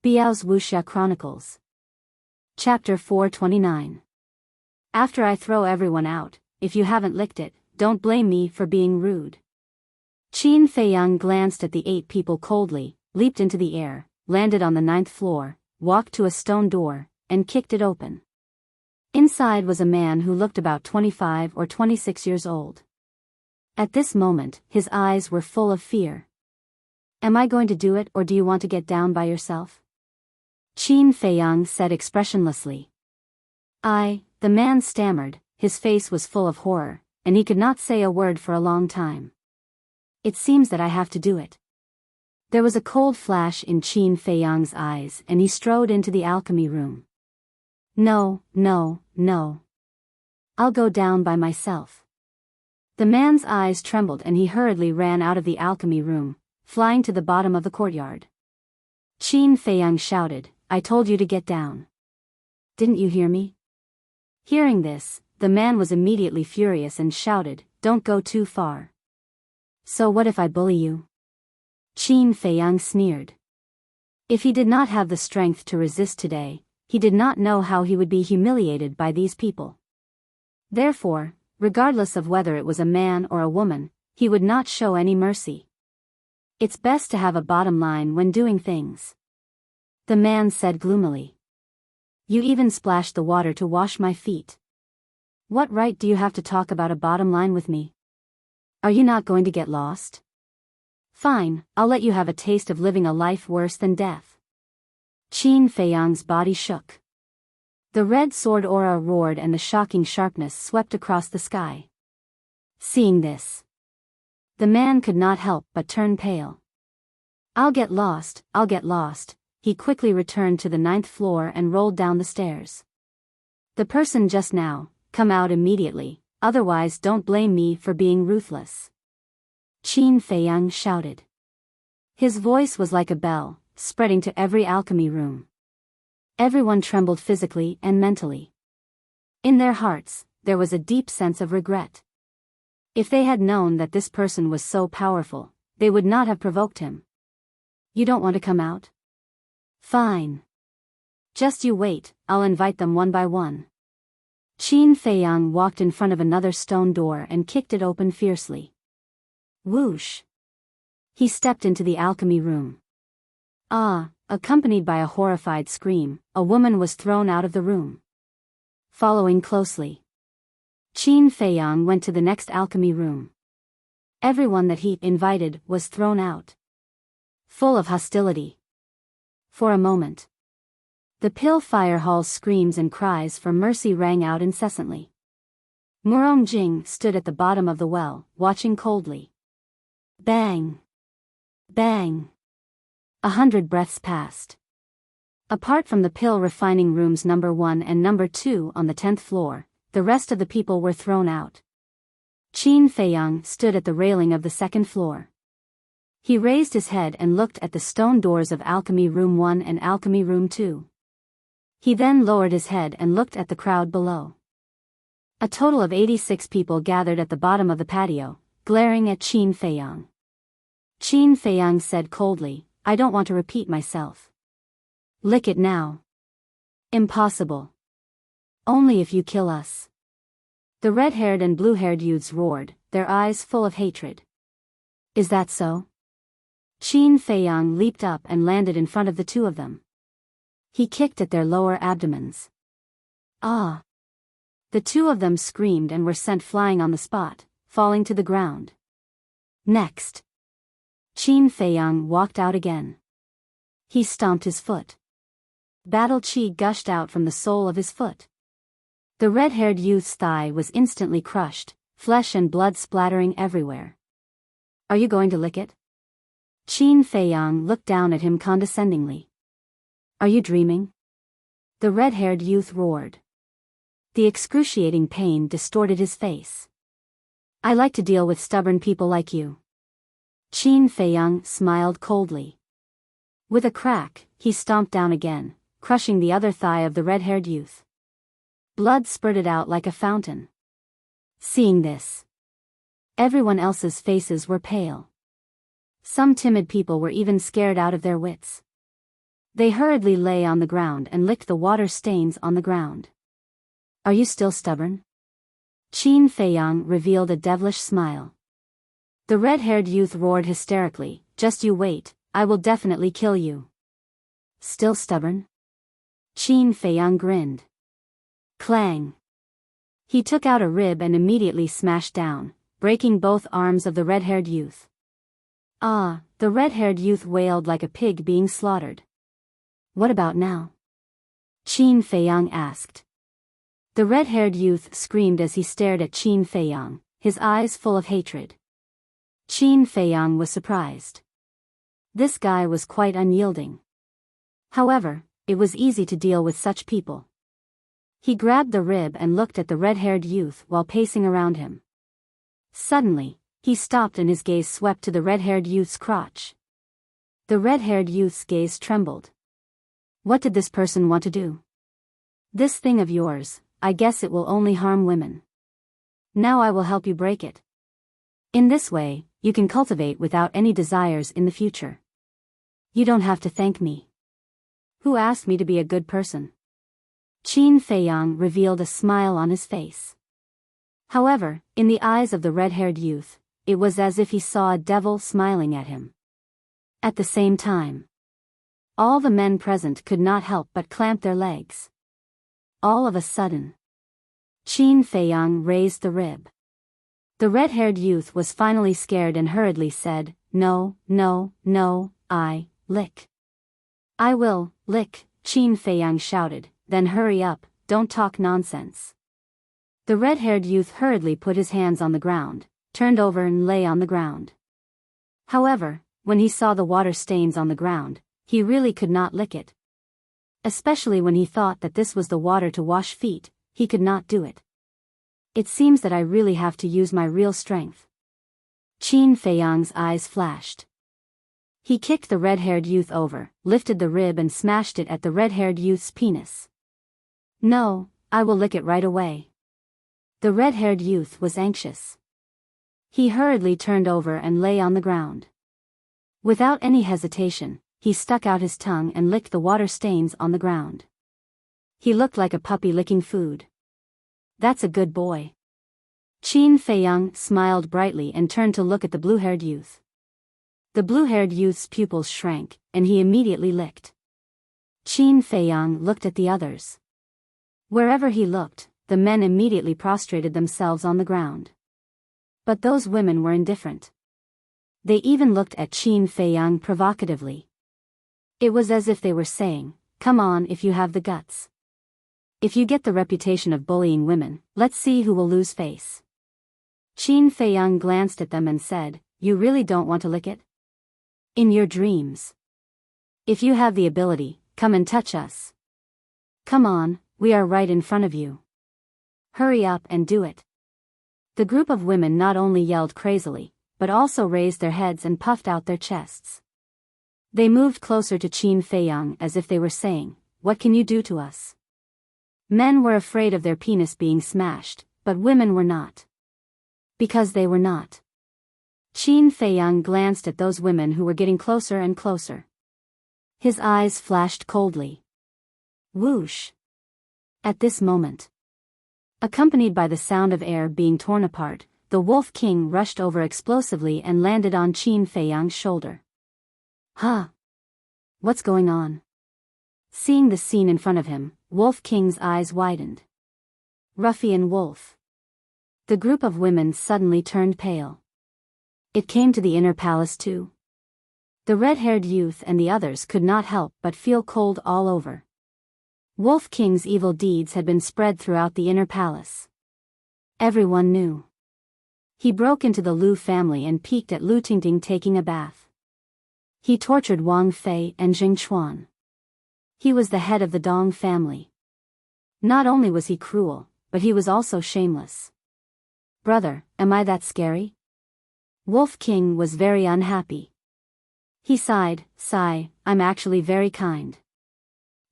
Biyao's Wuxia Chronicles. Chapter 429. After I throw everyone out, if you haven't licked it, don't blame me for being rude. Qin Feiyang glanced at the 8 people coldly, leaped into the air, landed on the 9th floor, walked to a stone door, and kicked it open. Inside was a man who looked about 25 or 26 years old. At this moment, his eyes were full of fear. Am I going to do it, or do you want to get down by yourself? Qin Feiyang said expressionlessly. The man stammered, his face was full of horror, and he could not say a word for a long time. It seems that I have to do it. There was a cold flash in Qin Feiyang's eyes and he strode into the alchemy room. No. I'll go down by myself. The man's eyes trembled and he hurriedly ran out of the alchemy room, flying to the bottom of the courtyard. Qin Feiyang shouted, I told you to get down. Didn't you hear me? Hearing this, the man was immediately furious and shouted, don't go too far. So what if I bully you? Qin Feiyang sneered. If he did not have the strength to resist today, he did not know how he would be humiliated by these people. Therefore, regardless of whether it was a man or a woman, he would not show any mercy. It's best to have a bottom line when doing things. The man said gloomily. You even splashed the water to wash my feet. What right do you have to talk about a bottom line with me? Are you not going to get lost? Fine, I'll let you have a taste of living a life worse than death. Qin Feiyang's body shook. The red sword aura roared and the shocking sharpness swept across the sky. Seeing this, the man could not help but turn pale. I'll get lost. He quickly returned to the 9th floor and rolled down the stairs. The person just now, come out immediately, otherwise don't blame me for being ruthless. Qin Feiyang shouted. His voice was like a bell, spreading to every alchemy room. Everyone trembled physically and mentally. In their hearts, there was a deep sense of regret. If they had known that this person was so powerful, they would not have provoked him. You don't want to come out? Fine. Just you wait, I'll invite them one by one. Qin Feiyang walked in front of another stone door and kicked it open fiercely. Whoosh! He stepped into the alchemy room. Accompanied by a horrified scream, a woman was thrown out of the room. Following closely, Qin Feiyang went to the next alchemy room. Everyone that he invited was thrown out. Full of hostility. For a moment, the Pill Fire Hall's screams and cries for mercy rang out incessantly. Murong Jing stood at the bottom of the well, watching coldly. Bang! Bang! 100 breaths passed. Apart from the pill refining rooms number 1 and number 2 on the 10th floor, the rest of the people were thrown out. Qin Feiyang stood at the railing of the 2nd floor. He raised his head and looked at the stone doors of Alchemy Room 1 and Alchemy Room 2. He then lowered his head and looked at the crowd below. A total of 86 people gathered at the bottom of the patio, glaring at Qin Feiyang. Qin Feiyang said coldly, I don't want to repeat myself. Lick it now. Impossible. Only if you kill us. The red-haired and blue-haired youths roared, their eyes full of hatred. Is that so? Qin Feiyang leaped up and landed in front of the 2 of them. He kicked at their lower abdomens. The 2 of them screamed and were sent flying on the spot, falling to the ground. Next, Qin Feiyang walked out again. He stomped his foot. Battle chi gushed out from the sole of his foot. The red-haired youth's thigh was instantly crushed, flesh and blood splattering everywhere. Are you going to lick it? Qin Feiyang looked down at him condescendingly. Are you dreaming? The red-haired youth roared. The excruciating pain distorted his face. I like to deal with stubborn people like you. Qin Feiyang smiled coldly. With a crack, he stomped down again, crushing the other thigh of the red-haired youth. Blood spurted out like a fountain. Seeing this, everyone else's faces were pale. Some timid people were even scared out of their wits. They hurriedly lay on the ground and licked the water stains on the ground. Are you still stubborn? Qin Feiyang revealed a devilish smile. The red-haired youth roared hysterically, just you wait, I will definitely kill you. Still stubborn? Qin Feiyang grinned. Clang. He took out a rib and immediately smashed down, breaking both arms of the red-haired youth. Ah, the red-haired youth wailed like a pig being slaughtered. What about now? Qin Feiyang asked. The red-haired youth screamed as he stared at Qin Feiyang, his eyes full of hatred. Qin Feiyang was surprised. This guy was quite unyielding. However, it was easy to deal with such people. He grabbed the rib and looked at the red-haired youth while pacing around him. Suddenly, he stopped and his gaze swept to the red-haired youth's crotch. The red-haired youth's gaze trembled. What did this person want to do? This thing of yours, I guess it will only harm women. Now I will help you break it. In this way, you can cultivate without any desires in the future. You don't have to thank me. Who asked me to be a good person? Qin Feiyang revealed a smile on his face. However, in the eyes of the red-haired youth, it was as if he saw a devil smiling at him. At the same time, all the men present could not help but clamp their legs. All of a sudden, Qin Feiyang raised the rib. The red-haired youth was finally scared and hurriedly said, No, no, no, lick. I will, lick, Qin Feiyang shouted, then hurry up, don't talk nonsense. The red-haired youth hurriedly put his hands on the ground, turned over and lay on the ground. However, when he saw the water stains on the ground, he really could not lick it. Especially when he thought that this was the water to wash feet, he could not do it. It seems that I really have to use my real strength. Qin Feiyang's eyes flashed. He kicked the red-haired youth over, lifted the rib and smashed it at the red-haired youth's penis. No, I will lick it right away. The red-haired youth was anxious. He hurriedly turned over and lay on the ground. Without any hesitation, he stuck out his tongue and licked the water stains on the ground. He looked like a puppy licking food. That's a good boy. Qin Feiyang smiled brightly and turned to look at the blue-haired youth. The blue-haired youth's pupils shrank, and he immediately licked. Qin Feiyang looked at the others. Wherever he looked, the men immediately prostrated themselves on the ground. But those women were indifferent. They even looked at Qin Feiyang provocatively. It was as if they were saying, come on if you have the guts. If you get the reputation of bullying women, let's see who will lose face. Qin Feiyang glanced at them and said, you really don't want to lick it? In your dreams. If you have the ability, come and touch us. Come on, we are right in front of you. Hurry up and do it. The group of women not only yelled crazily, but also raised their heads and puffed out their chests. They moved closer to Qin Feiyang as if they were saying, what can you do to us? Men were afraid of their penis being smashed, but women were not. Because they were not. Qin Feiyang glanced at those women who were getting closer and closer. His eyes flashed coldly. Whoosh! At this moment, accompanied by the sound of air being torn apart, the Wolf King rushed over explosively and landed on Qin Feiyang's shoulder. Huh? What's going on? Seeing the scene in front of him, Wolf King's eyes widened. Ruffian Wolf. The group of women suddenly turned pale. It came to the inner palace too. The red-haired youth and the others could not help but feel cold all over. Wolf King's evil deeds had been spread throughout the inner palace. Everyone knew. He broke into the Lu family and peeked at Lu Tingting taking a bath. He tortured Wang Fei and Jing Chuan. He was the head of the Dong family. Not only was he cruel, but he was also shameless. Brother, am I that scary? Wolf King was very unhappy. He sighed, I'm actually very kind.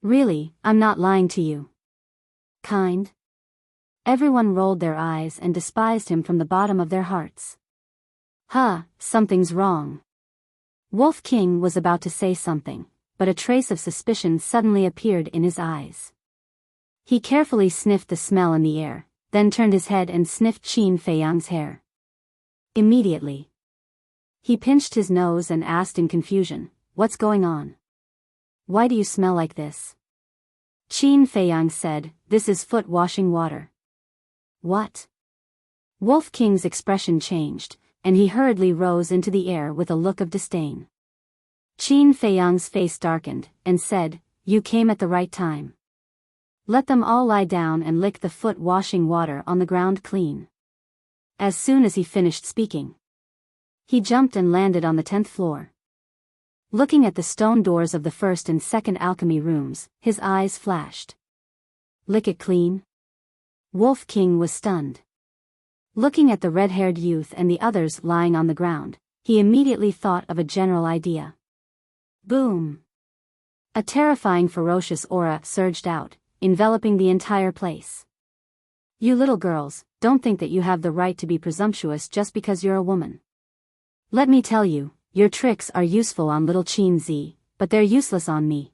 Really, I'm not lying to you. Kind? Everyone rolled their eyes and despised him from the bottom of their hearts. Something's wrong. Wolf King was about to say something, but a trace of suspicion suddenly appeared in his eyes. He carefully sniffed the smell in the air, then turned his head and sniffed Qin Feiyang's hair. Immediately, he pinched his nose and asked in confusion, "What's going on? Why do you smell like this?" Qin Feiyang said, "This is foot washing water." "What?" Wolf King's expression changed, and he hurriedly rose into the air with a look of disdain. Qin Feiyang's face darkened, and said, "You came at the right time. Let them all lie down and lick the foot washing water on the ground clean." As soon as he finished speaking, he jumped and landed on the 10th floor. Looking at the stone doors of the first and second alchemy rooms, his eyes flashed. "Lick it clean?" Wolf King was stunned. Looking at the red-haired youth and the others lying on the ground, he immediately thought of a general idea. Boom! A terrifying ferocious aura surged out, enveloping the entire place. "You little girls, don't think that you have the right to be presumptuous just because you're a woman. Let me tell you, your tricks are useful on little Qin Zi, but they're useless on me.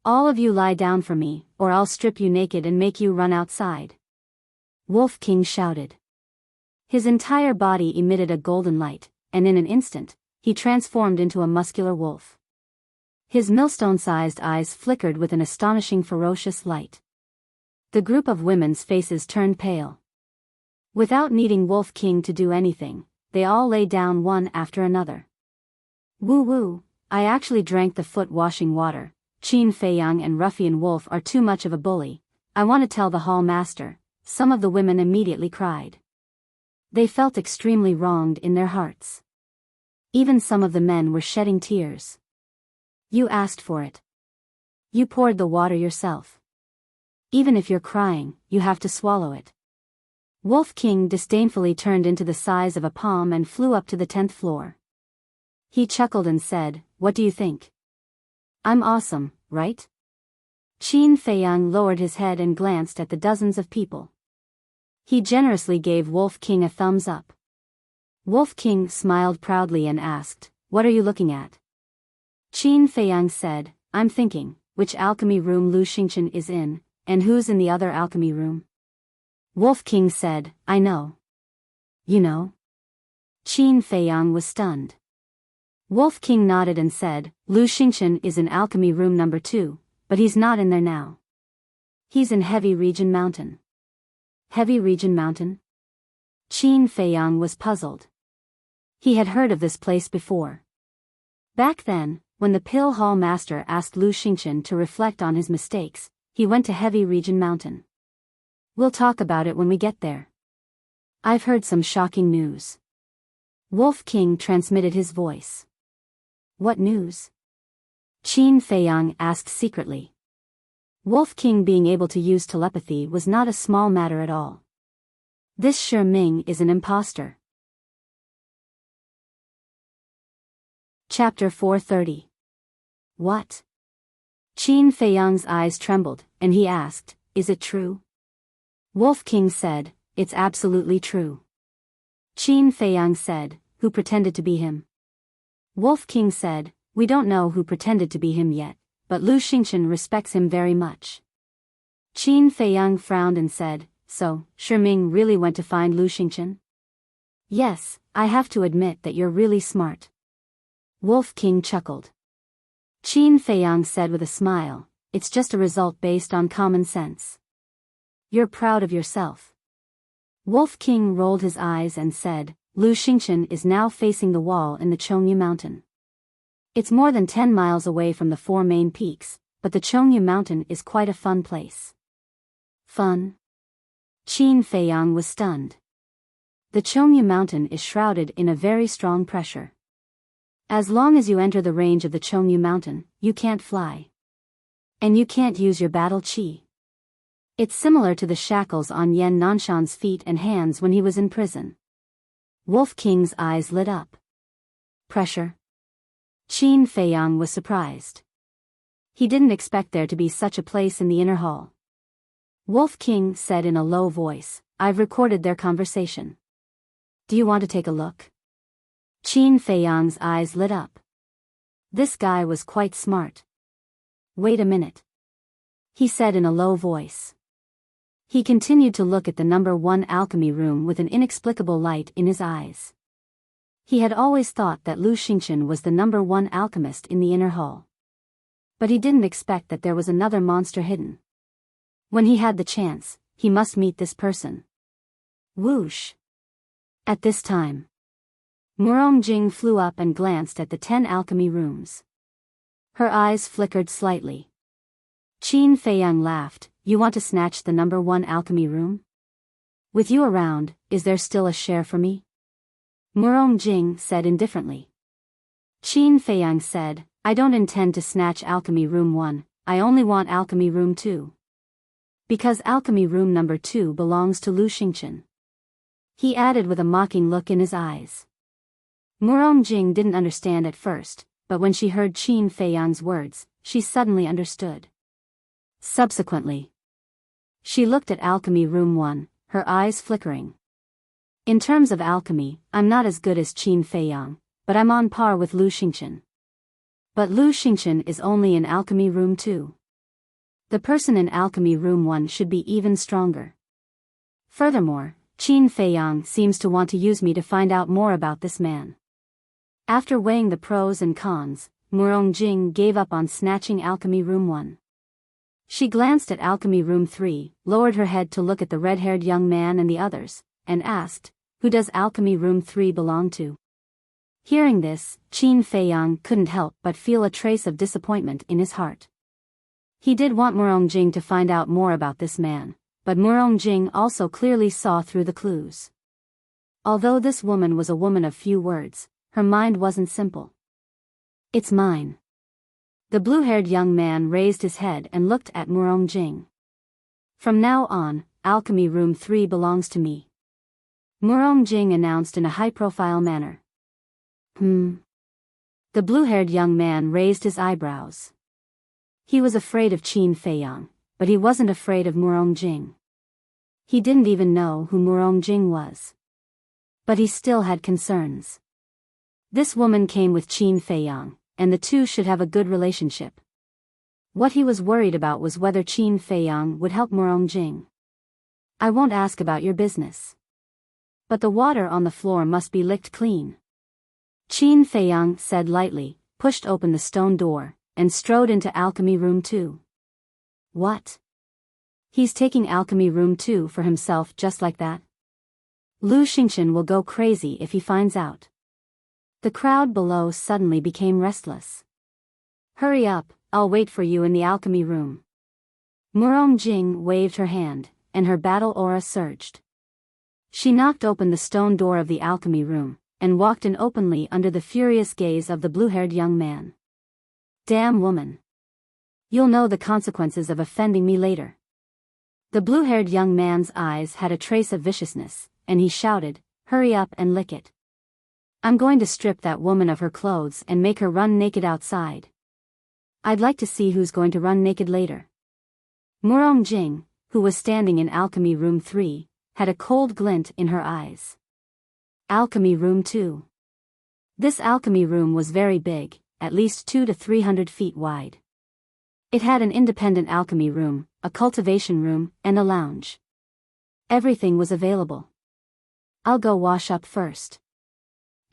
All of you lie down for me, or I'll strip you naked and make you run outside." Wolf King shouted. His entire body emitted a golden light, and in an instant, he transformed into a muscular wolf. His millstone-sized eyes flickered with an astonishing ferocious light. The group of women's faces turned pale. Without needing Wolf King to do anything, they all lay down one after another. "Woo-woo, I actually drank the foot-washing water. Qin Feiyang and Ruffian Wolf are too much of a bully. I want to tell the hall master," some of the women immediately cried. They felt extremely wronged in their hearts. Even some of the men were shedding tears. "You asked for it. You poured the water yourself. Even if you're crying, you have to swallow it." Wolf King disdainfully turned into the size of a palm and flew up to the 10th floor. He chuckled and said, "What do you think? I'm awesome, right?" Qin Feiyang lowered his head and glanced at the dozens of people. He generously gave Wolf King a thumbs up. Wolf King smiled proudly and asked, "What are you looking at?" Qin Feiyang said, "I'm thinking, which alchemy room Lu Xingchen is in, and who's in the other alchemy room." Wolf King said, "I know." "You know?" Qin Feiyang was stunned. Wolf King nodded and said, "Lu Xingchen is in alchemy room number 2, but he's not in there now. He's in Heavy Region Mountain." Heavy Region Mountain? Qin Feiyang was puzzled. He had heard of this place before. Back then, when the Pill Hall Master asked Lu Xingchen to reflect on his mistakes, he went to Heavy Region Mountain. "We'll talk about it when we get there. I've heard some shocking news." Wolf King transmitted his voice. "What news?" Qin Feiyang asked secretly. Wolf King being able to use telepathy was not a small matter at all. "This Shi Ming is an imposter." Chapter 430. What? Qin Feiyang's eyes trembled, and he asked, "Is it true?" Wolf King said, "It's absolutely true." Qin Feiyang said, "Who pretended to be him?" Wolf King said, "We don't know who pretended to be him yet, but Lu Xingchen respects him very much." Qin Feiyang frowned and said, "So, Shi Ming really went to find Lu Xingchen?" "Yes, I have to admit that you're really smart." Wolf King chuckled. Qin Feiyang said with a smile, "It's just a result based on common sense. You're proud of yourself." Wolf King rolled his eyes and said, "Lu Xingchen is now facing the wall in the Chongyu Mountain. It's more than 10 miles away from the 4 main peaks, but the Chongyu Mountain is quite a fun place." "Fun?" Qin Feiyang was stunned. The Chongyu Mountain is shrouded in a very strong pressure. As long as you enter the range of the Chongyu Mountain, you can't fly. And you can't use your battle chi. It's similar to the shackles on Yan Nanshan's feet and hands when he was in prison. Wolf King's eyes lit up. Pressure? Qin Feiyang was surprised. He didn't expect there to be such a place in the inner hall. Wolf King said in a low voice, "I've recorded their conversation. Do you want to take a look?" Qin Feiyang's eyes lit up. This guy was quite smart. Wait a minute, he said in a low voice. He continued to look at the number 1 alchemy room with an inexplicable light in his eyes. He had always thought that Lu Xingchen was the number 1 alchemist in the inner hall. But he didn't expect that there was another monster hidden. When he had the chance, he must meet this person. Whoosh! At this time, Murong Jing flew up and glanced at the 10 alchemy rooms. Her eyes flickered slightly. Qin Feiyang laughed. You want to snatch the number 1 alchemy room? With you around, is there still a share for me? Murong Jing said indifferently. Qin Feiyang said, I don't intend to snatch alchemy room 1, I only want alchemy room 2. Because alchemy room number 2 belongs to Lu Xingchen. He added with a mocking look in his eyes. Murong Jing didn't understand at first, but when she heard Qin Feiyang's words, she suddenly understood. Subsequently, she looked at alchemy room 1, her eyes flickering. In terms of alchemy, I'm not as good as Qin Feiyang, but I'm on par with Lu Xingchen. But Lu Xingchen is only in alchemy room 2. The person in alchemy room 1 should be even stronger. Furthermore, Qin Feiyang seems to want to use me to find out more about this man. After weighing the pros and cons, Murong Jing gave up on snatching alchemy room 1. She glanced at alchemy room 3, lowered her head to look at the red-haired young man and the others, and asked, who does alchemy room 3 belong to? Hearing this, Qin Feiyang couldn't help but feel a trace of disappointment in his heart. He did want Murong Jing to find out more about this man, but Murong Jing also clearly saw through the clues. Although this woman was a woman of few words, her mind wasn't simple. It's mine. The blue-haired young man raised his head and looked at Murong Jing. From now on, alchemy room 3 belongs to me. Murong Jing announced in a high-profile manner. The blue-haired young man raised his eyebrows. He was afraid of Qin Feiyang, but he wasn't afraid of Murong Jing. He didn't even know who Murong Jing was. But he still had concerns. This woman came with Qin Feiyang, and the two should have a good relationship. What he was worried about was whether Qin Feiyang would help Murong Jing. I won't ask about your business. But the water on the floor must be licked clean. Qin Feiyang said lightly, pushed open the stone door, and strode into alchemy room 2. What? He's taking alchemy room 2 for himself just like that? Lu Xingchen will go crazy if he finds out. The crowd below suddenly became restless. Hurry up, I'll wait for you in the alchemy room. Murong Jing waved her hand, and her battle aura surged. She knocked open the stone door of the alchemy room, and walked in openly under the furious gaze of the blue-haired young man. Damn woman. You'll know the consequences of offending me later. The blue-haired young man's eyes had a trace of viciousness, and he shouted, hurry up and lick it. I'm going to strip that woman of her clothes and make her run naked outside. I'd like to see who's going to run naked later. Murong Jing, who was standing in alchemy room 3, had a cold glint in her eyes. Alchemy room 2. This alchemy room was very big, at least 200 to 300 feet wide. It had an independent alchemy room, a cultivation room, and a lounge. Everything was available. I'll go wash up first.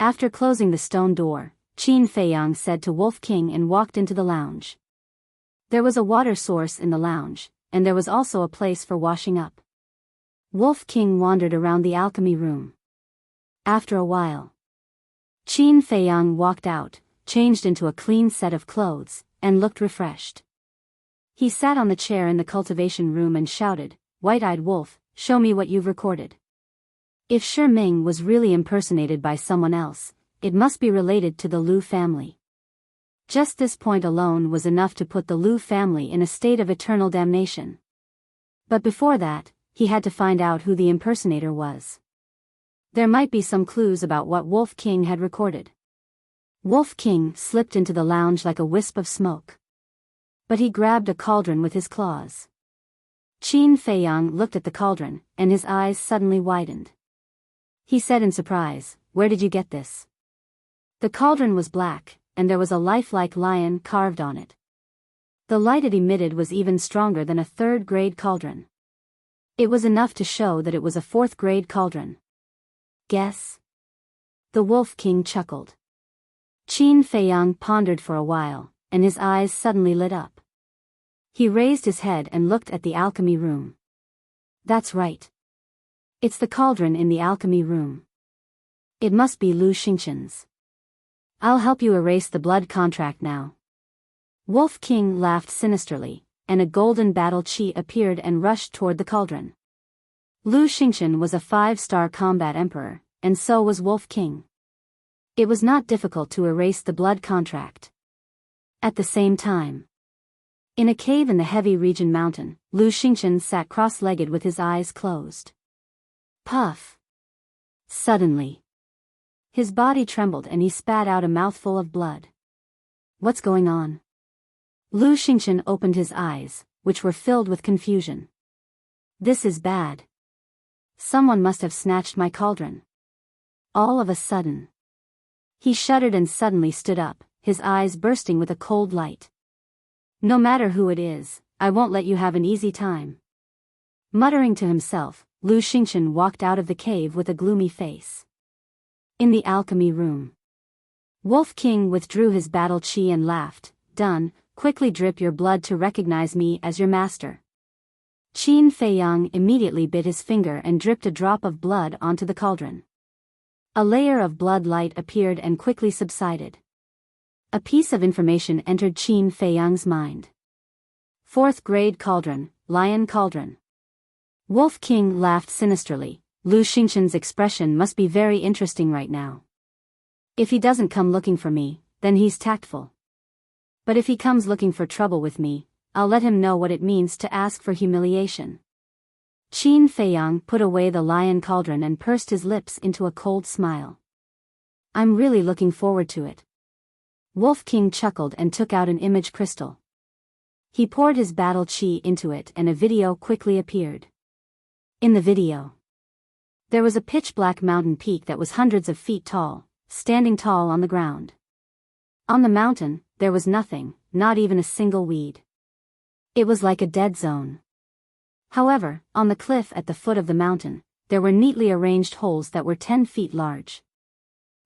After closing the stone door, Qin Feiyang said to Wolf King and walked into the lounge. There was a water source in the lounge, and there was also a place for washing up. Wolf King wandered around the alchemy room. After a while, Qin Feiyang walked out, changed into a clean set of clothes, and looked refreshed. He sat on the chair in the cultivation room and shouted, White-eyed wolf, show me what you've recorded. If Shi Ming was really impersonated by someone else, it must be related to the Lu family. Just this point alone was enough to put the Lu family in a state of eternal damnation. But before that, he had to find out who the impersonator was. There might be some clues about what Wolf King had recorded. Wolf King slipped into the lounge like a wisp of smoke. But he grabbed a cauldron with his claws. Qin Feiyang looked at the cauldron, and his eyes suddenly widened. He said in surprise, where did you get this? The cauldron was black, and there was a lifelike lion carved on it. The light it emitted was even stronger than a third-grade cauldron. It was enough to show that it was a fourth-grade cauldron. Guess? The Wolf King chuckled. Qin Feiyang pondered for a while, and his eyes suddenly lit up. He raised his head and looked at the alchemy room. That's right. It's the cauldron in the alchemy room. It must be Lu Xingqian's. I'll help you erase the blood contract now. Wolf King laughed sinisterly, and a golden battle chi appeared and rushed toward the cauldron. Lu Xingqian was a 5-star combat emperor, and so was Wolf King. It was not difficult to erase the blood contract. At the same time, in a cave in the Heavy Region Mountain, Lu Xingqian sat cross-legged with his eyes closed. Puff! Suddenly, his body trembled and he spat out a mouthful of blood. What's going on? Lu Xingqian opened his eyes, which were filled with confusion. This is bad. Someone must have snatched my cauldron. All of a sudden, he shuddered and suddenly stood up, his eyes bursting with a cold light. No matter who it is, I won't let you have an easy time. Muttering to himself, Lu Xingqian walked out of the cave with a gloomy face. In the alchemy room, Wolf King withdrew his battle chi and laughed. Done, quickly drip your blood to recognize me as your master. Qin Feiyang immediately bit his finger and dripped a drop of blood onto the cauldron. A layer of blood light appeared and quickly subsided. A piece of information entered Qin Feiyang's mind. 4th grade cauldron, lion cauldron. Wolf King laughed sinisterly. Lu Xingqian's expression must be very interesting right now. If he doesn't come looking for me, then he's tactful. But if he comes looking for trouble with me, I'll let him know what it means to ask for humiliation. Qin Feiyang put away the lion cauldron and pursed his lips into a cold smile. I'm really looking forward to it. Wolf King chuckled and took out an image crystal. He poured his battle chi into it and a video quickly appeared. In the video, there was a pitch-black mountain peak that was hundreds of feet tall, standing tall on the ground. On the mountain, there was nothing, not even a single weed. It was like a dead zone. However, on the cliff at the foot of the mountain, there were neatly arranged holes that were 10 feet large.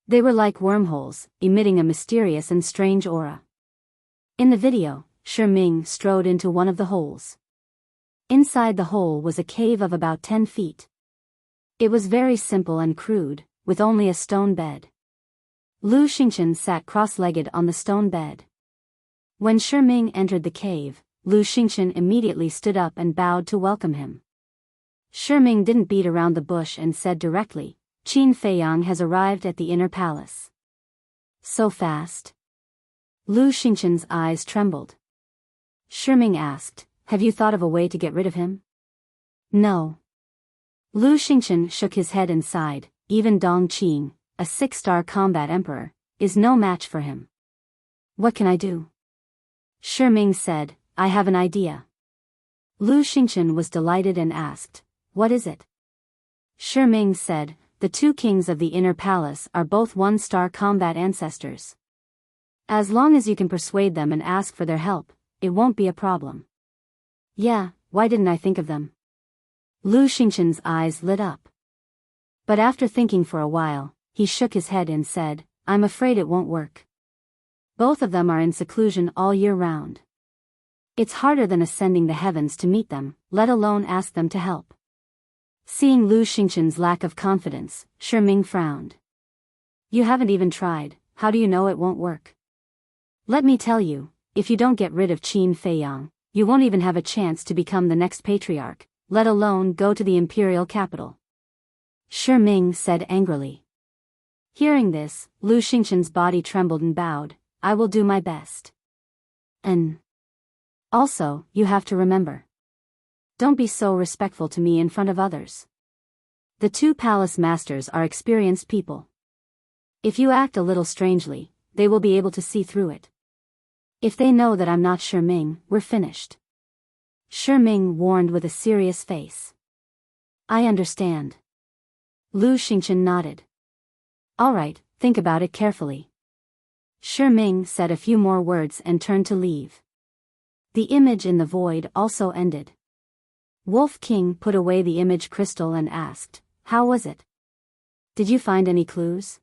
They were like wormholes, emitting a mysterious and strange aura. In the video, Shi Ming strode into one of the holes. Inside the hole was a cave of about 10 feet. It was very simple and crude, with only a stone bed. Lu Xingqian sat cross-legged on the stone bed. When Shi Ming entered the cave, Lu Xingqian immediately stood up and bowed to welcome him. Shi Ming didn't beat around the bush and said directly, Qin Feiyang has arrived at the inner palace. So fast? Lu Xingqian's eyes trembled. Shi Ming asked, have you thought of a way to get rid of him? No. Lu Xingqian shook his head and sighed. Even Dong Qing, a 6-star combat emperor, is no match for him. What can I do? Shi Ming said, I have an idea. Lu Xingqian was delighted and asked, what is it? Shi Ming said, the 2 kings of the inner palace are both 1-star combat ancestors. As long as you can persuade them and ask for their help, it won't be a problem. Yeah, why didn't I think of them? Lu Xingqian's eyes lit up. But after thinking for a while, he shook his head and said, I'm afraid it won't work. Both of them are in seclusion all year round. It's harder than ascending the heavens to meet them, let alone ask them to help. Seeing Lu Xingqian's lack of confidence, Shi Ming frowned. You haven't even tried, how do you know it won't work? Let me tell you, if you don't get rid of Qin Feiyang, you won't even have a chance to become the next patriarch, let alone go to the imperial capital. Shi Ming said angrily. Hearing this, Lu Xingqian's body trembled and bowed, I will do my best. And also, you have to remember. Don't be so respectful to me in front of others. The 2 palace masters are experienced people. If you act a little strangely, they will be able to see through it. If they know that I'm not Shi Ming, we're finished. Shi Ming warned with a serious face. I understand. Lu Xingqian nodded. All right, think about it carefully. Shi Ming said a few more words and turned to leave. The image in the void also ended. Wolf King put away the image crystal and asked, "How was it? Did you find any clues?"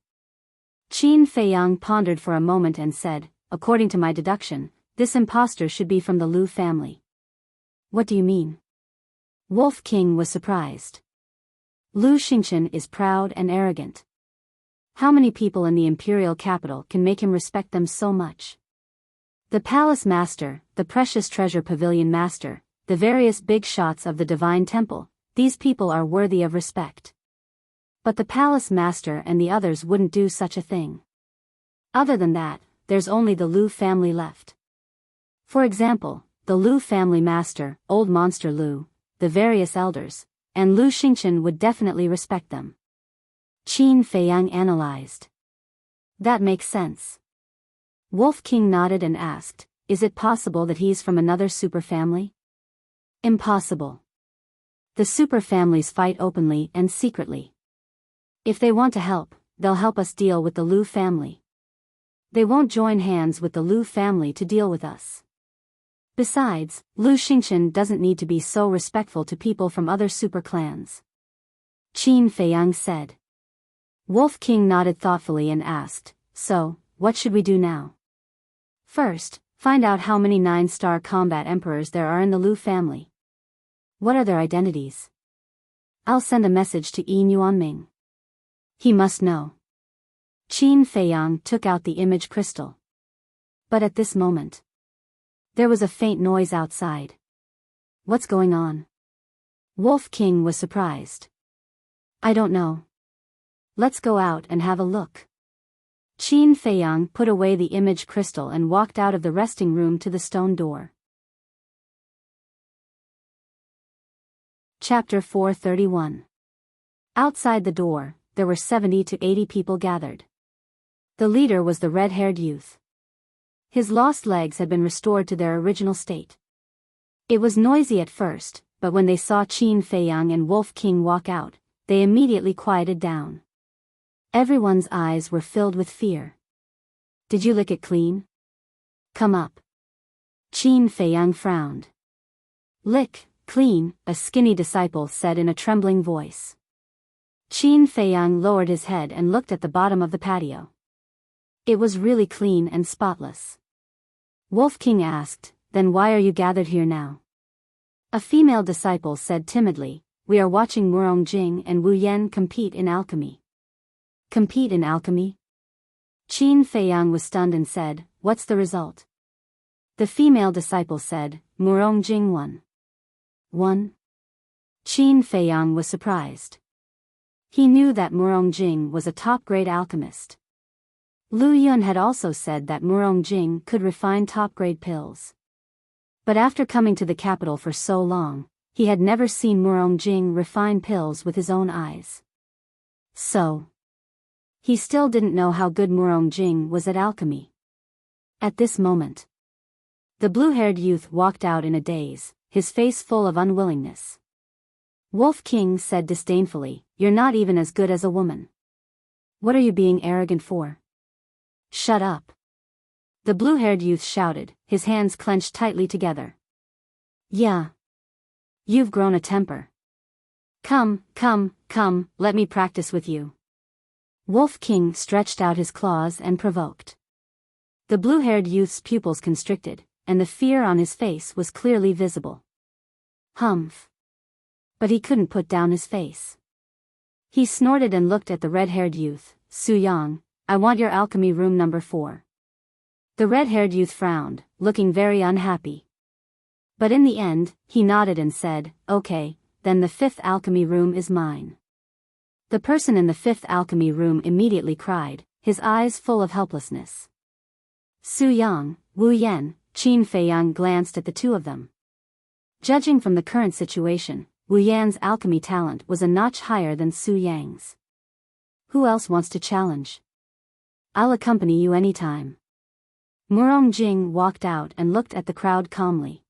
Qin Feiyang pondered for a moment and said, "According to my deduction, this impostor should be from the Lu family." "What do you mean?" Wolf King was surprised. Lu Xingchen is proud and arrogant. How many people in the imperial capital can make him respect them so much? The palace master, the precious treasure pavilion master, the various big shots of the divine temple, these people are worthy of respect. But the palace master and the others wouldn't do such a thing. Other than that, there's only the Lu family left. For example, the Lu family master, old monster Lu, the various elders, and Lu Xingchen would definitely respect them. Qin Feiyang analyzed. That makes sense. Wolf King nodded and asked, "Is it possible that he's from another super family?" "Impossible. The super families fight openly and secretly. If they want to help, they'll help us deal with the Lu family. They won't join hands with the Lu family to deal with us. Besides, Lu Xingchen doesn't need to be so respectful to people from other super clans." Qin Feiyang said. Wolf King nodded thoughtfully and asked, "So, what should we do now?" "First, find out how many 9-star combat emperors there are in the Lu family. What are their identities? I'll send a message to Yi Yuanming. He must know." Qin Feiyang took out the image crystal. But at this moment, there was a faint noise outside. "What's going on?" Wolf King was surprised. "I don't know. Let's go out and have a look." Qin Feiyang put away the image crystal and walked out of the resting room to the stone door. Chapter 431. Outside the door, there were 70 to 80 people gathered. The leader was the red-haired youth. His lost legs had been restored to their original state. It was noisy at first, but when they saw Qin Feiyang and Wolf King walk out, they immediately quieted down. Everyone's eyes were filled with fear. "Did you lick it clean? Come up." Qin Feiyang frowned. "Lick, clean," a skinny disciple said in a trembling voice. Qin Feiyang lowered his head and looked at the bottom of the patio. It was really clean and spotless. Wolf King asked, "Then why are you gathered here now?" A female disciple said timidly, "We are watching Murong Jing and Wu Yan compete in alchemy." "Compete in alchemy?" Qin Feiyang was stunned and said, "What's the result?" The female disciple said, "Murong Jing won." "Won?" Qin Feiyang was surprised. He knew that Murong Jing was a top-grade alchemist. Lu Yun had also said that Murong Jing could refine top-grade pills. But after coming to the capital for so long, he had never seen Murong Jing refine pills with his own eyes. So, he still didn't know how good Murong Jing was at alchemy. At this moment, the blue-haired youth walked out in a daze, his face full of unwillingness. Wolf King said disdainfully, "You're not even as good as a woman. What are you being arrogant for?" "Shut up!" the blue-haired youth shouted, his hands clenched tightly together. "Yeah. You've grown a temper. Come, let me practice with you." Wolf King stretched out his claws and provoked. The blue-haired youth's pupils constricted, and the fear on his face was clearly visible. Humph. But he couldn't put down his face. He snorted and looked at the red-haired youth. "Su Yang, I want your alchemy room number 4. The red-haired youth frowned, looking very unhappy. But in the end, he nodded and said, "Okay, then the 5th alchemy room is mine." The person in the 5th alchemy room immediately cried, his eyes full of helplessness. Su Yang, Wu Yan, Qin Feiyang glanced at the two of them. Judging from the current situation, Wu Yan's alchemy talent was a notch higher than Su Yang's. "Who else wants to challenge? I'll accompany you anytime." Murong Jing walked out and looked at the crowd calmly.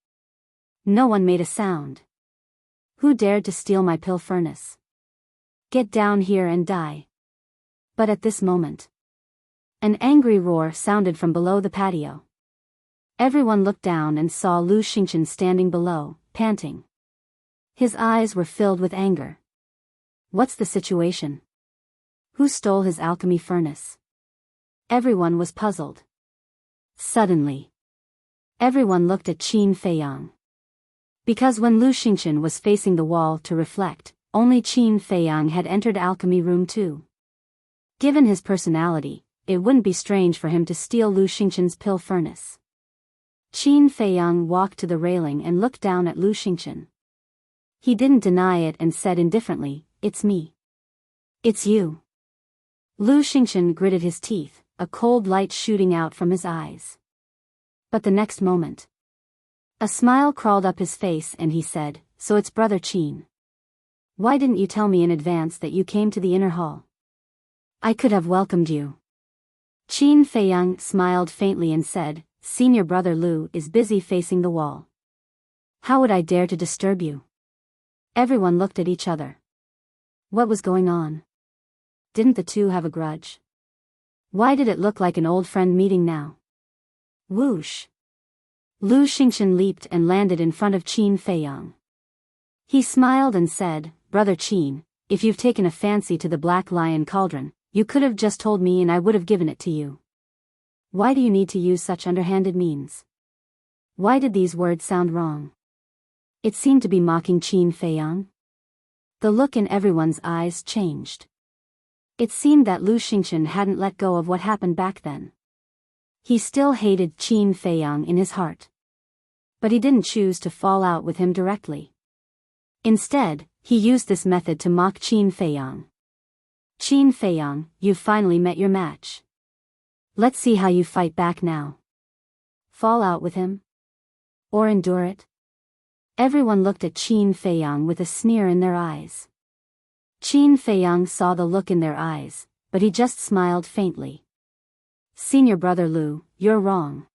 No one made a sound. "Who dared to steal my pill furnace? Get down here and die." But at this moment, an angry roar sounded from below the patio. Everyone looked down and saw Lu Xingchen standing below, panting. His eyes were filled with anger. What's the situation? Who stole his alchemy furnace? Everyone was puzzled. Suddenly, everyone looked at Qin Feiyang. Because when Lu Xingchen was facing the wall to reflect, only Qin Feiyang had entered alchemy room too. Given his personality, it wouldn't be strange for him to steal Lu Xingchen's pill furnace. Qin Feiyang walked to the railing and looked down at Lu Xingchen. He didn't deny it and said indifferently, "It's me." "It's you." Lu Xingchen gritted his teeth, a cold light shooting out from his eyes. But the next moment, a smile crawled up his face and he said, "So it's Brother Qin. Why didn't you tell me in advance that you came to the inner hall? I could have welcomed you." Qin Feiyang smiled faintly and said, "Senior Brother Lu is busy facing the wall. How would I dare to disturb you?" Everyone looked at each other. What was going on? Didn't the two have a grudge? Why did it look like an old friend meeting now? Whoosh! Lu Xingchen leaped and landed in front of Qin Feiyang. He smiled and said, "Brother Qin, if you've taken a fancy to the Black Lion Cauldron, you could have just told me and I would have given it to you. Why do you need to use such underhanded means?" Why did these words sound wrong? It seemed to be mocking Qin Feiyang. The look in everyone's eyes changed. It seemed that Lu Xingchen hadn't let go of what happened back then. He still hated Qin Feiyang in his heart. But he didn't choose to fall out with him directly. Instead, he used this method to mock Qin Feiyang. "Qin Feiyang, you've finally met your match. Let's see how you fight back now. Fall out with him? Or endure it?" Everyone looked at Qin Feiyang with a sneer in their eyes. Qin Feiyang saw the look in their eyes, but he just smiled faintly. "Senior Brother Lu, you're wrong.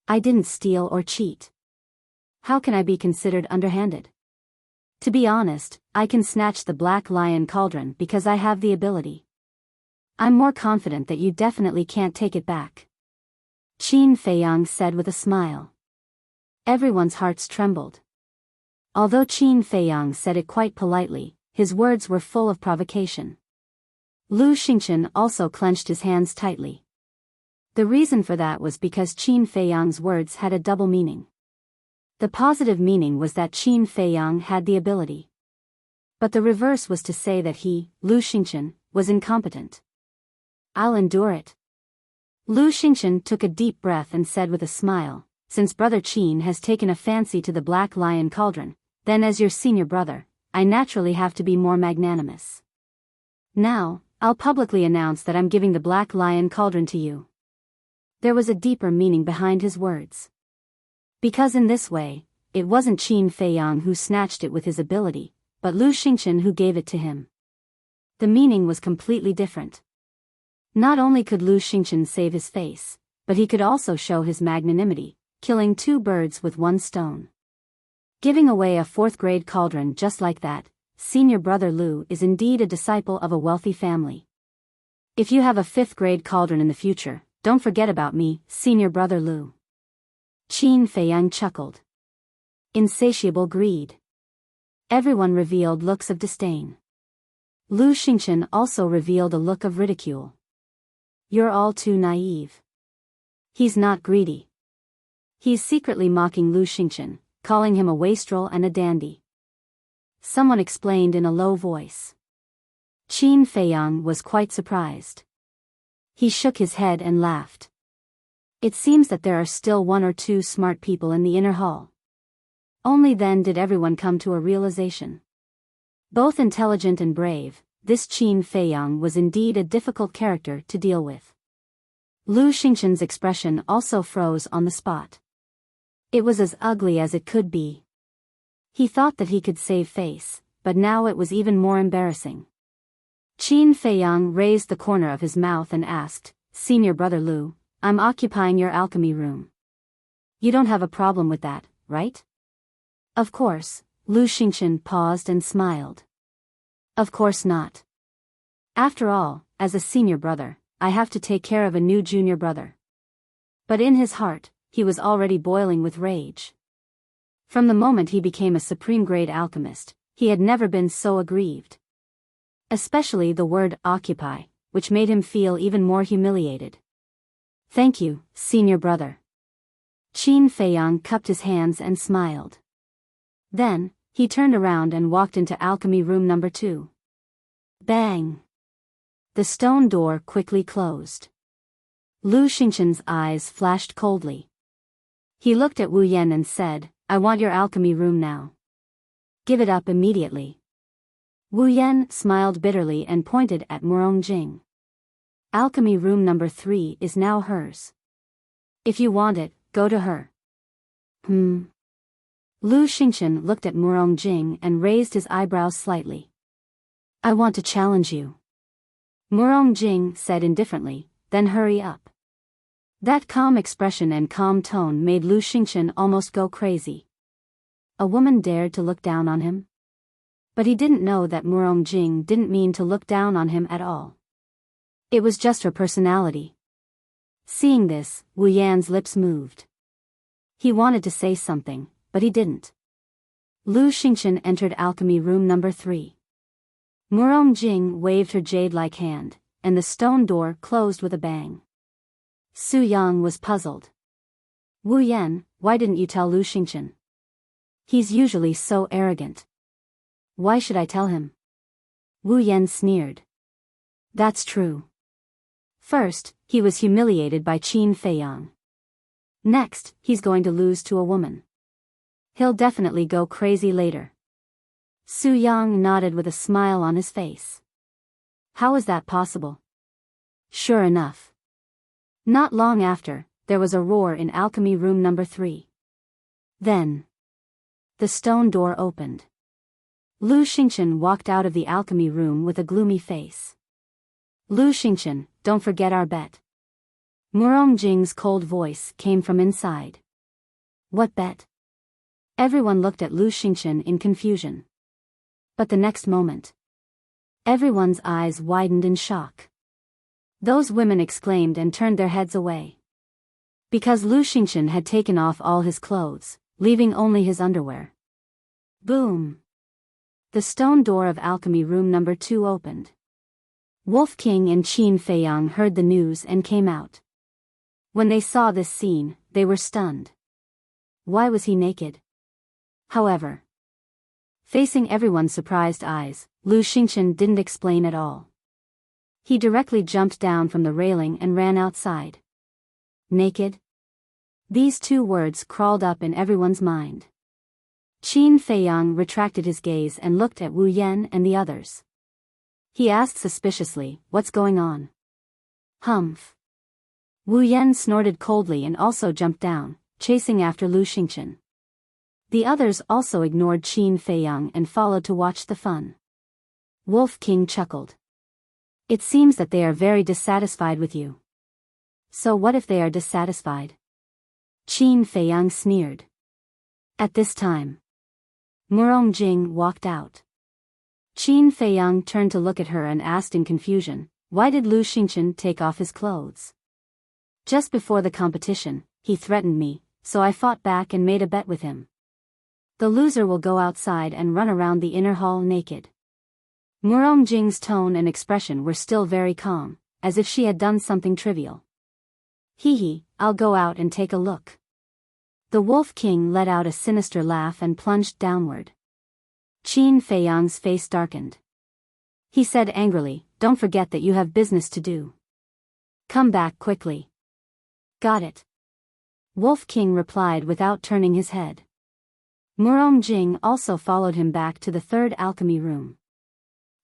I didn't steal or cheat. How can I be considered underhanded? To be honest, I can snatch the Black Lion Cauldron because I have the ability. I'm more confident that you definitely can't take it back," Qin Feiyang said with a smile. Everyone's hearts trembled. Although Qin Feiyang said it quite politely, his words were full of provocation. Lu Xingchen also clenched his hands tightly. The reason for that was because Qin Feiyang's words had a double meaning. The positive meaning was that Qin Feiyang had the ability. But the reverse was to say that he, Lu Xingchen, was incompetent. "I'll endure it." Lu Xingchen took a deep breath and said with a smile, "Since Brother Qin has taken a fancy to the Black Lion Cauldron, then as your senior brother, I naturally have to be more magnanimous. Now, I'll publicly announce that I'm giving the Black Lion Cauldron to you." There was a deeper meaning behind his words. Because in this way, it wasn't Qin Feiyang who snatched it with his ability, but Lu Xingchen who gave it to him. The meaning was completely different. Not only could Lu Xingchen save his face, but he could also show his magnanimity, killing two birds with one stone. Giving away a 4th grade cauldron just like that, Senior Brother Lu is indeed a disciple of a wealthy family. If you have a 5th grade cauldron in the future, don't forget about me, Senior Brother Lu. Qin Feiyang chuckled. Insatiable greed. Everyone revealed looks of disdain. Lu Xingchen also revealed a look of ridicule. "You're all too naive. He's not greedy. He's secretly mocking Lu Xingchen, calling him a wastrel and a dandy," someone explained in a low voice. Qin Feiyang was quite surprised. He shook his head and laughed. It seems that there are still 1 or 2 smart people in the inner hall. Only then did everyone come to a realization. Both intelligent and brave, this Qin Feiyang was indeed a difficult character to deal with. Lu Xingchen's expression also froze on the spot. It was as ugly as it could be. He thought that he could save face, but now it was even more embarrassing. Qin Feiyang raised the corner of his mouth and asked, "Senior Brother Lu, I'm occupying your alchemy room. You don't have a problem with that, right?" "Of course," Lu Xingchen paused and smiled. "Of course not. After all, as a senior brother, I have to take care of a new junior brother." But in his heart, he was already boiling with rage. From the moment he became a supreme-grade alchemist, he had never been so aggrieved. Especially the word occupy, which made him feel even more humiliated. Thank you, senior brother. Qin Feiyang cupped his hands and smiled. Then, he turned around and walked into alchemy room number 2. Bang! The stone door quickly closed. Lu Xingqian's eyes flashed coldly. He looked at Wu Yan and said, I want your alchemy room now. Give it up immediately. Wu Yan smiled bitterly and pointed at Murong Jing. Alchemy room number 3 is now hers. If you want it, go to her. Lu Xingqian looked at Murong Jing and raised his eyebrows slightly. I want to challenge you. Murong Jing said indifferently, then hurry up. That calm expression and calm tone made Lu Xingqian almost go crazy. A woman dared to look down on him? But he didn't know that Murong Jing didn't mean to look down on him at all. It was just her personality. Seeing this, Wu Yan's lips moved. He wanted to say something, but he didn't. Lu Xingqian entered alchemy room number 3. Murong Jing waved her jade-like hand, and the stone door closed with a bang. Su Yang was puzzled. Wu Yan, why didn't you tell Lu Xingqian? He's usually so arrogant. Why should I tell him? Wu Yan sneered. That's true. First, he was humiliated by Qin Feiyang. Next, he's going to lose to a woman. He'll definitely go crazy later. Su Yang nodded with a smile on his face. How is that possible? Sure enough. Not long after, there was a roar in alchemy room number 3. Then, the stone door opened. Lu Xingqian walked out of the alchemy room with a gloomy face. Lu Xingqian, don't forget our bet. Murong Jing's cold voice came from inside. What bet? Everyone looked at Lu Xingqian in confusion. But the next moment, everyone's eyes widened in shock. Those women exclaimed and turned their heads away. Because Lu Xingqian had taken off all his clothes, leaving only his underwear. Boom! The stone door of alchemy room number 2 opened. Wolf King and Qin Feiyang heard the news and came out. When they saw this scene, they were stunned. Why was he naked? However, facing everyone's surprised eyes, Lu Xingqian didn't explain at all. He directly jumped down from the railing and ran outside. Naked? These 2 words crawled up in everyone's mind. Qin Feiyang retracted his gaze and looked at Wu Yan and the others. He asked suspiciously, what's going on? Humph. Wu Yan snorted coldly and also jumped down, chasing after Lu Xingqian. The others also ignored Qin Feiyang and followed to watch the fun. Wolf King chuckled. It seems that they are very dissatisfied with you. So what if they are dissatisfied? Qin Feiyang sneered. At this time, Murong Jing walked out. Qin Feiyang turned to look at her and asked in confusion, why did Lu Xingqian take off his clothes? Just before the competition, he threatened me, so I fought back and made a bet with him. The loser will go outside and run around the inner hall naked. Murong Jing's tone and expression were still very calm, as if she had done something trivial. Hee, I'll go out and take a look. The Wolf King let out a sinister laugh and plunged downward. Qin Feiyang's face darkened. He said angrily, don't forget that you have business to do. Come back quickly. Got it. Wolf King replied without turning his head. Murong Jing also followed him back to the 3rd alchemy room.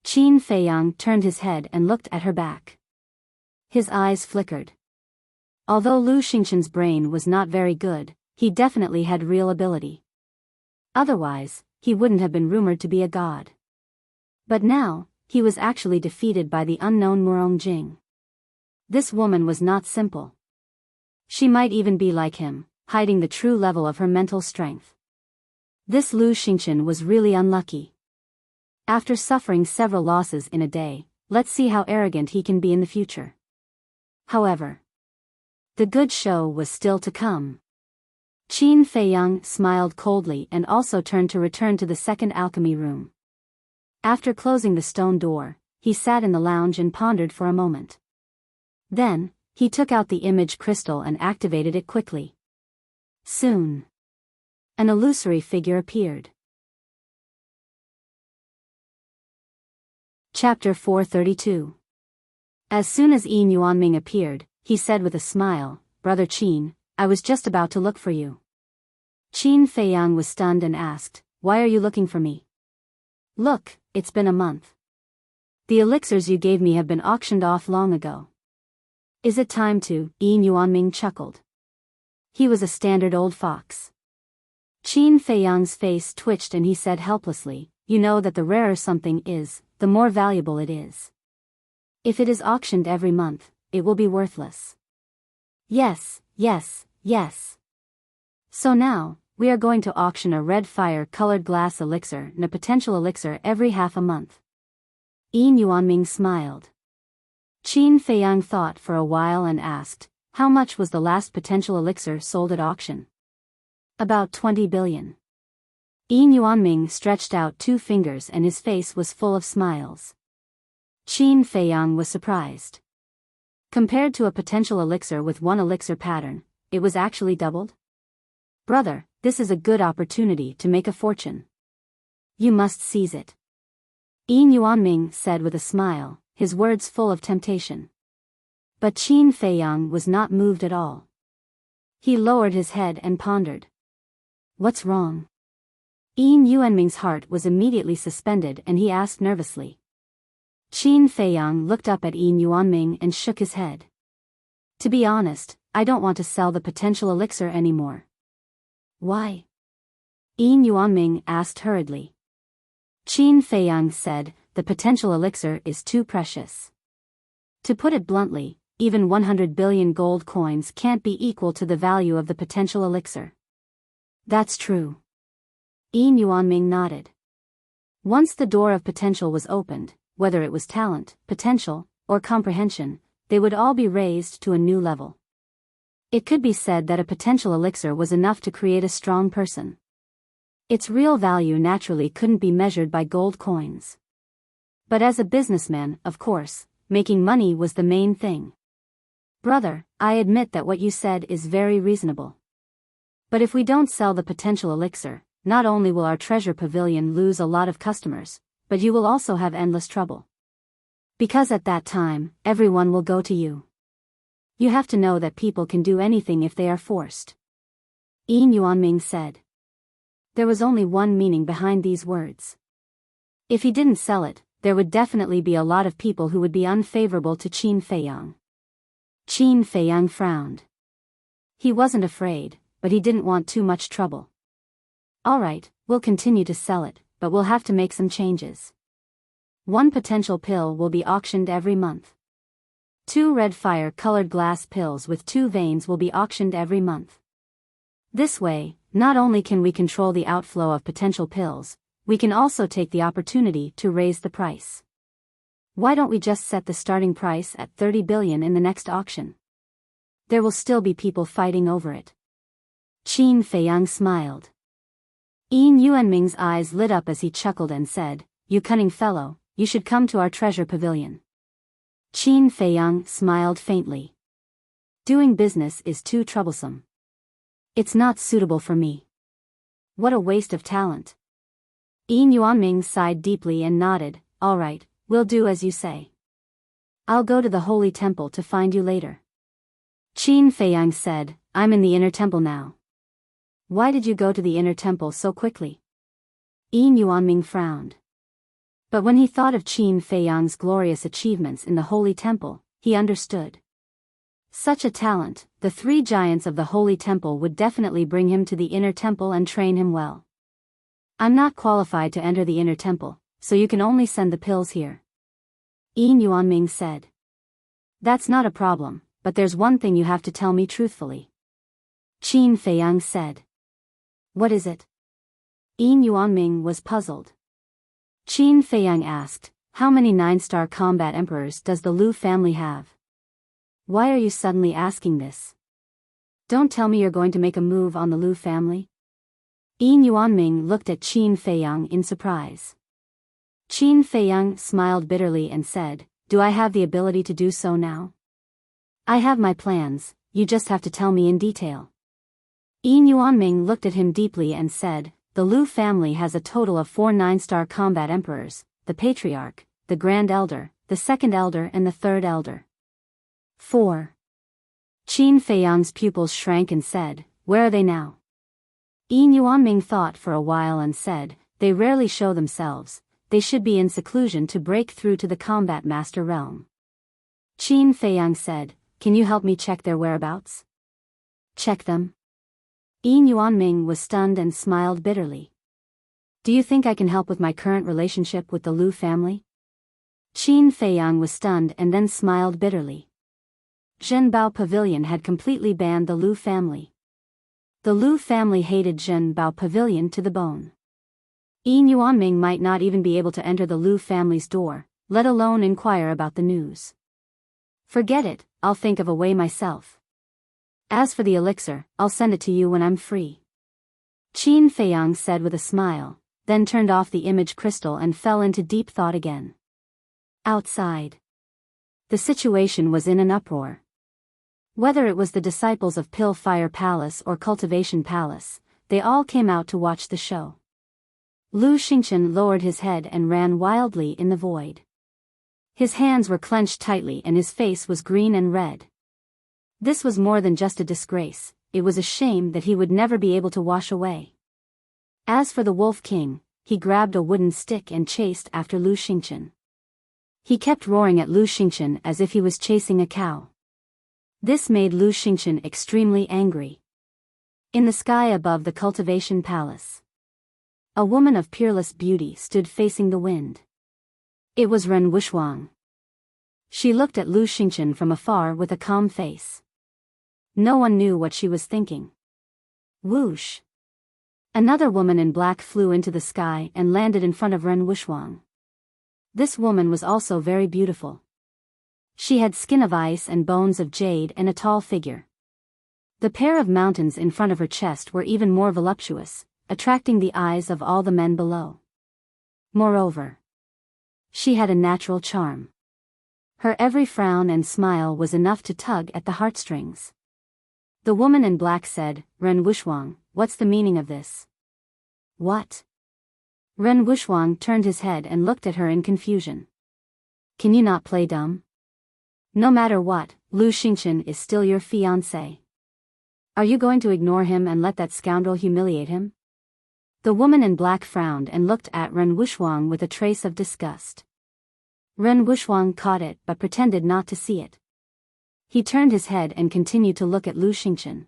Qin Feiyang turned his head and looked at her back. His eyes flickered. Although Lu Xingqian's brain was not very good, he definitely had real ability. Otherwise, he wouldn't have been rumored to be a god. But now, he was actually defeated by the unknown Murong Jing. This woman was not simple. She might even be like him, hiding the true level of her mental strength. This Lu Xingqian was really unlucky. After suffering several losses in a day, let's see how arrogant he can be in the future. However, the good show was still to come. Qin Feiyang smiled coldly and also turned to return to the second alchemy room. After closing the stone door, he sat in the lounge and pondered for a moment. Then, he took out the image crystal and activated it quickly. Soon, an illusory figure appeared. Chapter 432. As soon as Yin Yuanming appeared, he said with a smile, "Brother Qin, I was just about to look for you." Qin Feiyang was stunned and asked, "Why are you looking for me?" "Look, it's been a month. The elixirs you gave me have been auctioned off long ago. Is it time to?" Yin Yuanming chuckled. He was a standard old fox. Qin Feiyang's face twitched and he said helplessly, "You know that the rarer something is, the more valuable it is. If it is auctioned every month, it will be worthless." Yes. So now, we are going to auction a red fire-colored glass elixir and a potential elixir every half a month. Yin Yuanming smiled. Qin Feiyang thought for a while and asked, "How much was the last potential elixir sold at auction?" "About 20 billion. Yin Yuanming stretched out 2 fingers and his face was full of smiles. Qin Feiyang was surprised. Compared to a potential elixir with 1 elixir pattern, it was actually doubled? "Brother, this is a good opportunity to make a fortune. You must seize it," Yin Yuanming said with a smile, his words full of temptation. But Qin Feiyang was not moved at all. He lowered his head and pondered. "What's wrong?" Yin Yuanming's heart was immediately suspended and he asked nervously. Qin Feiyang looked up at Yin Yuanming and shook his head. "To be honest, I don't want to sell the potential elixir anymore." "Why?" Yin Yuanming asked hurriedly. Qin Feiyang said, "The potential elixir is too precious. To put it bluntly, even 100 billion gold coins can't be equal to the value of the potential elixir." "That's true." Yin Yuanming nodded. Once the door of potential was opened, whether it was talent, potential, or comprehension, they would all be raised to a new level. It could be said that a potential elixir was enough to create a strong person. Its real value naturally couldn't be measured by gold coins. But as a businessman, of course, making money was the main thing. "Brother, I admit that what you said is very reasonable. But if we don't sell the potential elixir, not only will our treasure pavilion lose a lot of customers, but you will also have endless trouble. Because at that time, everyone will go to you. You have to know that people can do anything if they are forced." Yin Yuanming said. There was only one meaning behind these words. If he didn't sell it, there would definitely be a lot of people who would be unfavorable to Qin Feiyang. Qin Feiyang frowned. He wasn't afraid, but he didn't want too much trouble. "Alright, we'll continue to sell it, but we'll have to make some changes. 1 potential pill will be auctioned every month. 2 red fire-colored glass pills with 2 veins will be auctioned every month. This way, not only can we control the outflow of potential pills, we can also take the opportunity to raise the price. Why don't we just set the starting price at 30 billion in the next auction? There will still be people fighting over it." Qin Feiyang smiled. Yin Yuanming's eyes lit up as he chuckled and said, "You cunning fellow, you should come to our treasure pavilion." Qin Feiyang smiled faintly. "Doing business is too troublesome. It's not suitable for me. What a waste of talent." Yin Yuanming sighed deeply and nodded, "Alright, we'll do as you say. I'll go to the holy temple to find you later." Qin Feiyang said, "I'm in the inner temple now." "Why did you go to the inner temple so quickly?" Yin Yuanming frowned. But when he thought of Qin Feiyang's glorious achievements in the holy temple, he understood. Such a talent, the 3 giants of the holy temple would definitely bring him to the inner temple and train him well. "I'm not qualified to enter the inner temple, so you can only send the pills here," Yin Yuanming said. "That's not a problem, but there's one thing you have to tell me truthfully," Qin Feiyang said. "What is it?" Yin Yuanming was puzzled. Qin Feiyang asked, "How many 9-star combat emperors does the Lu family have?" "Why are you suddenly asking this?" Don't tell me you're going to make a move on the Lu family? Yin Yuanming looked at Qin Feiyang in surprise. Qin Feiyang smiled bitterly and said, "Do I have the ability to do so now? I have my plans, you just have to tell me in detail." Yin Yuanming looked at him deeply and said, "The Lu family has a total of 4 9-star combat emperors, the Patriarch, the Grand Elder, the Second Elder and the Third Elder." 4. Qin Feiyang's pupils shrank and said, "Where are they now?" Yin Yuanming thought for a while and said, "They rarely show themselves, they should be in seclusion to break through to the combat master realm." Qin Feiyang said, "Can you help me check their whereabouts?" "Check them?" Yin Yuanming was stunned and smiled bitterly. "Do you think I can help with my current relationship with the Lu family?" Qin Feiyang was stunned and then smiled bitterly. Zhenbao Pavilion had completely banned the Lu family. The Lu family hated Zhenbao Pavilion to the bone. Yin Yuanming might not even be able to enter the Lu family's door, let alone inquire about the news. "Forget it, I'll think of a way myself. As for the elixir, I'll send it to you when I'm free." Qin Feiyang said with a smile, then turned off the image crystal and fell into deep thought again. Outside, the situation was in an uproar. Whether it was the disciples of Pill Fire Palace or Cultivation Palace, they all came out to watch the show. Lu Xingqian lowered his head and ran wildly in the void. His hands were clenched tightly and his face was green and red. This was more than just a disgrace, it was a shame that he would never be able to wash away. As for the Wolf King, he grabbed a wooden stick and chased after Lu Xingqian. He kept roaring at Lu Xingqian as if he was chasing a cow. This made Lu Xingqian extremely angry. In the sky above the Cultivation Palace, a woman of peerless beauty stood facing the wind. It was Ren Wuxuang. She looked at Lu Xingqian from afar with a calm face. No one knew what she was thinking. Whoosh! Another woman in black flew into the sky and landed in front of Ren Wuxuang. This woman was also very beautiful. She had skin of ice and bones of jade and a tall figure. The pair of mountains in front of her chest were even more voluptuous, attracting the eyes of all the men below. Moreover, she had a natural charm. Her every frown and smile was enough to tug at the heartstrings. The woman in black said, "Ren Wuxuang, what's the meaning of this?" "What?" Ren Wuxuang turned his head and looked at her in confusion. "Can you not play dumb? No matter what, Lu Xingqian is still your fiancé. Are you going to ignore him and let that scoundrel humiliate him?" The woman in black frowned and looked at Ren Wuxuang with a trace of disgust. Ren Wuxuang caught it but pretended not to see it. He turned his head and continued to look at Lu Xingqian.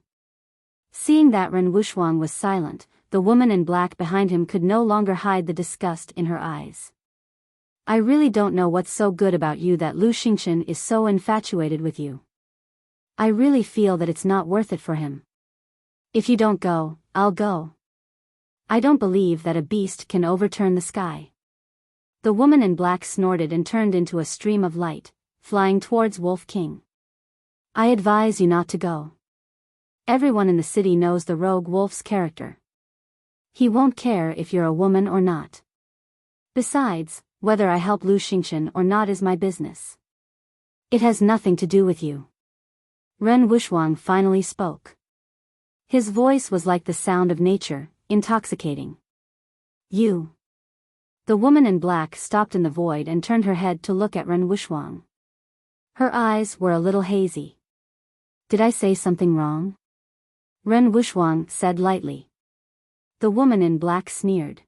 Seeing that Ren Wuxuang was silent, the woman in black behind him could no longer hide the disgust in her eyes. "I really don't know what's so good about you that Lu Xingqian is so infatuated with you. I really feel that it's not worth it for him. If you don't go, I'll go. I don't believe that a beast can overturn the sky." The woman in black snorted and turned into a stream of light, flying towards Wolf King. "I advise you not to go. Everyone in the city knows the rogue wolf's character. He won't care if you're a woman or not. Besides, whether I help Lu Xingqian or not is my business. It has nothing to do with you." Ren Wuxuang finally spoke. His voice was like the sound of nature, intoxicating. "You." The woman in black stopped in the void and turned her head to look at Ren Wuxuang. Her eyes were a little hazy. "Did I say something wrong?" Ren Wuxuang said lightly. The woman in black sneered.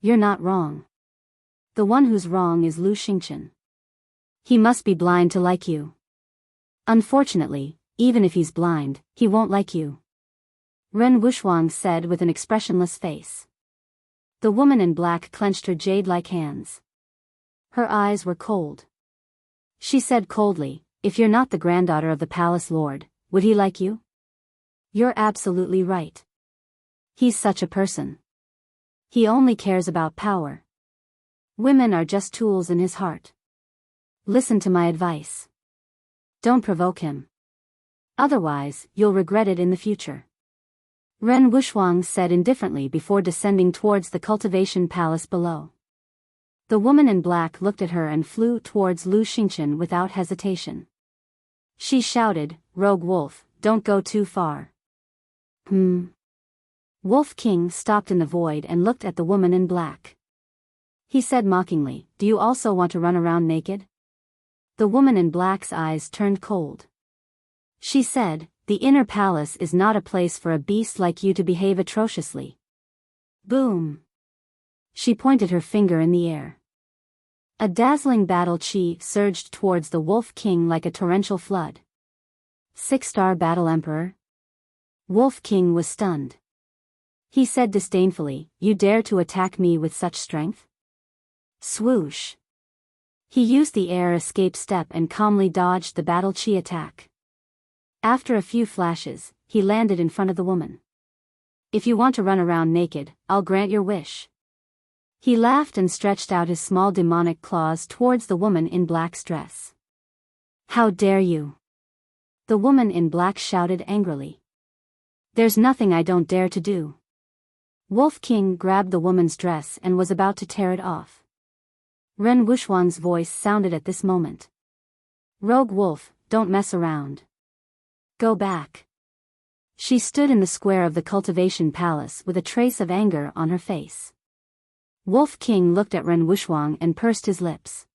"You're not wrong. The one who's wrong is Lu Xingqian. He must be blind to like you. Unfortunately, even if he's blind, he won't like you." Ren Wuxuang said with an expressionless face. The woman in black clenched her jade-like hands. Her eyes were cold. She said coldly, "If you're not the granddaughter of the palace lord, would he like you?" "You're absolutely right. He's such a person. He only cares about power. Women are just tools in his heart. Listen to my advice. Don't provoke him. Otherwise, you'll regret it in the future. Ren Wuxuang said indifferently before descending towards the cultivation palace below. The woman in black looked at her and flew towards Lu Xingchen without hesitation. She shouted, "Rogue wolf, don't go too far." Wolf King stopped in the void and looked at the woman in black. He said mockingly, "Do you also want to run around naked?" The woman in black's eyes turned cold. She said, "The inner palace is not a place for a beast like you to behave atrociously." Boom! She pointed her finger in the air. A dazzling battle chi surged towards the Wolf King like a torrential flood. 6-star battle emperor? Wolf King was stunned. He said disdainfully, "You dare to attack me with such strength?" Swoosh! He used the air escape step and calmly dodged the battle chi attack. After a few flashes, he landed in front of the woman. "If you want to run around naked, I'll grant your wish." He laughed and stretched out his small demonic claws towards the woman in black's dress. "How dare you!" The woman in black shouted angrily. "There's nothing I don't dare to do." Wolf King grabbed the woman's dress and was about to tear it off. Ren Wuxuang's voice sounded at this moment. "Rogue wolf, don't mess around. Go back." She stood in the square of the cultivation palace with a trace of anger on her face. Wolf King looked at Ren Wuxuang and pursed his lips.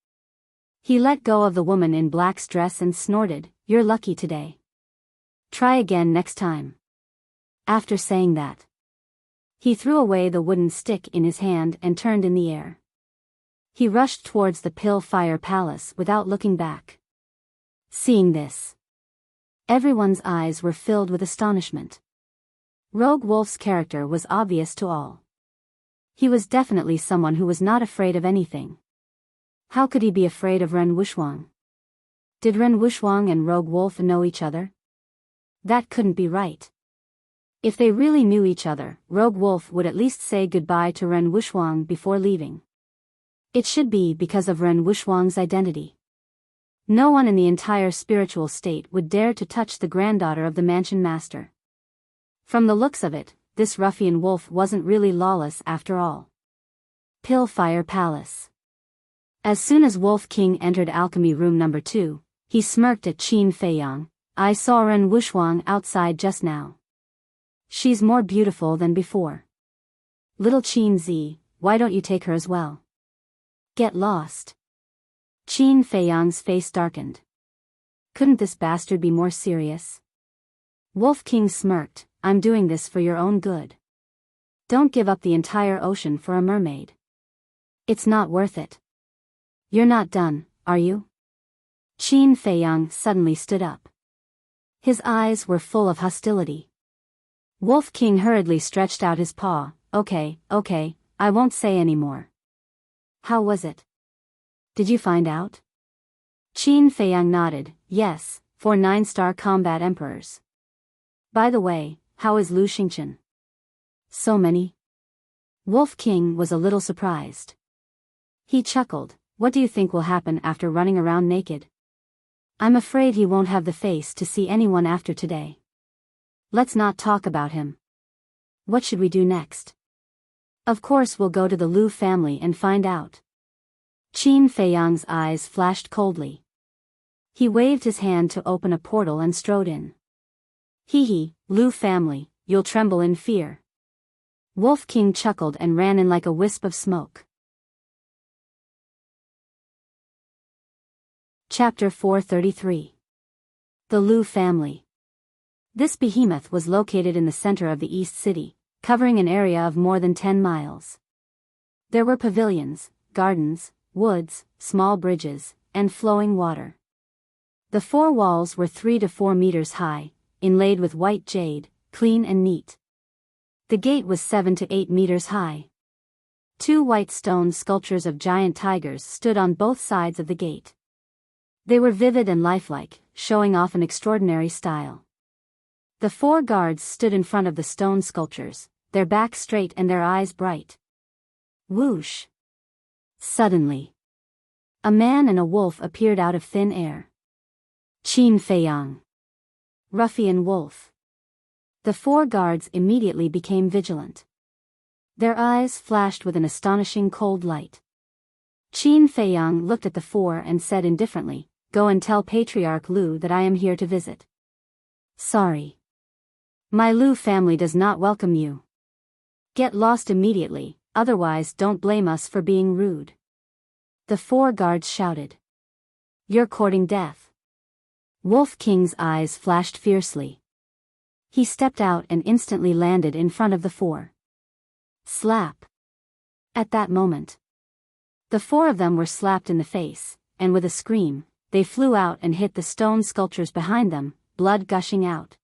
He let go of the woman in black's dress and snorted, "You're lucky today. Try again next time." After saying that, he threw away the wooden stick in his hand and turned in the air. He rushed towards the Pill Fire Palace without looking back. Seeing this, everyone's eyes were filled with astonishment. Rogue Wolf's character was obvious to all. He was definitely someone who was not afraid of anything. How could he be afraid of Ren Wuxuang? Did Ren Wuxuang and Rogue Wolf know each other? That couldn't be right. If they really knew each other, Rogue Wolf would at least say goodbye to Ren Wuxuang before leaving. It should be because of Ren Wuxuang's identity. No one in the entire spiritual state would dare to touch the granddaughter of the mansion master. From the looks of it, this ruffian wolf wasn't really lawless after all. Pill Fire Palace. As soon as Wolf King entered alchemy room number 2, he smirked at Qin Feiyang. "I saw Ren Wuxuang outside just now. She's more beautiful than before. Little Qin Zi, why don't you take her as well?" "Get lost." Qin Feiyang's face darkened. Couldn't this bastard be more serious? Wolf King smirked, "I'm doing this for your own good. Don't give up the entire ocean for a mermaid. It's not worth it." "You're not done, are you?" Qin Feiyang suddenly stood up. His eyes were full of hostility. Wolf King hurriedly stretched out his paw. Okay, I won't say any more." "How was it? Did you find out?" Qin Feiyang nodded, "Yes, 4 9-star combat emperors. By the way, how is Lu Xingchen?" "So many?" Wolf King was a little surprised. He chuckled, "What do you think will happen after running around naked? I'm afraid he won't have the face to see anyone after today. Let's not talk about him. What should we do next?" "Of course we'll go to the Lu family and find out." Qin Feiyang's eyes flashed coldly. He waved his hand to open a portal and strode in. "Hee, Lu family, you'll tremble in fear." Wolf King chuckled and ran in like a wisp of smoke. Chapter 433. The Lu family. This behemoth was located in the center of the East City, covering an area of more than 10 miles. There were pavilions, gardens, woods, small bridges, and flowing water. The 4 walls were 3 to 4 meters high, inlaid with white jade, clean and neat. The gate was 7 to 8 meters high. 2 white stone sculptures of giant tigers stood on both sides of the gate. They were vivid and lifelike, showing off an extraordinary style. The 4 guards stood in front of the stone sculptures, their backs straight and their eyes bright. Whoosh! Suddenly, a man and a wolf appeared out of thin air. "Qin Feiyang." Ruffian wolf. The 4 guards immediately became vigilant. Their eyes flashed with an astonishing cold light. Qin Feiyang looked at the 4 and said indifferently, "Go and tell Patriarch Lu that I am here to visit." "Sorry. My Lu family does not welcome you. Get lost immediately, otherwise don't blame us for being rude." The 4 guards shouted. "You're courting death." Wolf King's eyes flashed fiercely. He stepped out and instantly landed in front of the 4. Slap. At that moment, the 4 of them were slapped in the face, and with a scream, they flew out and hit the stone sculptures behind them, blood gushing out.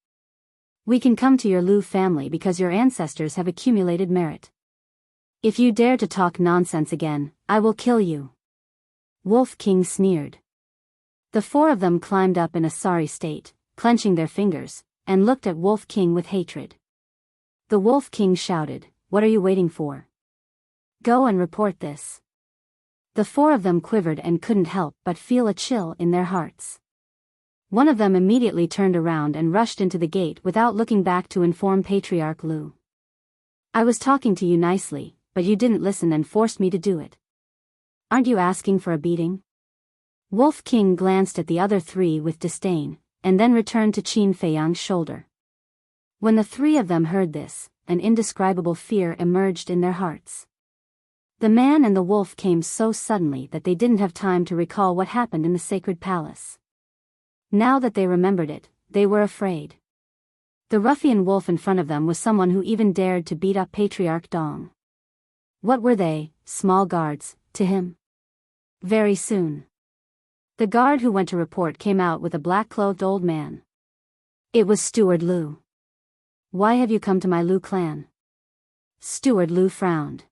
"We can come to your Lu family because your ancestors have accumulated merit. If you dare to talk nonsense again, I will kill you." Wolf King sneered. The 4 of them climbed up in a sorry state, clenching their fingers, and looked at Wolf King with hatred. The Wolf King shouted, "What are you waiting for? Go and report this." The 4 of them quivered and couldn't help but feel a chill in their hearts. One of them immediately turned around and rushed into the gate without looking back to inform Patriarch Lu. "I was talking to you nicely, but you didn't listen and forced me to do it. Aren't you asking for a beating?" Wolf King glanced at the other 3 with disdain, and then returned to Qin Feiyang's shoulder. When the 3 of them heard this, an indescribable fear emerged in their hearts. The man and the wolf came so suddenly that they didn't have time to recall what happened in the sacred palace. Now that they remembered it, they were afraid. The ruffian wolf in front of them was someone who even dared to beat up Patriarch Dong. What were they, small guards, to him? Very soon, the guard who went to report came out with a black-clothed old man. It was Steward Lu. "Why have you come to my Lu clan?" Steward Lu frowned.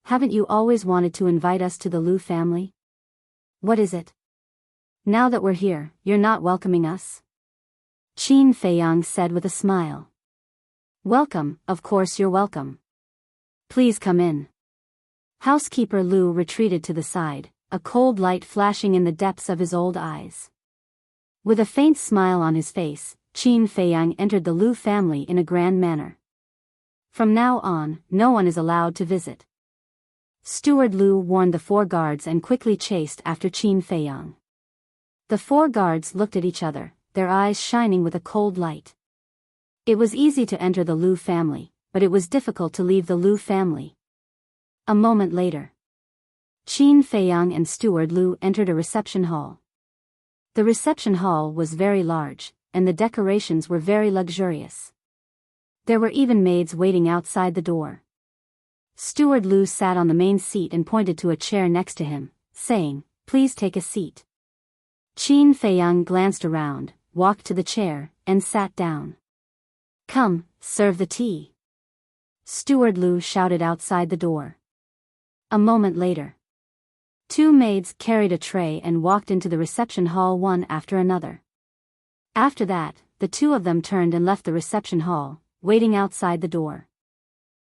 "Haven't you always wanted to invite us to the Lu family? What is it? Now that we're here, you're not welcoming us?" Qin Feiyang said with a smile. "Welcome, of course you're welcome. Please come in." Housekeeper Lu retreated to the side, a cold light flashing in the depths of his old eyes. With a faint smile on his face, Qin Feiyang entered the Lu family in a grand manner. From now on, no one is allowed to visit. Steward Lu warned the 4 guards and quickly chased after Qin Feiyang. The 4 guards looked at each other, their eyes shining with a cold light. It was easy to enter the Lu family, but it was difficult to leave the Lu family. A moment later, Qin Feiyang and Steward Lu entered a reception hall. The reception hall was very large, and the decorations were very luxurious. There were even maids waiting outside the door. Steward Lu sat on the main seat and pointed to a chair next to him, saying, "Please take a seat." Qin Feiyang glanced around, walked to the chair, and sat down. "Come, serve the tea." Steward Lu shouted outside the door. A moment later, 2 maids carried a tray and walked into the reception hall one after another. After that, the 2 of them turned and left the reception hall, waiting outside the door.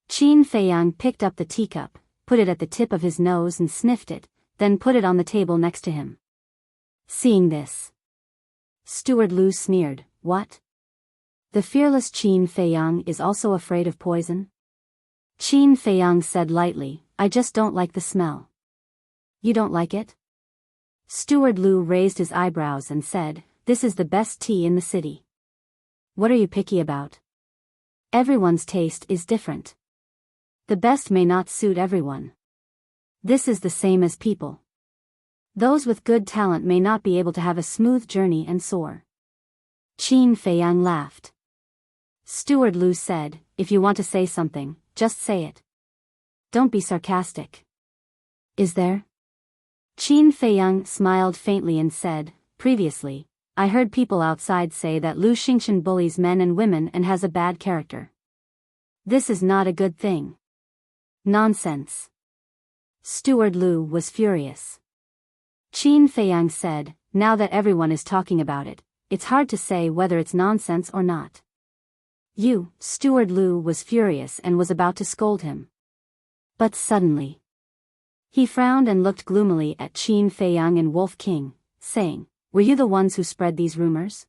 Qin Feiyang picked up the teacup, put it at the tip of his nose and sniffed it, then put it on the table next to him. Seeing this, Steward Lu sneered, "What? The fearless Qin Feiyang is also afraid of poison?" Qin Feiyang said lightly, "I just don't like the smell." "You don't like it?" Steward Lu raised his eyebrows and said, "This is the best tea in the city. What are you picky about? Everyone's taste is different. The best may not suit everyone. This is the same as people. Those with good talent may not be able to have a smooth journey and soar." Qin Feiyang laughed. Steward Lu said, "If you want to say something, just say it. Don't be sarcastic." "Is there?" Qin Feiyang smiled faintly and said, "Previously, I heard people outside say that Lu Xingqian bullies men and women and has a bad character. This is not a good thing." "Nonsense." Steward Lu was furious. Qin Feiyang said, "Now that everyone is talking about it, it's hard to say whether it's nonsense or not." Steward Lu was furious and was about to scold him. But suddenly, he frowned and looked gloomily at Qin Feiyang and Wolf King, saying, "Were you the ones who spread these rumors?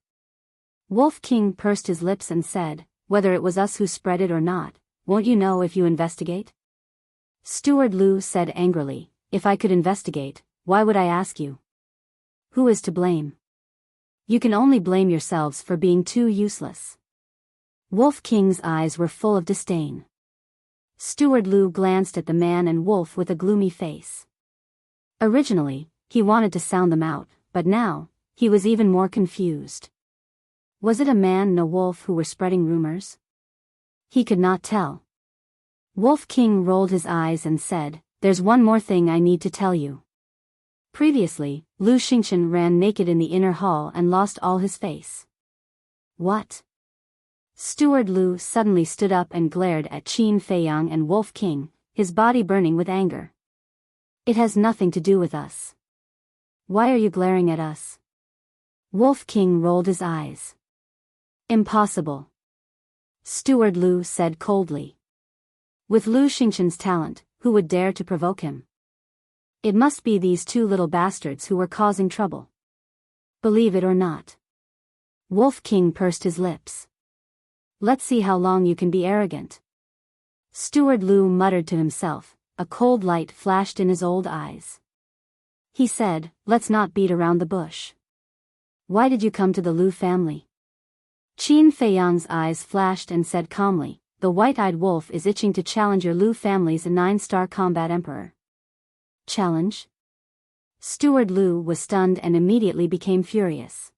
Wolf King pursed his lips and said, "Whether it was us who spread it or not, won't you know if you investigate?" Steward Lu said angrily, "If I could investigate, why would I ask you? Who is to blame? You can only blame yourselves for being too useless." Wolf King's eyes were full of disdain. Steward Lu glanced at the man and wolf with a gloomy face. Originally, he wanted to sound them out, but now, he was even more confused. Was it a man and a wolf who were spreading rumors? He could not tell. Wolf King rolled his eyes and said, "There's one more thing I need to tell you." Previously, Lu Xingchen ran naked in the inner hall and lost all his face. What? Steward Lu suddenly stood up and glared at Qin Feiyang and Wolf King, his body burning with anger. "It has nothing to do with us. Why are you glaring at us?" Wolf King rolled his eyes. "Impossible," Steward Lu said coldly. With Lu Xingchen's talent, who would dare to provoke him? It must be these two little bastards who were causing trouble. Believe it or not. Wolf King pursed his lips. "Let's see how long you can be arrogant." Steward Lu muttered to himself, a cold light flashed in his old eyes. He said, "Let's not beat around the bush. Why did you come to the Lu family?" Qin Feiyang's eyes flashed and said calmly, "The white-eyed wolf is itching to challenge your Lu family's 9-star combat emperor." Challenge? Steward Lu was stunned and immediately became furious.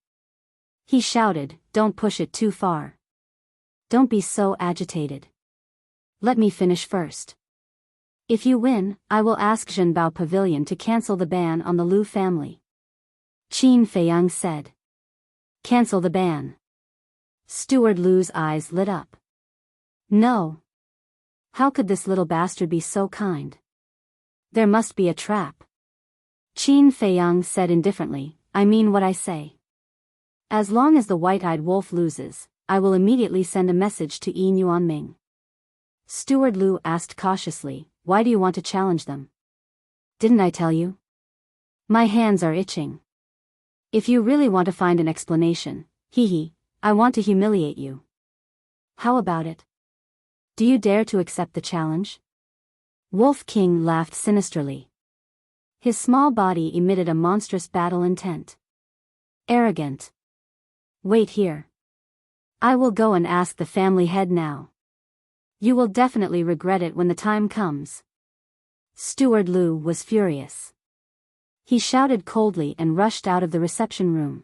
He shouted, "Don't push it too far. Don't be so agitated. Let me finish first. If you win, I will ask Zhenbao Pavilion to cancel the ban on the Lu family." Qin Feiyang said. "Cancel the ban." Steward Lu's eyes lit up. No. How could this little bastard be so kind? There must be a trap. Qin Feiyang said indifferently, "I mean what I say. As long as the white-eyed wolf loses, I will immediately send a message to Yi Yuanming." Steward Lu asked cautiously, "Why do you want to challenge them?" "Didn't I tell you? My hands are itching. If you really want to find an explanation, I want to humiliate you. How about it? Do you dare to accept the challenge?" Wolf King laughed sinisterly. His small body emitted a monstrous battle intent. "Arrogant. Wait here. I will go and ask the family head now. You will definitely regret it when the time comes." Steward Lu was furious. He shouted coldly and rushed out of the reception room.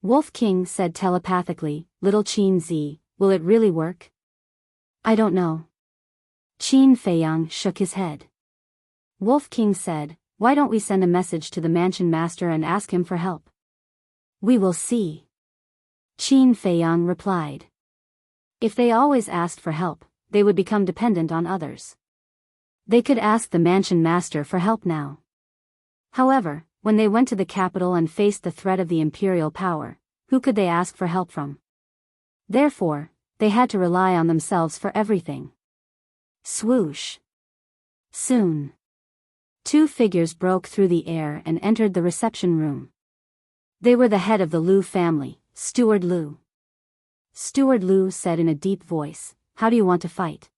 Wolf King said telepathically, "Little Qin Zi, will it really work?" "I don't know." Qin Feiyang shook his head. Wolf King said, "Why don't we send a message to the mansion master and ask him for help?" "We will see." Qin Feiyang replied. If they always asked for help, they would become dependent on others. They could ask the mansion master for help now. However, when they went to the capital and faced the threat of the imperial power, who could they ask for help from? Therefore, they had to rely on themselves for everything. Swoosh. Soon. Two figures broke through the air and entered the reception room. They were the head of the Lu family, Steward Lu. Steward Lu said in a deep voice, "How do you want to fight?"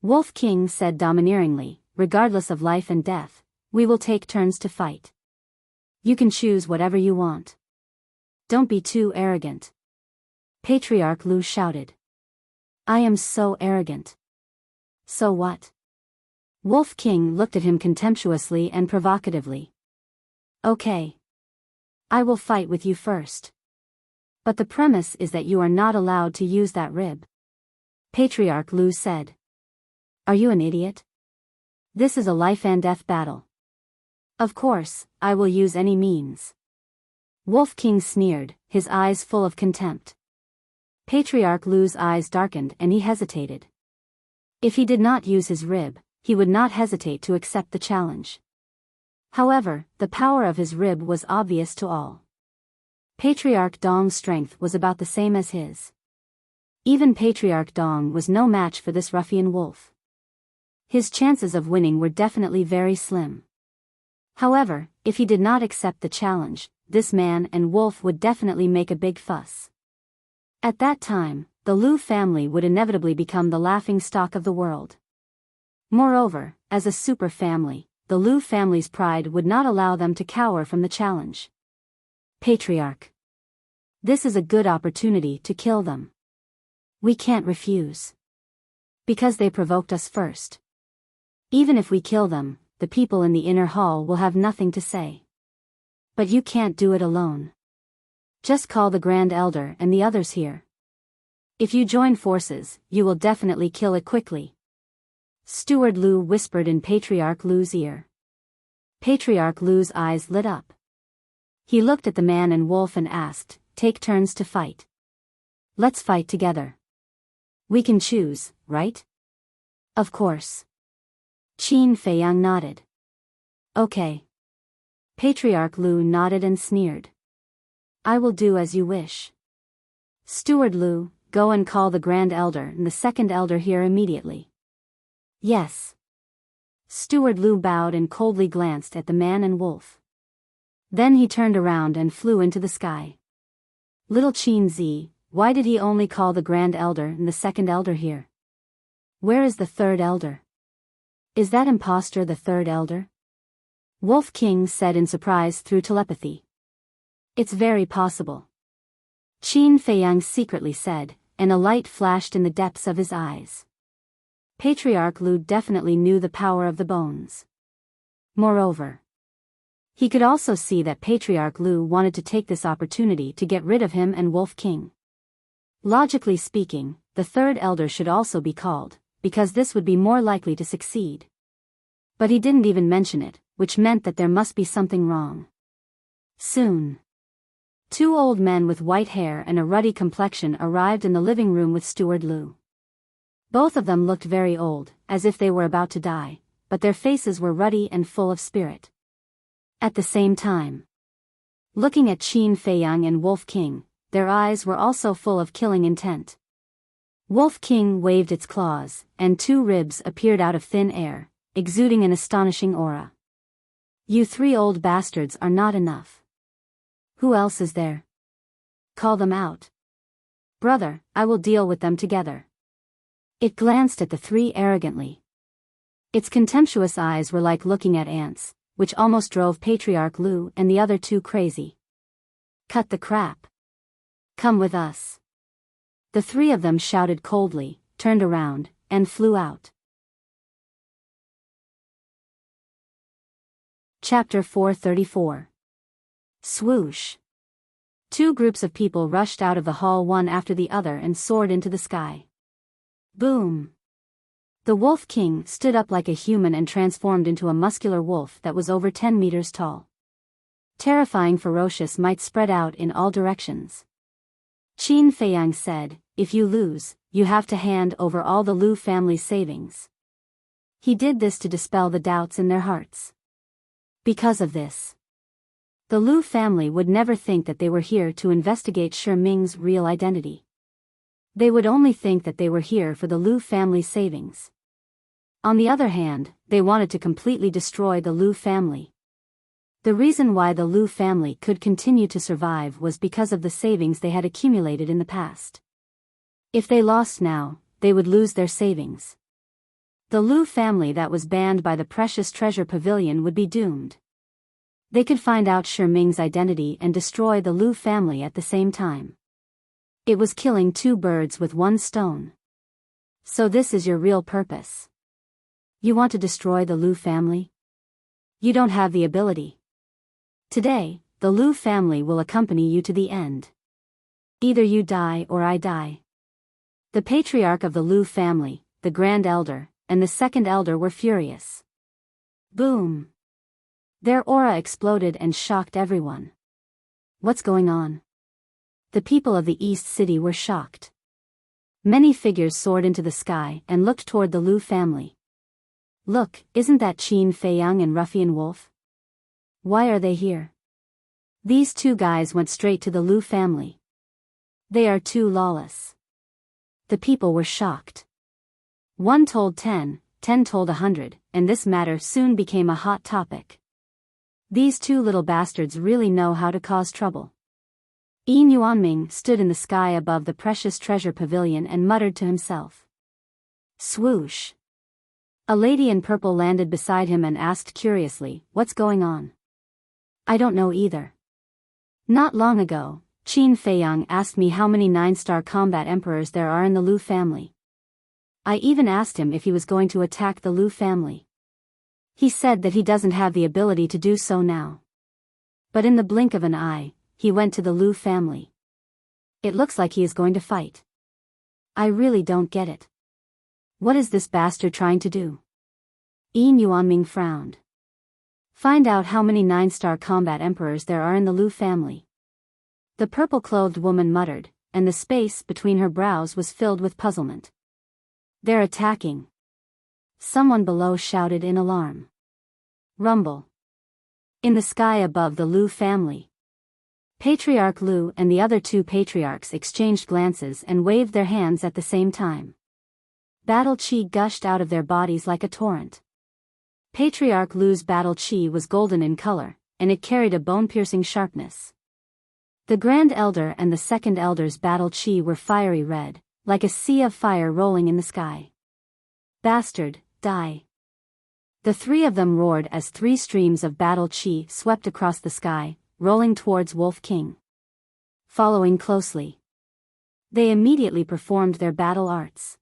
Wolf King said domineeringly, "Regardless of life and death, we will take turns to fight. You can choose whatever you want. Don't be too arrogant." Patriarch Lu shouted. "I am so arrogant." "So what?" Wolf King looked at him contemptuously and provocatively. "Okay. I will fight with you first. But the premise is that you are not allowed to use that rib." Patriarch Lu said. "Are you an idiot? This is a life and death battle. Of course, I will use any means." Wolf King sneered, his eyes full of contempt. Patriarch Lu's eyes darkened and he hesitated. If he did not use his rib, he would not hesitate to accept the challenge. However, the power of his rib was obvious to all. Patriarch Dong's strength was about the same as his. Even Patriarch Dong was no match for this ruffian wolf. His chances of winning were definitely very slim. However, if he did not accept the challenge, this man and wolf would definitely make a big fuss. At that time, the Lu family would inevitably become the laughing stock of the world. Moreover, as a super family, the Lu family's pride would not allow them to cower from the challenge. Patriarch. This is a good opportunity to kill them. We can't refuse. Because they provoked us first. Even if we kill them, the people in the inner hall will have nothing to say. But you can't do it alone. Just call the Grand Elder and the others here. If you join forces, you will definitely kill it quickly. Steward Lu whispered in Patriarch Lu's ear. Patriarch Lu's eyes lit up. He looked at the man and wolf and asked, "Take turns to fight. Let's fight together. We can choose, right?" Of course. Qin Feiyang nodded. Okay. Patriarch Lu nodded and sneered. I will do as you wish. Steward Lu, go and call the Grand Elder and the Second Elder here immediately. Yes. Steward Lu bowed and coldly glanced at the man and wolf. Then he turned around and flew into the sky. Little Qin Zi, why did he only call the Grand Elder and the Second Elder here? Where is the Third Elder? Is that impostor the Third Elder? Wolf King said in surprise through telepathy. It's very possible. Qin Feiyang secretly said, and a light flashed in the depths of his eyes. Patriarch Lu definitely knew the power of the bones. Moreover, he could also see that Patriarch Lu wanted to take this opportunity to get rid of him and Wolf King. Logically speaking, the Third Elder should also be called, because this would be more likely to succeed. But he didn't even mention it, which meant that there must be something wrong. Soon. Two old men with white hair and a ruddy complexion arrived in the living room with Steward Lu. Both of them looked very old, as if they were about to die, but their faces were ruddy and full of spirit. At the same time, looking at Qin Feiyang and Wolf King, their eyes were also full of killing intent. Wolf King waved its claws, and two ribs appeared out of thin air, exuding an astonishing aura. You three old bastards are not enough. Who else is there? Call them out. Brother, I will deal with them together. It glanced at the three arrogantly. Its contemptuous eyes were like looking at ants, which almost drove Patriarch Lu and the other two crazy. Cut the crap. Come with us. The three of them shouted coldly, turned around, and flew out. Chapter 434. Swoosh. Two groups of people rushed out of the hall one after the other and soared into the sky. Boom. The Wolf King stood up like a human and transformed into a muscular wolf that was over 10 meters tall. Terrifying ferocious might spread out in all directions. Qin Feiyang said, if you lose, you have to hand over all the Lu family's savings. He did this to dispel the doubts in their hearts. Because of this, the Lu family would never think that they were here to investigate Shi Ming's real identity. They would only think that they were here for the Lu family's savings. On the other hand, they wanted to completely destroy the Lu family. The reason why the Lu family could continue to survive was because of the savings they had accumulated in the past. If they lost now, they would lose their savings. The Lu family that was banned by the Precious Treasure Pavilion would be doomed. They could find out Shi Ming's identity and destroy the Lu family at the same time. It was killing two birds with one stone. So this is your real purpose. You want to destroy the Lu family? You don't have the ability. Today, the Lu family will accompany you to the end. Either you die or I die. The patriarch of the Lu family, the Grand Elder, and the Second Elder were furious. Boom. Their aura exploded and shocked everyone. What's going on? The people of the East City were shocked. Many figures soared into the sky and looked toward the Lu family. Look, isn't that Qin Feiyang and Ruffian Wolf? Why are they here? These two guys went straight to the Lu family. They are too lawless. The people were shocked. One told 10, 10 told 100, and this matter soon became a hot topic. These two little bastards really know how to cause trouble. Yi Yuanming stood in the sky above the precious treasure pavilion and muttered to himself. Swoosh! A lady in purple landed beside him and asked curiously, "What's going on?" "I don't know either. Not long ago, Qin Feiyang asked me how many 9-star combat emperors there are in the Lu family. I even asked him if he was going to attack the Lu family. He said that he doesn't have the ability to do so now. But in the blink of an eye, he went to the Lu family. It looks like he is going to fight. I really don't get it. What is this bastard trying to do?" Yi Yuanming frowned. "Find out how many 9-star combat emperors there are in the Lu family." The purple-clothed woman muttered, and the space between her brows was filled with puzzlement. "They're attacking." Someone below shouted in alarm. Rumble. In the sky above the Lu family, Patriarch Lu and the other 2 patriarchs exchanged glances and waved their hands at the same time. Battle chi gushed out of their bodies like a torrent. Patriarch Lu's battle chi was golden in color, and it carried a bone-piercing sharpness. The Grand Elder and the Second Elder's battle chi were fiery red, like a sea of fire rolling in the sky. "Bastard, die!" The 3 of them roared as 3 streams of battle chi swept across the sky, rolling towards Wolf King. Following closely, they immediately performed their battle arts.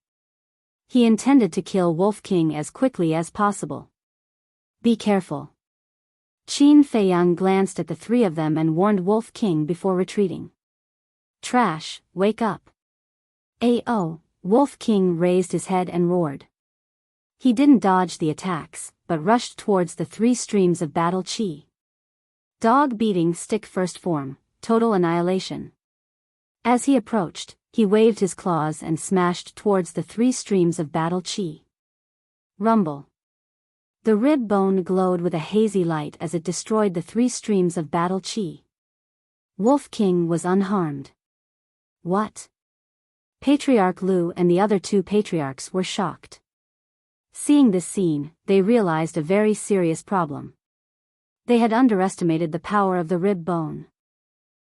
He intended to kill Wolf King as quickly as possible. "Be careful." Qin Feiyang glanced at the 3 of them and warned Wolf King before retreating. "Trash, wake up." "Oh!" Wolf King raised his head and roared. He didn't dodge the attacks, but rushed towards the 3 streams of battle chi. Dog beating stick first form, total annihilation. As he approached, he waved his claws and smashed towards the 3 streams of battle chi. Rumble. The rib bone glowed with a hazy light as it destroyed the 3 streams of battle chi. Wolf King was unharmed. What? Patriarch Lu and the other 2 patriarchs were shocked. Seeing this scene, they realized a very serious problem. They had underestimated the power of the rib bone.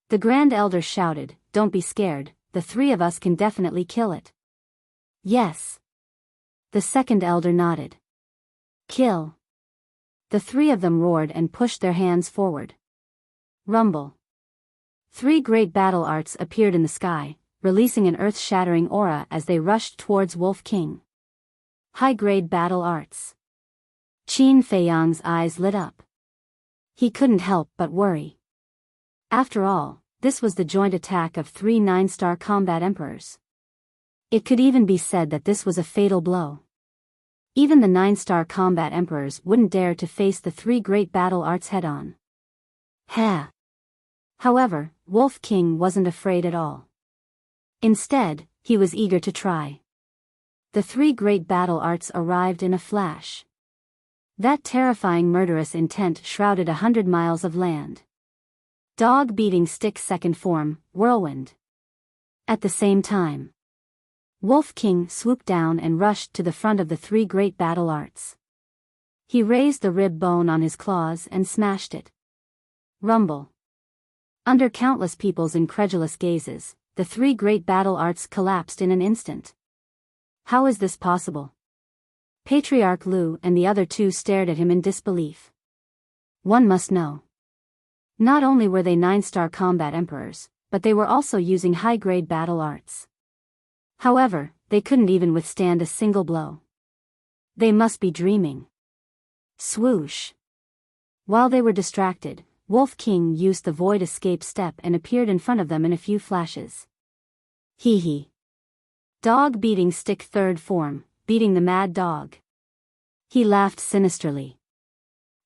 The Grand Elder shouted, "Don't be scared, the 3 of us can definitely kill it." "Yes." The Second Elder nodded. "Kill." The 3 of them roared and pushed their hands forward. Rumble. 3 great battle arts appeared in the sky, releasing an earth-shattering aura as they rushed towards Wolf King. High-grade battle arts. Qin Feiyang's eyes lit up. He couldn't help but worry. After all, this was the joint attack of 3 9-star combat emperors. It could even be said that this was a fatal blow. Even the 9-star combat emperors wouldn't dare to face the 3 great battle arts head-on. However, Wolf King wasn't afraid at all. Instead, he was eager to try. The 3 great battle arts arrived in a flash. That terrifying murderous intent shrouded 100 miles of land. Dog beating stick second form, whirlwind. At the same time, Wolf King swooped down and rushed to the front of the 3 great battle arts. He raised the rib bone on his claws and smashed it. Rumble. Under countless people's incredulous gazes, the 3 great battle arts collapsed in an instant. How is this possible? Patriarch Lu and the other 2 stared at him in disbelief. One must know. Not only were they 9-star combat emperors, but they were also using high-grade battle arts. However, they couldn't even withstand a single blow. They must be dreaming. Swoosh. While they were distracted, Wolf King used the void escape step and appeared in front of them in a few flashes. Hee. Dog beating stick third form, beating the mad dog. He laughed sinisterly.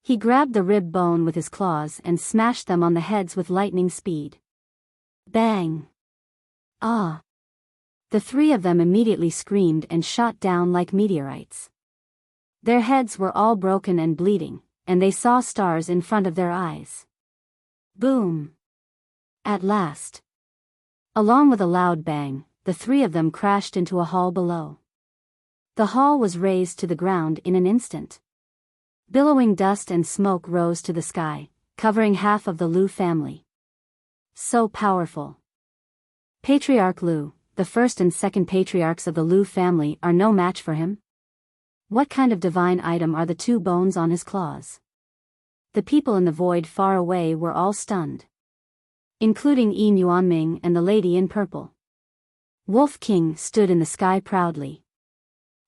He grabbed the rib bone with his claws and smashed them on the heads with lightning speed. Bang! Ah! The 3 of them immediately screamed and shot down like meteorites. Their heads were all broken and bleeding, and they saw stars in front of their eyes. Boom! At last. Along with a loud bang, the 3 of them crashed into a hall below. The hall was razed to the ground in an instant. Billowing dust and smoke rose to the sky, covering half of the Lu family. So powerful. Patriarch Lu, the first and second patriarchs of the Lu family, are no match for him? What kind of divine item are the two bones on his claws? The people in the void far away were all stunned, including Yi Yuanming and the lady in purple. Wolf King stood in the sky proudly.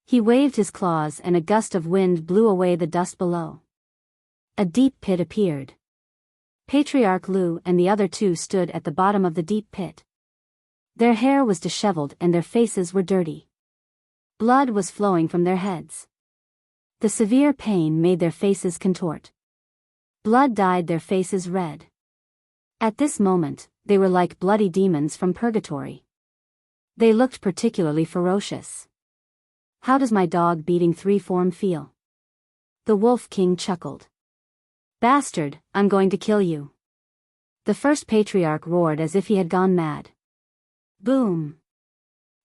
He waved his claws and a gust of wind blew away the dust below. A deep pit appeared. Patriarch Lu and the other two stood at the bottom of the deep pit. Their hair was disheveled and their faces were dirty. Blood was flowing from their heads. The severe pain made their faces contort. Blood dyed their faces red. At this moment, they were like bloody demons from purgatory. They looked particularly ferocious. How does my dog beating 3 form feel? The Wolf King chuckled. Bastard, I'm going to kill you. The first patriarch roared as if he had gone mad. Boom!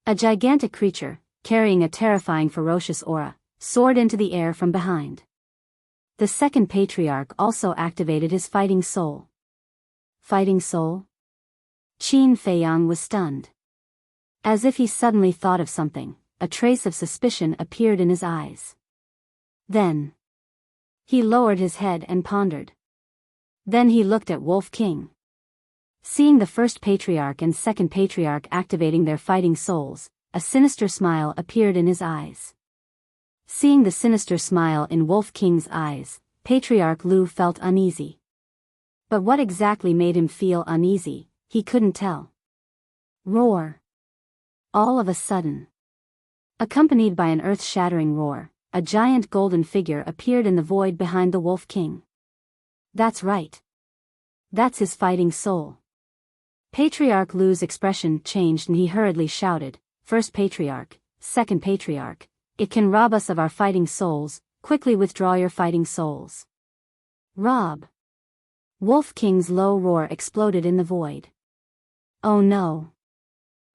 A gigantic creature, carrying a terrifying ferocious aura, soared into the air from behind. The second patriarch also activated his fighting soul. Fighting soul? Qin Feiyang was stunned. As if he suddenly thought of something, a trace of suspicion appeared in his eyes. Then he lowered his head and pondered. Then he looked at Wolf King. Seeing the first patriarch and second patriarch activating their fighting souls, a sinister smile appeared in his eyes. Seeing the sinister smile in Wolf King's eyes, Patriarch Lu felt uneasy. But what exactly made him feel uneasy, he couldn't tell. Roar! All of a sudden, accompanied by an earth-shattering roar, a giant golden figure appeared in the void behind the Wolf King. That's right. That's his fighting soul. Patriarch Lu's expression changed and he hurriedly shouted, First Patriarch, Second Patriarch, it can rob us of our fighting souls, quickly withdraw your fighting souls. Rob! Wolf King's low roar exploded in the void. Oh no!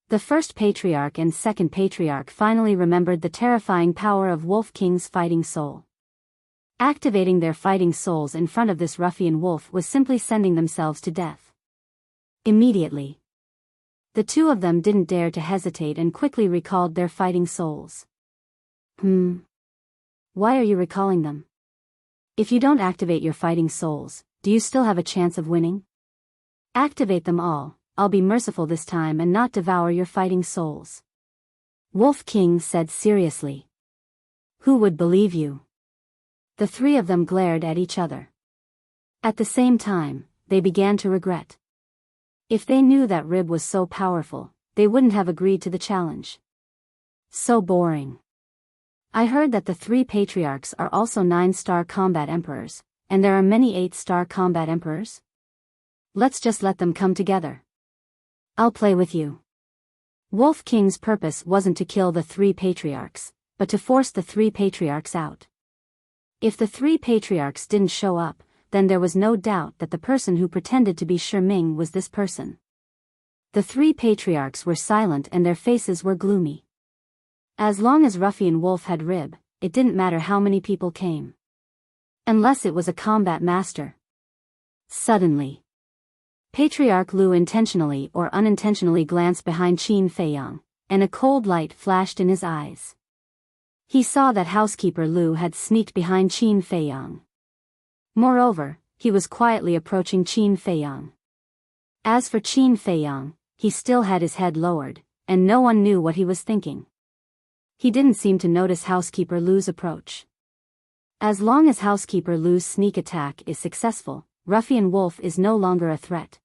The first patriarch and second patriarch finally remembered the terrifying power of Wolf King's fighting soul. Activating their fighting souls in front of this ruffian wolf was simply sending themselves to death. Immediately, the two of them didn't dare to hesitate and quickly recalled their fighting souls. Why are you recalling them? If you don't activate your fighting souls, do you still have a chance of winning? Activate them all, I'll be merciful this time and not devour your fighting souls. Wolf King said seriously. Who would believe you? The three of them glared at each other. At the same time, they began to regret. If they knew that Rib was so powerful, they wouldn't have agreed to the challenge. So boring. I heard that the 3 patriarchs are also 9-star combat emperors, and there are many 8-star combat emperors? Let's just let them come together. I'll play with you. Wolf King's purpose wasn't to kill the 3 patriarchs, but to force the 3 patriarchs out. If the 3 patriarchs didn't show up, then there was no doubt that the person who pretended to be Shi Ming was this person. The 3 patriarchs were silent and their faces were gloomy. As long as Ruffian Wolf had Rib, it didn't matter how many people came. Unless it was a combat master. Suddenly, Patriarch Lu intentionally or unintentionally glanced behind Qin Feiyang, and a cold light flashed in his eyes. He saw that housekeeper Lu had sneaked behind Qin Feiyang. Moreover, he was quietly approaching Qin Feiyang. As for Qin Feiyang, he still had his head lowered, and no one knew what he was thinking. He didn't seem to notice housekeeper Lu's approach. As long as housekeeper Lu's sneak attack is successful, Ruffian Wolf is no longer a threat.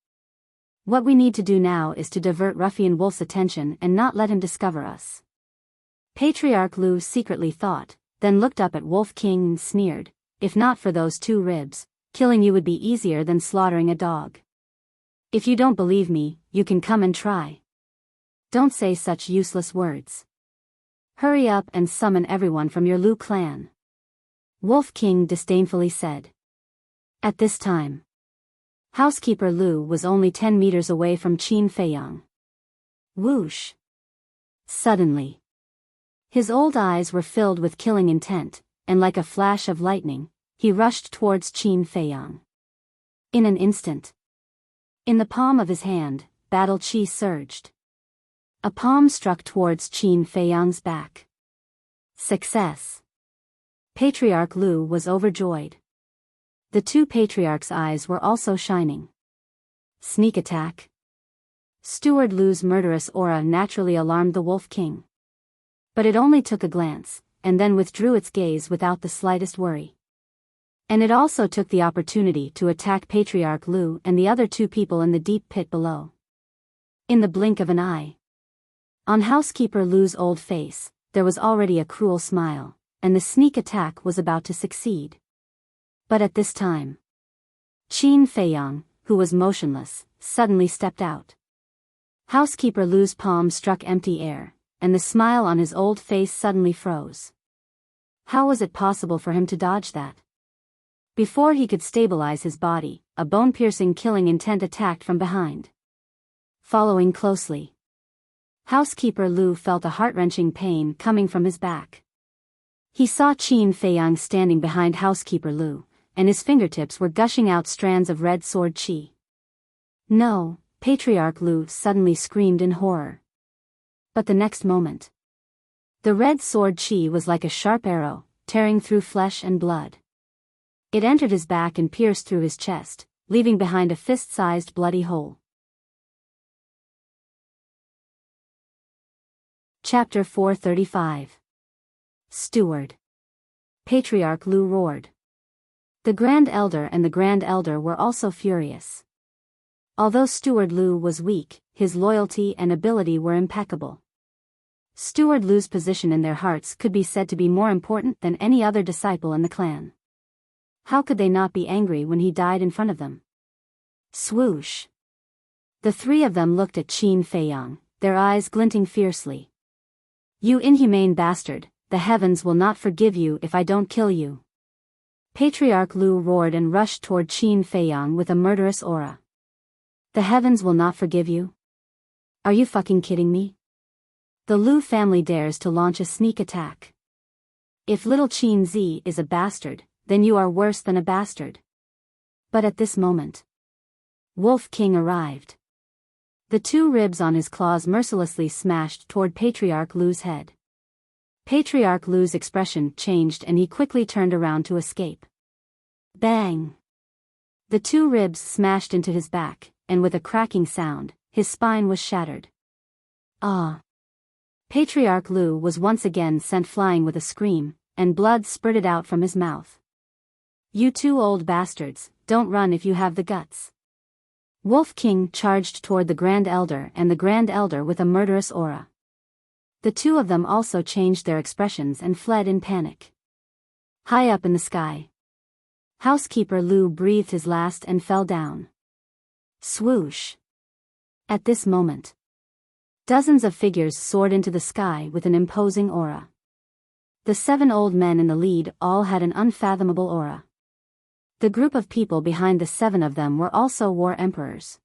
What we need to do now is to divert Ruffian Wolf's attention and not let him discover us. Patriarch Lu secretly thought, then looked up at Wolf King and sneered, if not for those 2 ribs, killing you would be easier than slaughtering a dog. If you don't believe me, you can come and try. Don't say such useless words. Hurry up and summon everyone from your Lu clan. Wolf King disdainfully said. At this time, housekeeper Lu was only 10 meters away from Qin Feiyang. Whoosh! Suddenly, his old eyes were filled with killing intent, and like a flash of lightning, he rushed towards Qin Feiyang. In an instant, In the palm of his hand, battle chi surged. A palm struck towards Qin Feiyang's back. Success! Patriarch Lu was overjoyed. The two patriarchs' eyes were also shining. Sneak attack. Steward Lu's murderous aura naturally alarmed the Wolf King. But it only took a glance, and then withdrew its gaze without the slightest worry. And it also took the opportunity to attack Patriarch Lu and the other two people in the deep pit below. In the blink of an eye. On Housekeeper Lu's old face, there was already a cruel smile, and the sneak attack was about to succeed. But at this time, Qin Feiyang, who was motionless, suddenly stepped out. Housekeeper Lu's palm struck empty air, and the smile on his old face suddenly froze. How was it possible for him to dodge that? Before he could stabilize his body, a bone-piercing killing intent attacked from behind. Following closely, Housekeeper Lu felt a heart-wrenching pain coming from his back. He saw Qin Feiyang standing behind Housekeeper Lu, and his fingertips were gushing out strands of red sword chi. No, Patriarch Lu suddenly screamed in horror. But the next moment, the red sword chi was like a sharp arrow, tearing through flesh and blood. It entered his back and pierced through his chest, leaving behind a fist-sized bloody hole. Chapter 435. Steward. Patriarch Lu roared. The Grand Elder and the Grand Elder were also furious. Although Steward Lu was weak, his loyalty and ability were impeccable. Steward Lu's position in their hearts could be said to be more important than any other disciple in the clan. How could they not be angry when he died in front of them? Swoosh! The three of them looked at Qin Feiyang, their eyes glinting fiercely. You inhumane bastard, the heavens will not forgive you if I don't kill you. Patriarch Lu roared and rushed toward Qin Feiyang with a murderous aura. The heavens will not forgive you? Are you fucking kidding me? The Lu family dares to launch a sneak attack. If little Qin Zi is a bastard, then you are worse than a bastard. But at this moment, Wolf King arrived. The two ribs on his claws mercilessly smashed toward Patriarch Lu's head. Patriarch Lu's expression changed and he quickly turned around to escape. Bang! The two ribs smashed into his back, and with a cracking sound, his spine was shattered. Ah! Patriarch Lu was once again sent flying with a scream, and blood spurted out from his mouth. You two old bastards, don't run if you have the guts. Wolf King charged toward the Grand Elder and the Grand Elder with a murderous aura. The two of them also changed their expressions and fled in panic. High up in the sky, Housekeeper Lu breathed his last and fell down. Swoosh! At this moment, dozens of figures soared into the sky with an imposing aura. The 7 old men in the lead all had an unfathomable aura. The group of people behind the 7 of them were also war emperors.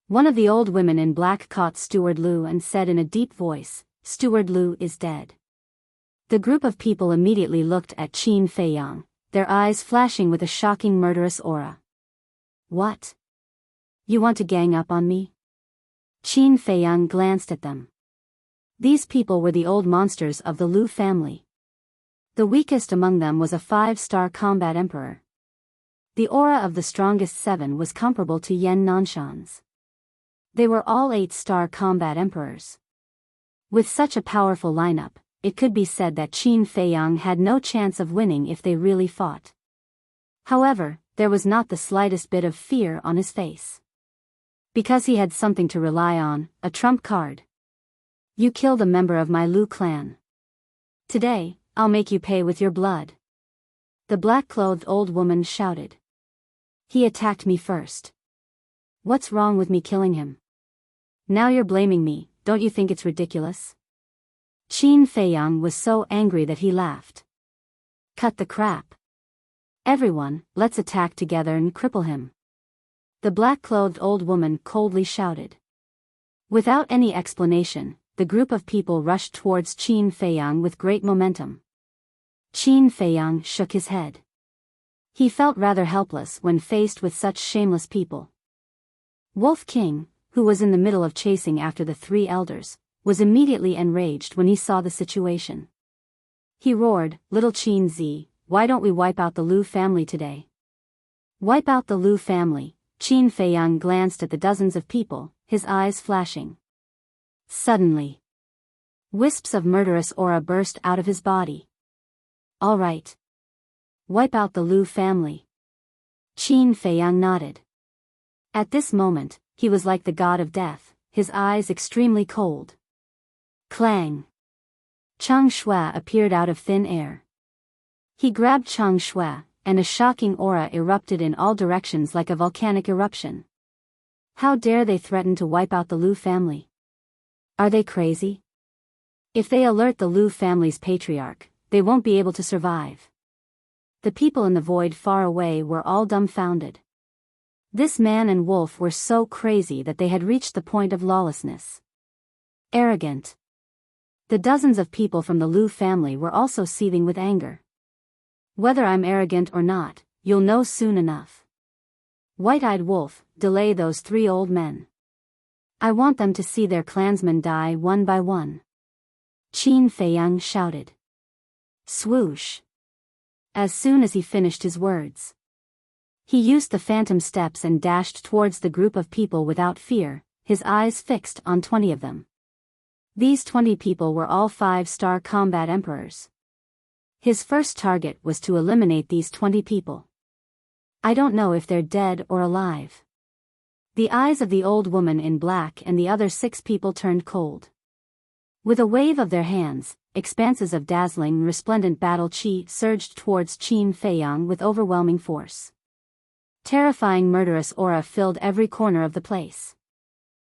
One of the old women in black caught Steward Lu and said in a deep voice, "Steward Lu is dead." The group of people immediately looked at Qin Feiyang, their eyes flashing with a shocking murderous aura. What? You want to gang up on me? Qin Feiyang glanced at them. These people were the old monsters of the Lu family. The weakest among them was a 5-star combat emperor. The aura of the strongest 7 was comparable to Yan Nanshan's. They were all 8-star combat emperors. With such a powerful lineup, it could be said that Qin Feiyang had no chance of winning if they really fought. However, there was not the slightest bit of fear on his face. Because he had something to rely on, a trump card. You killed a member of my Lu clan. Today, I'll make you pay with your blood. The black-clothed old woman shouted. He attacked me first. What's wrong with me killing him? Now you're blaming me, don't you think it's ridiculous? Qin Feiyang was so angry that he laughed. Cut the crap. Everyone, let's attack together and cripple him. The black-clothed old woman coldly shouted. Without any explanation, the group of people rushed towards Qin Feiyang with great momentum. Qin Feiyang shook his head. He felt rather helpless when faced with such shameless people. Wolf King, who was in the middle of chasing after the three elders, was immediately enraged when he saw the situation. He roared, "Little Qin Zi, why don't we wipe out the Lu family today?" Wipe out the Lu family. Qin Feiyang glanced at the dozens of people, his eyes flashing. Suddenly, wisps of murderous aura burst out of his body. All right. Wipe out the Lu family. Qin Feiyang nodded. At this moment, he was like the god of death, his eyes extremely cold. Clang! Chang Shui appeared out of thin air. He grabbed Chang Shui, and a shocking aura erupted in all directions like a volcanic eruption. How dare they threaten to wipe out the Lu family? Are they crazy? If they alert the Lu family's patriarch, they won't be able to survive. The people in the void far away were all dumbfounded. This man and wolf were so crazy that they had reached the point of lawlessness. Arrogant. The dozens of people from the Lu family were also seething with anger. Whether I'm arrogant or not, you'll know soon enough. White-eyed wolf, delay those three old men. I want them to see their clansmen die one by one. Qin Feiyang shouted. Swoosh. As soon as he finished his words, he used the phantom steps and dashed towards the group of people without fear, his eyes fixed on 20 of them. These 20 people were all 5-star combat emperors. His first target was to eliminate these 20 people. I don't know if they're dead or alive. The eyes of the old woman in black and the other 6 people turned cold. With a wave of their hands, expanses of dazzling, resplendent battle chi surged towards Qin Feiyang with overwhelming force. Terrifying murderous aura filled every corner of the place.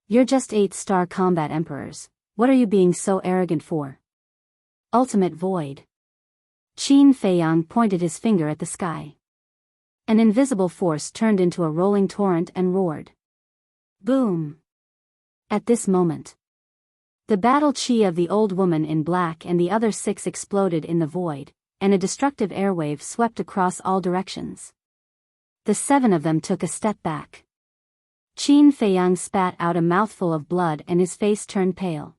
You're just 8-star combat emperors. What are you being so arrogant for? Ultimate void. Qin Feiyang pointed his finger at the sky. An invisible force turned into a rolling torrent and roared. Boom! At this moment, the battle chi of the old woman in black and the other 6 exploded in the void, and a destructive airwave swept across all directions. The 7 of them took a step back. Qin Feiyang spat out a mouthful of blood and his face turned pale.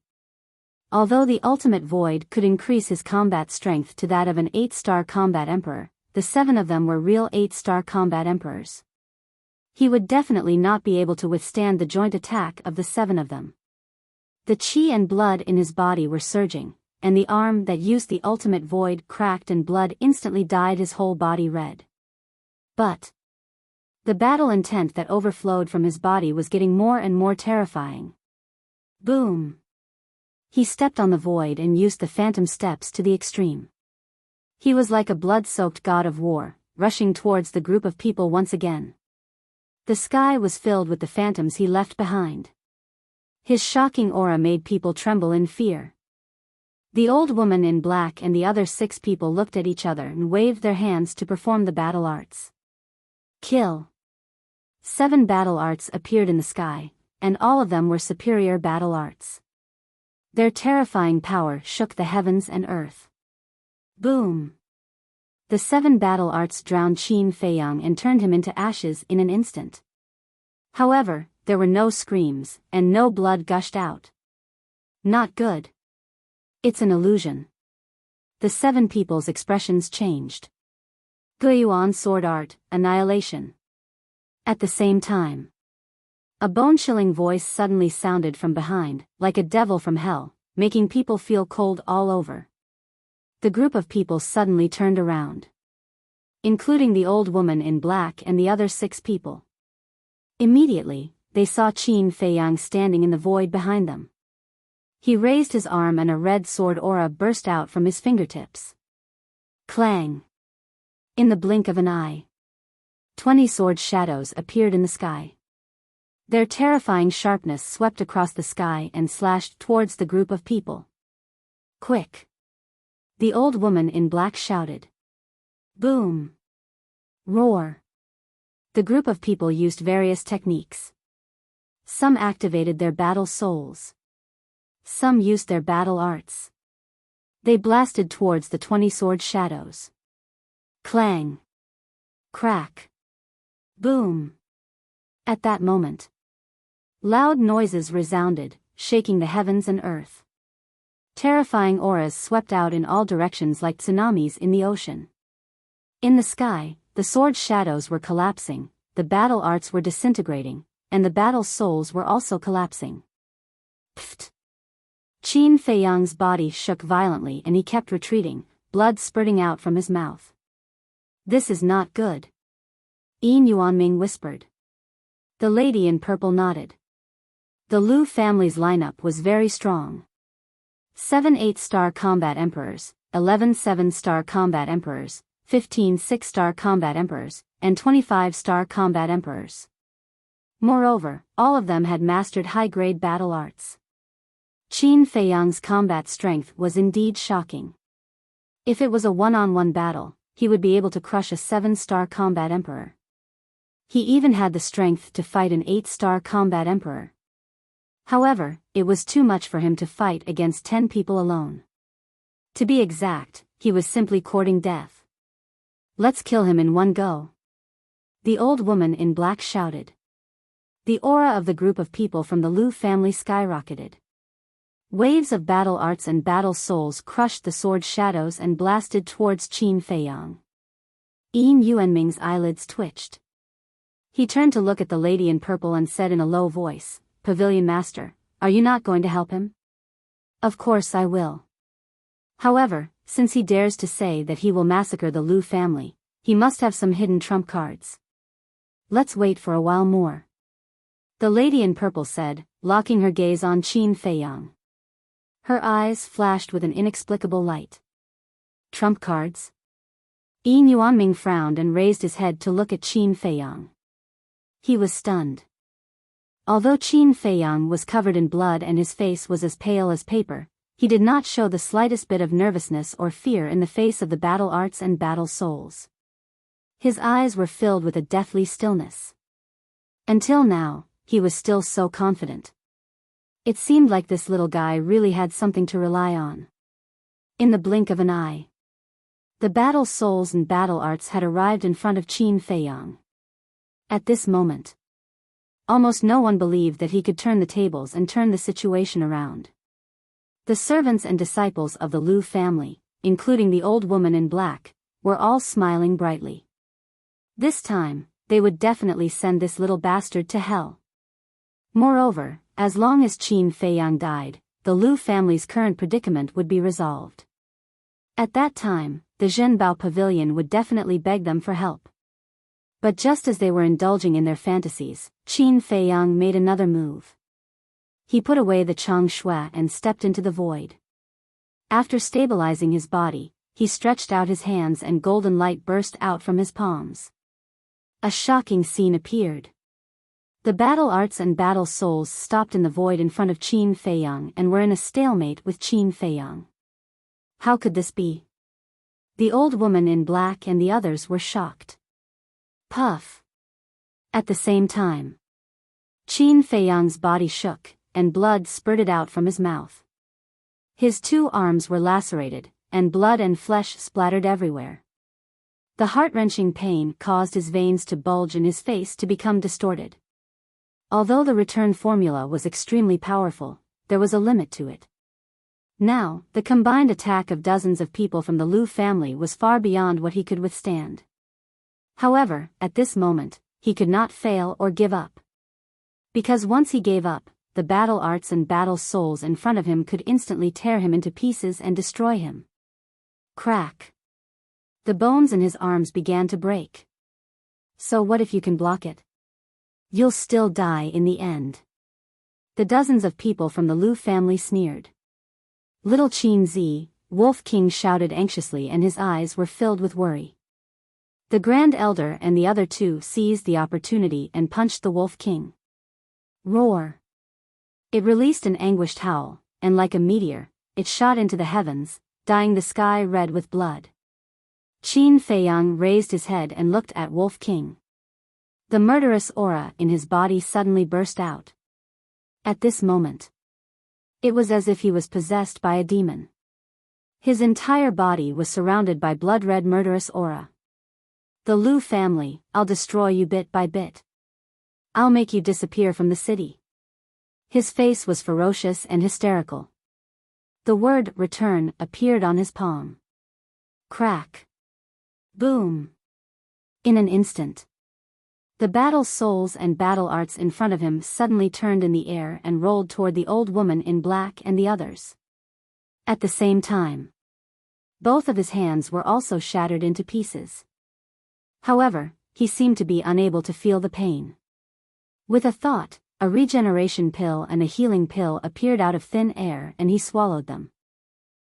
Although the ultimate void could increase his combat strength to that of an 8-star combat emperor, the 7 of them were real 8-star combat emperors. He would definitely not be able to withstand the joint attack of the 7 of them. The chi and blood in his body were surging, and the arm that used the ultimate void cracked and blood instantly dyed his whole body red. But the battle intent that overflowed from his body was getting more and more terrifying. Boom! He stepped on the void and used the phantom steps to the extreme. He was like a blood-soaked god of war, rushing towards the group of people once again. The sky was filled with the phantoms he left behind. His shocking aura made people tremble in fear. The old woman in black and the other 6 people looked at each other and waved their hands to perform the battle arts. Kill. 7 battle arts appeared in the sky, and all of them were superior battle arts. Their terrifying power shook the heavens and earth. Boom! The 7 battle arts drowned Qin Feiyang and turned him into ashes in an instant. However, there were no screams, and no blood gushed out. Not good. It's an illusion. The 7 people's expressions changed. Guiyuan sword art, annihilation. At the same time, a bone-chilling voice suddenly sounded from behind, like a devil from hell, making people feel cold all over. The group of people suddenly turned around, including the old woman in black and the other 6 people. Immediately, they saw Qin Feiyang standing in the void behind them. He raised his arm and a red sword aura burst out from his fingertips. Clang! In the blink of an eye, 20 sword shadows appeared in the sky. Their terrifying sharpness swept across the sky and slashed towards the group of people. Quick! The old woman in black shouted. Boom! Roar! The group of people used various techniques. Some activated their battle souls. Some used their battle arts. They blasted towards the 20 sword shadows. Clang! Crack! Boom! At that moment, Loud noises resounded, shaking the heavens and earth. Terrifying auras swept out in all directions like tsunamis in the ocean. In the sky, the sword shadows were collapsing, the battle arts were disintegrating, and the battle souls were also collapsing. Pfft! Qin Feiyang's body shook violently and he kept retreating, blood spurting out from his mouth. This is not good. Yin Yuanming whispered. The lady in purple nodded. The Lu family's lineup was very strong. 7 8-star combat emperors, 11 7-star combat emperors, 15 6-star combat emperors, and 25-star combat emperors. Moreover, all of them had mastered high-grade battle arts. Qin Feiyang's combat strength was indeed shocking. If it was a one-on-one battle, he would be able to crush a 7-star combat emperor. He even had the strength to fight an 8-star combat emperor. However, it was too much for him to fight against 10 people alone. To be exact, he was simply courting death. Let's kill him in one go. The old woman in black shouted. The aura of the group of people from the Lu family skyrocketed. Waves of battle arts and battle souls crushed the sword shadows and blasted towards Qin Feiyang. Yin Yuanming's eyelids twitched. He turned to look at the lady in purple and said in a low voice, "Pavilion Master, are you not going to help him?" "Of course I will. However, since he dares to say that he will massacre the Lu family, he must have some hidden trump cards. Let's wait for a while more," the lady in purple said, locking her gaze on Qin Feiyang. Her eyes flashed with an inexplicable light. Trump cards? Yin Yuanming frowned and raised his head to look at Qin Feiyang. He was stunned. Although Qin Feiyang was covered in blood and his face was as pale as paper, he did not show the slightest bit of nervousness or fear in the face of the battle arts and battle souls. His eyes were filled with a deathly stillness. Until now, he was still so confident. It seemed like this little guy really had something to rely on. In the blink of an eye, the battle souls and battle arts had arrived in front of Qin Feiyang. At this moment, almost no one believed that he could turn the tables and turn the situation around. The servants and disciples of the Lu family, including the old woman in black, were all smiling brightly. This time, they would definitely send this little bastard to hell. Moreover, as long as Qin Feiyang died, the Lu family's current predicament would be resolved. At that time, the Zhenbao Pavilion would definitely beg them for help. But just as they were indulging in their fantasies, Qin Feiyang made another move. He put away the Chang Shui and stepped into the void. After stabilizing his body, he stretched out his hands and golden light burst out from his palms. A shocking scene appeared. The battle arts and battle souls stopped in the void in front of Qin Feiyang and were in a stalemate with Qin Feiyang. How could this be? The old woman in black and the others were shocked. Puff! At the same time, Qin Feiyang's body shook, and blood spurted out from his mouth. His 2 arms were lacerated, and blood and flesh splattered everywhere. The heart-wrenching pain caused his veins to bulge and his face to become distorted. Although the return formula was extremely powerful, there was a limit to it. Now, the combined attack of dozens of people from the Lu family was far beyond what he could withstand. However, at this moment, he could not fail or give up. Because once he gave up, the battle arts and battle souls in front of him could instantly tear him into pieces and destroy him. Crack! The bones in his arms began to break. So what if you can block it? You'll still die in the end. The dozens of people from the Lu family sneered. Little Qin Zi, Wolf King shouted anxiously and his eyes were filled with worry. The Grand Elder and the other 2 seized the opportunity and punched the Wolf King. Roar! It released an anguished howl, and like a meteor, it shot into the heavens, dyeing the sky red with blood. Qin Feiyang raised his head and looked at Wolf King. The murderous aura in his body suddenly burst out. At this moment, it was as if he was possessed by a demon. His entire body was surrounded by blood-red murderous aura. The Lu family, I'll destroy you bit by bit. I'll make you disappear from the city. His face was ferocious and hysterical. The word return appeared on his palm. Crack. Boom. In an instant, the battle souls and battle arts in front of him suddenly turned in the air and rolled toward the old woman in black and the others. At the same time, both of his hands were also shattered into pieces. However, he seemed to be unable to feel the pain. With a thought, a regeneration pill and a healing pill appeared out of thin air and he swallowed them.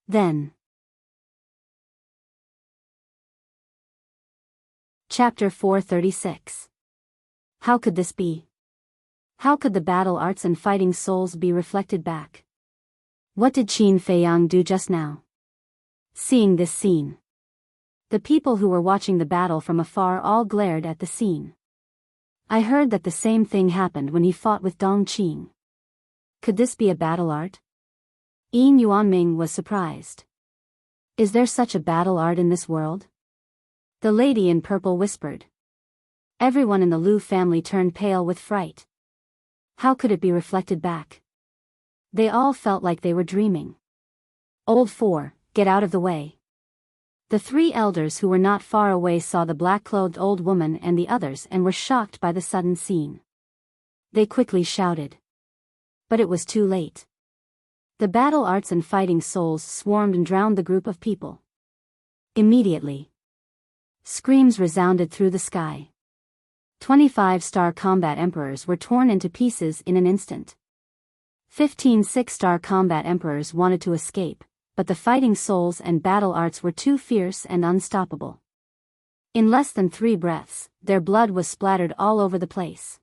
Then. Chapter 436. How could this be? How could the battle arts and fighting souls be reflected back? What did Qin Feiyang do just now? Seeing this scene, the people who were watching the battle from afar all glared at the scene. I heard that the same thing happened when he fought with Dong Qing. Could this be a battle art? Yin Yuanming was surprised. Is there such a battle art in this world? The lady in purple whispered. Everyone in the Lu family turned pale with fright. How could it be reflected back? They all felt like they were dreaming. Old Four, get out of the way. The three elders who were not far away saw the black-clothed old woman and the others and were shocked by the sudden scene. They quickly shouted. But it was too late. The battle arts and fighting souls swarmed and drowned the group of people. Immediately, screams resounded through the sky. 25-star combat emperors were torn into pieces in an instant. 15 6-star combat emperors wanted to escape, but the fighting souls and battle arts were too fierce and unstoppable. In less than 3 breaths, their blood was splattered all over the place.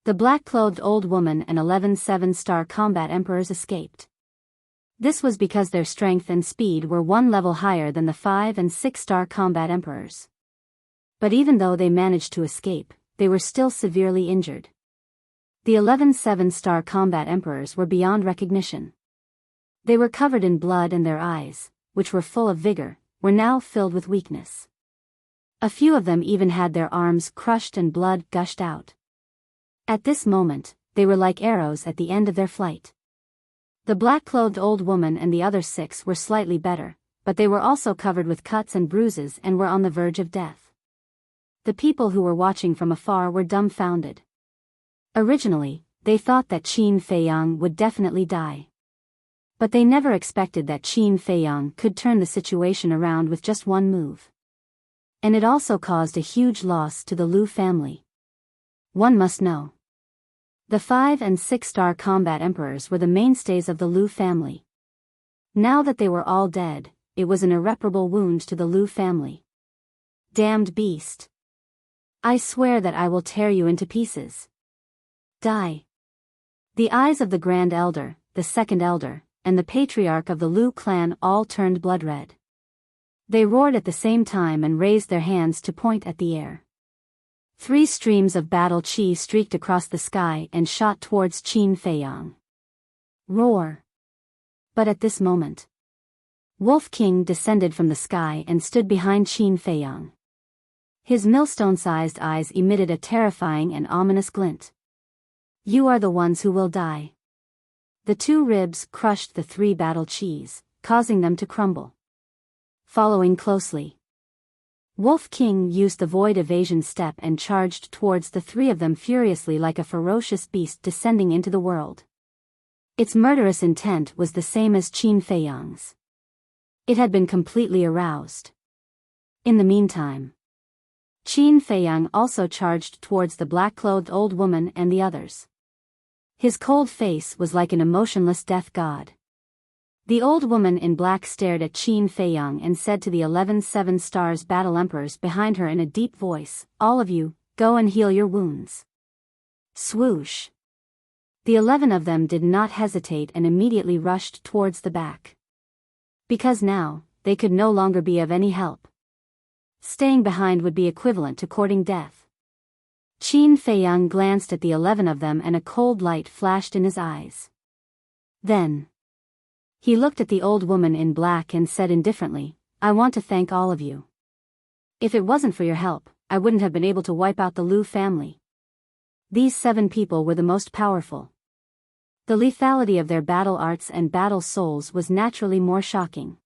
The black-clothed old woman and 11 7-star combat emperors escaped. This was because their strength and speed were 1 level higher than the 5 and 6-star combat emperors. But even though they managed to escape, they were still severely injured. The 11 7-star combat emperors were beyond recognition. They were covered in blood and their eyes, which were full of vigor, were now filled with weakness. A few of them even had their arms crushed and blood gushed out. At this moment, they were like arrows at the end of their flight. The black-clothed old woman and the other 6 were slightly better, but they were also covered with cuts and bruises and were on the verge of death. The people who were watching from afar were dumbfounded. Originally, they thought that Qin Feiyang would definitely die. But they never expected that Qin Feiyang could turn the situation around with just one move. And it also caused a huge loss to the Lu family. One must know. The 5 and 6-star combat emperors were the mainstays of the Lu family. Now that they were all dead, it was an irreparable wound to the Lu family. Damned beast. I swear that I will tear you into pieces. Die. The eyes of the Grand Elder, the Second Elder, and the Patriarch of the Lu clan all turned blood red. They roared at the same time and raised their hands to point at the air. 3 streams of battle chi streaked across the sky and shot towards Qin Feiyang. Roar. But at this moment, Wolf King descended from the sky and stood behind Qin Feiyang. His millstone-sized eyes emitted a terrifying and ominous glint. You are the ones who will die. The 2 ribs crushed the 3 battle chis, causing them to crumble. Following closely, Wolf King used the void evasion step and charged towards the 3 of them furiously like a ferocious beast descending into the world. Its murderous intent was the same as Qin Feiyang's. It had been completely aroused. In the meantime, Qin Feiyang also charged towards the black-clothed old woman and the others. His cold face was like an emotionless death god. The old woman in black stared at Qin Feiyang and said to the 11 7-stars battle emperors behind her in a deep voice, all of you, go and heal your wounds. Swoosh. The 11 of them did not hesitate and immediately rushed towards the back. Because now, they could no longer be of any help. Staying behind would be equivalent to courting death. Qin Feiyang glanced at the 11 of them and a cold light flashed in his eyes. Then, he looked at the old woman in black and said indifferently, I want to thank all of you. If it wasn't for your help, I wouldn't have been able to wipe out the Lu family. These 7 people were the most powerful. The lethality of their battle arts and battle souls was naturally more shocking.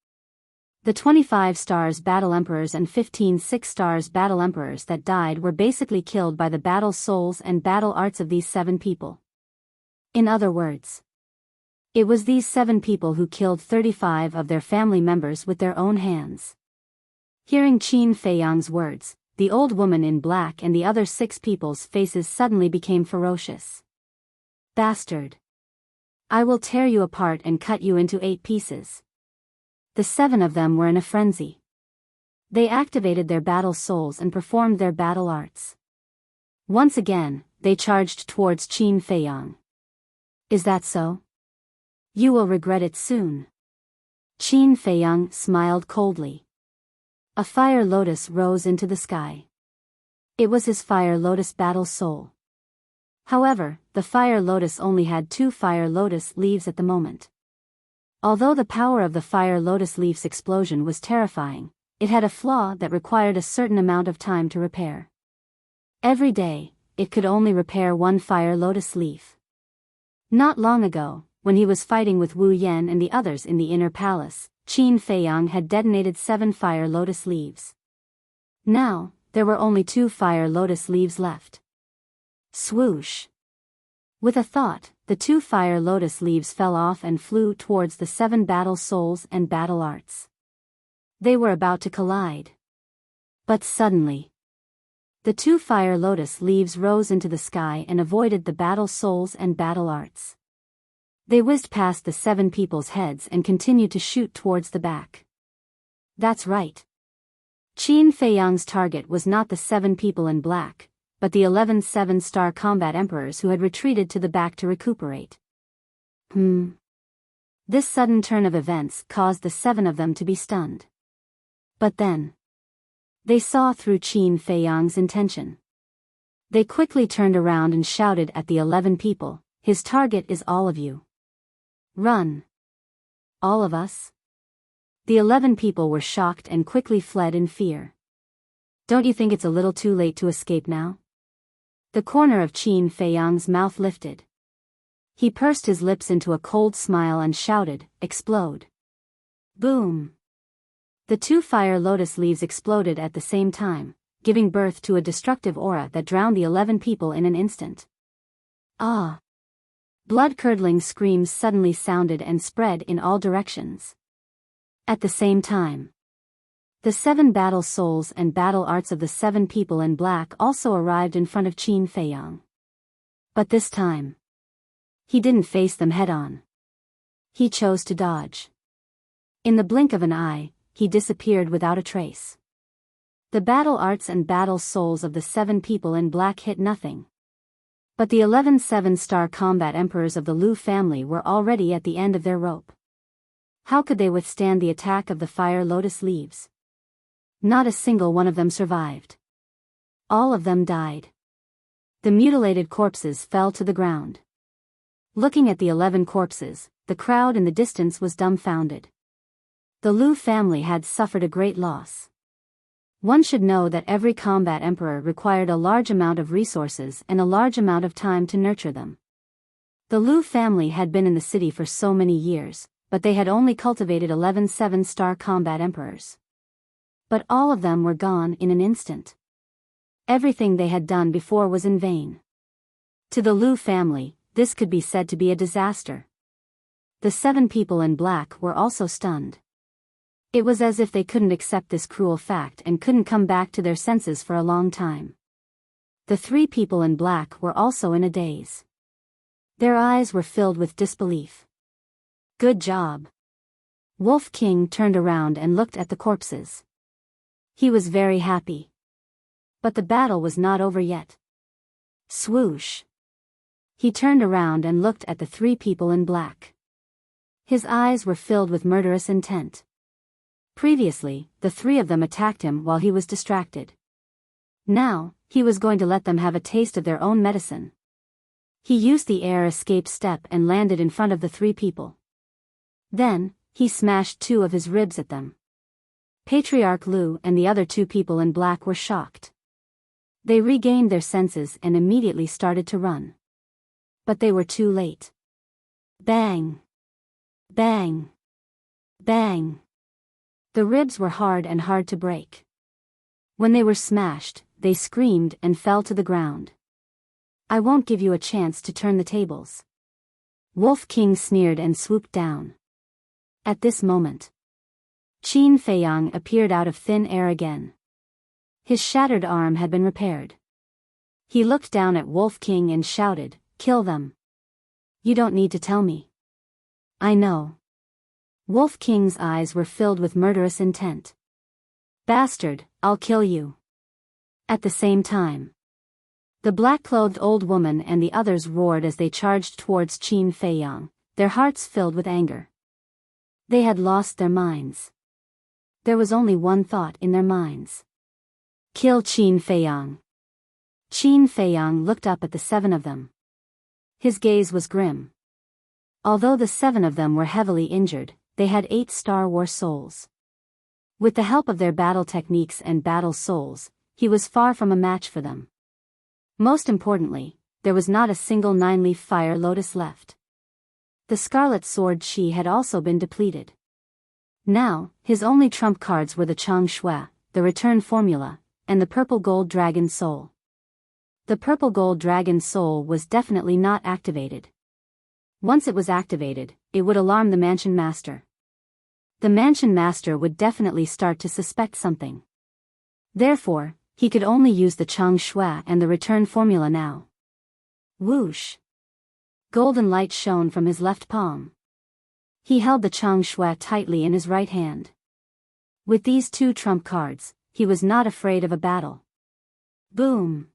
The 25 stars battle emperors and 15 6 stars battle emperors that died were basically killed by the battle souls and battle arts of these 7 people. In other words, it was these 7 people who killed 35 of their family members with their own hands. Hearing Qin Feiyang's words, the old woman in black and the other 6 people's faces suddenly became ferocious. Bastard! I will tear you apart and cut you into 8 pieces. The 7 of them were in a frenzy. They activated their battle souls and performed their battle arts. Once again, they charged towards Qin Feiyang. Is that so? You will regret it soon. Qin Feiyang smiled coldly. A fire lotus rose into the sky. It was his fire lotus battle soul. However, the fire lotus only had 2 fire lotus leaves at the moment. Although the power of the fire lotus leaf's explosion was terrifying, it had a flaw that required a certain amount of time to repair. Every day, it could only repair 1 fire lotus leaf. Not long ago, when he was fighting with Wu Yan and the others in the inner palace, Qin Feiyang had detonated 7 fire lotus leaves. Now, there were only 2 fire lotus leaves left. Swoosh! With a thought, the 2 fire lotus leaves fell off and flew towards the 7 battle souls and battle arts. They were about to collide. But suddenly, the 2 fire lotus leaves rose into the sky and avoided the battle souls and battle arts. They whizzed past the 7 people's heads and continued to shoot towards the back. That's right. Qin Feiyang's target was not the 7 people in black, but the 11 7-star combat emperors who had retreated to the back to recuperate. This sudden turn of events caused the 7 of them to be stunned. But then, they saw through Qin Feiyang's intention. They quickly turned around and shouted at the 11 people, "His target is all of you. Run!" All of us? The 11 people were shocked and quickly fled in fear. Don't you think it's a little too late to escape now? The corner of Qin Feiyang's mouth lifted. He pursed his lips into a cold smile and shouted, "Explode!" Boom! The 2 fire lotus leaves exploded at the same time, giving birth to a destructive aura that drowned the 11 people in an instant. Ah! Blood-curdling screams suddenly sounded and spread in all directions. At the same time, the 7 battle souls and battle arts of the 7 people in black also arrived in front of Qin Feiyang. But this time, he didn't face them head-on. He chose to dodge. In the blink of an eye, he disappeared without a trace. The battle arts and battle souls of the 7 people in black hit nothing. But the 11 7-star combat emperors of the Lu family were already at the end of their rope. How could they withstand the attack of the fire lotus leaves? Not a single one of them survived. All of them died. The mutilated corpses fell to the ground. Looking at the 11 corpses, the crowd in the distance was dumbfounded. The Lu family had suffered a great loss. One should know that every combat emperor required a large amount of resources and a large amount of time to nurture them. The Lu family had been in the city for so many years, but they had only cultivated 11 7-star combat emperors. But all of them were gone in an instant. Everything they had done before was in vain. To the Lu family, this could be said to be a disaster. The 7 people in black were also stunned. It was as if they couldn't accept this cruel fact and couldn't come back to their senses for a long time. The 3 people in black were also in a daze. Their eyes were filled with disbelief. Good job. Wolf King turned around and looked at the corpses. He was very happy. But the battle was not over yet. Swoosh! He turned around and looked at the 3 people in black. His eyes were filled with murderous intent. Previously, the 3 of them attacked him while he was distracted. Now, he was going to let them have a taste of their own medicine. He used the air escape step and landed in front of the 3 people. Then, he smashed 2 of his ribs at them. Patriarch Lu and the other 2 people in black were shocked. They regained their senses and immediately started to run. But they were too late. Bang! Bang! Bang! The ribs were hard and hard to break. When they were smashed, they screamed and fell to the ground. I won't give you a chance to turn the tables. Wolf King sneered and swooped down. At this moment, Qin Feiyang appeared out of thin air again. His shattered arm had been repaired. He looked down at Wolf King and shouted, "Kill them." "You don't need to tell me. I know." Wolf King's eyes were filled with murderous intent. "Bastard, I'll kill you." At the same time, the black-clothed old woman and the others roared as they charged towards Qin Feiyang, their hearts filled with anger. They had lost their minds. There was only one thought in their minds. Kill Qin Feiyang. Qin Feiyang looked up at the seven of them. His gaze was grim. Although the seven of them were heavily injured, they had 8 Star Wars souls. With the help of their battle techniques and battle souls, he was far from a match for them. Most importantly, there was not a single 9-leaf fire lotus left. The Scarlet Sword Chi had also been depleted. Now, his only trump cards were the Chang Shui, the Return Formula, and the Purple Gold Dragon Soul. The Purple Gold Dragon Soul was definitely not activated. Once it was activated, it would alarm the Mansion Master. The Mansion Master would definitely start to suspect something. Therefore, he could only use the Chang Shui and the Return Formula now. Whoosh! Golden light shone from his left palm. He held the Chang Shui tightly in his right hand. With these 2 trump cards, he was not afraid of a battle. Boom!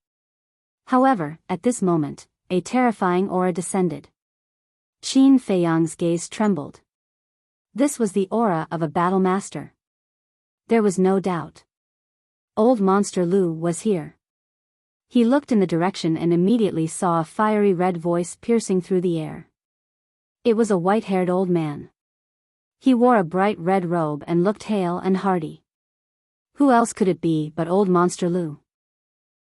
However, at this moment, a terrifying aura descended. Qin Feiyang's gaze trembled. This was the aura of a battle master. There was no doubt. Old Monster Lu was here. He looked in the direction and immediately saw a fiery red voice piercing through the air. It was a white-haired old man. He wore a bright red robe and looked hale and hearty. Who else could it be but Old Monster Lu?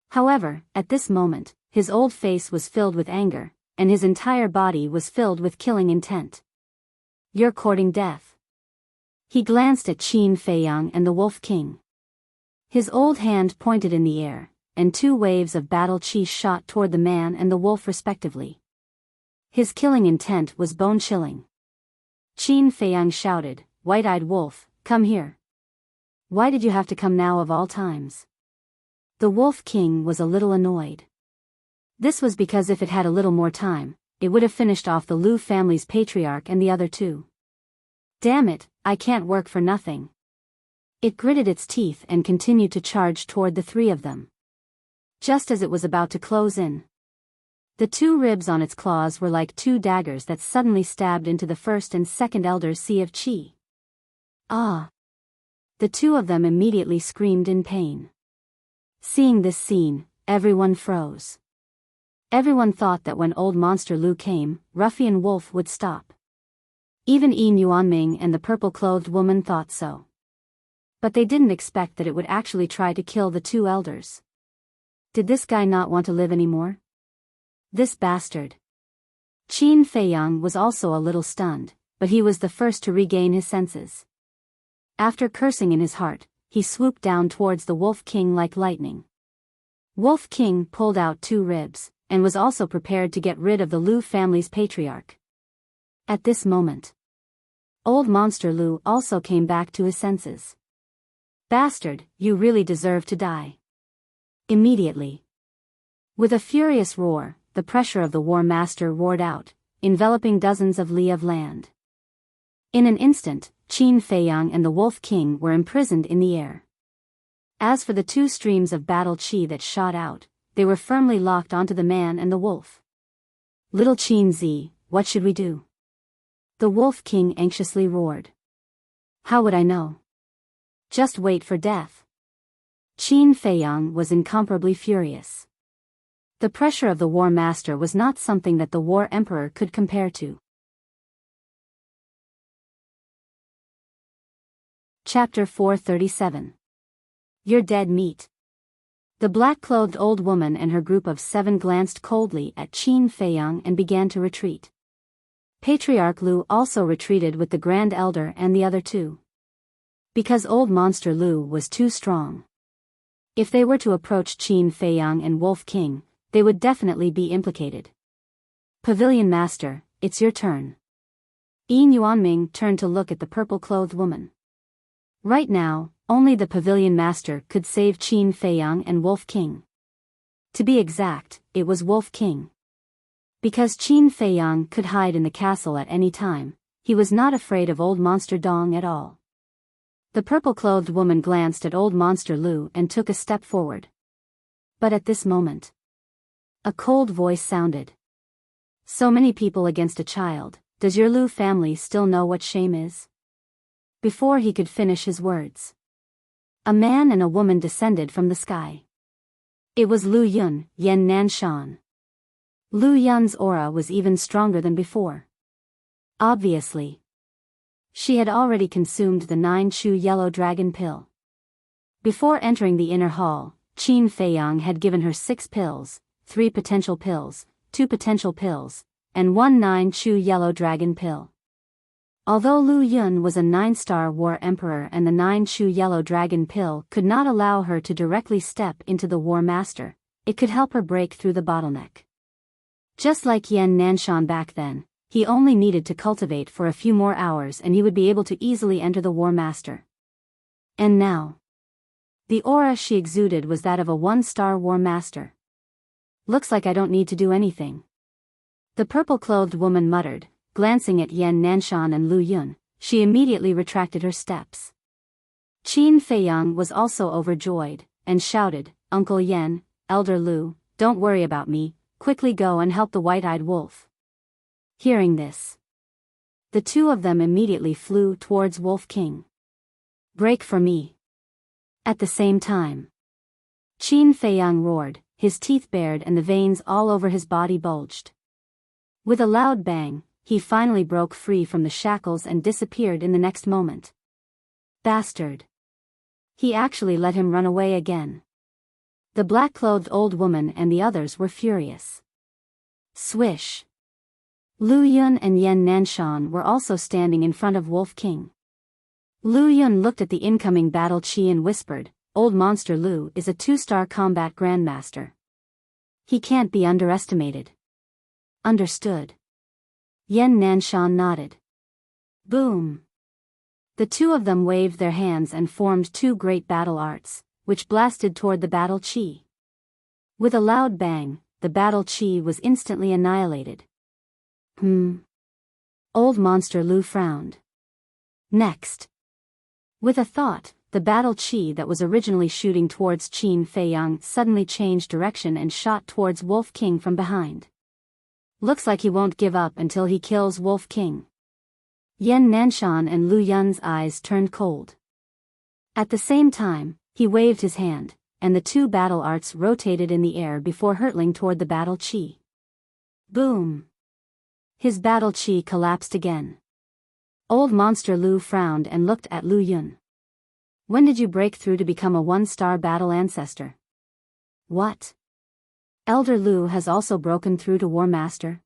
However, at this moment, his old face was filled with anger, and his entire body was filled with killing intent. "You're courting death." He glanced at Qin Feiyang and the Wolf King. His old hand pointed in the air, and 2 waves of battle chi shot toward the man and the wolf respectively. His killing intent was bone-chilling. Qin Feiyang shouted, "White-eyed wolf, come here." "Why did you have to come now of all times?" The Wolf King was a little annoyed. This was because if it had a little more time, it would have finished off the Lu family's patriarch and the other 2. "Damn it, I can't work for nothing." It gritted its teeth and continued to charge toward the 3 of them. Just as it was about to close in, the 2 ribs on its claws were like 2 daggers that suddenly stabbed into the first and second elders' sea of chi. Ah! The 2 of them immediately screamed in pain. Seeing this scene, everyone froze. Everyone thought that when Old Monster Lu came, Ruffian Wolf would stop. Even Yi Yuanming and the purple-clothed woman thought so. But they didn't expect that it would actually try to kill the 2 elders. Did this guy not want to live anymore? This bastard. Qin Feiyang was also a little stunned, but he was the first to regain his senses. After cursing in his heart, he swooped down towards the Wolf King like lightning. Wolf King pulled out 2 ribs, and was also prepared to get rid of the Lu family's patriarch. At this moment, Old Monster Lu also came back to his senses. "Bastard, you really deserve to die." Immediately, with a furious roar, the pressure of the War Master roared out, enveloping dozens of li of land. In an instant, Qin Feiyang and the Wolf King were imprisoned in the air. As for the 2 streams of battle chi that shot out, they were firmly locked onto the man and the wolf. "Little Qin Zi, what should we do?" The Wolf King anxiously roared. "How would I know? Just wait for death." Qin Feiyang was incomparably furious. The pressure of the War Master was not something that the War Emperor could compare to. Chapter 437. You're dead meat. The black-clothed old woman and her group of 7 glanced coldly at Qin Feiyang and began to retreat. Patriarch Lu also retreated with the Grand Elder and the other two. Because old monster Lu was too strong. If they were to approach Qin Feiyang and Wolf King, they would definitely be implicated. Pavilion Master, it's your turn. Yin Yuanming turned to look at the purple-clothed woman. Right now, only the Pavilion Master could save Qin Feiyang and Wolf King. To be exact, it was Wolf King. Because Qin Feiyang could hide in the castle at any time, he was not afraid of old monster Dong at all. The purple-clothed woman glanced at old monster Lu and took a step forward. But at this moment, a cold voice sounded. So many people against a child, does your Lu family still know what shame is? Before he could finish his words, a man and a woman descended from the sky. It was Lu Yun, Yan Nanshan. Lu Yun's aura was even stronger than before. Obviously, she had already consumed the 9-chew yellow dragon pill. Before entering the inner hall, Qin Feiyang had given her 6 pills, 3 potential pills, 2 potential pills, and 1 9-chew yellow dragon pill. Although Lu Yun was a 9-star war emperor and the 9-chew yellow dragon pill could not allow her to directly step into the war master, it could help her break through the bottleneck. Just like Yan Nanshan back then, he only needed to cultivate for a few more hours and he would be able to easily enter the war master. And now, the aura she exuded was that of a 1-star war master. Looks like I don't need to do anything. The purple-clothed woman muttered, glancing at Yan Nanshan and Lu Yun. She immediately retracted her steps. Qin Feiyang was also overjoyed, and shouted, Uncle Yan, Elder Lu, don't worry about me, quickly go and help the white-eyed wolf. Hearing this, the two of them immediately flew towards Wolf King. Break for me. At the same time, Qin Feiyang roared, his teeth bared and the veins all over his body bulged. With a loud bang, he finally broke free from the shackles and disappeared in the next moment. Bastard. He actually let him run away again. The black-clothed old woman and the others were furious. Swish. Lu Yun and Yan Nanshan were also standing in front of Wolf King. Lu Yun looked at the incoming battle chi and whispered, Old Monster Lu is a 2-star combat grandmaster. He can't be underestimated. Understood. Yan Nanshan nodded. Boom. The two of them waved their hands and formed 2 great battle arts, which blasted toward the battle chi. With a loud bang, the battle chi was instantly annihilated. Old Monster Lu frowned. Next. With a thought, the battle chi that was originally shooting towards Qin Feiyang suddenly changed direction and shot towards Wolf King from behind. Looks like he won't give up until he kills Wolf King. Yan Nanshan and Lu Yun's eyes turned cold. At the same time, he waved his hand, and the 2 battle arts rotated in the air before hurtling toward the battle chi. Boom! His battle chi collapsed again. Old Monster Lu frowned and looked at Lu Yun. When did you break through to become a 1-star battle ancestor? What? Elder Lu has also broken through to War Master?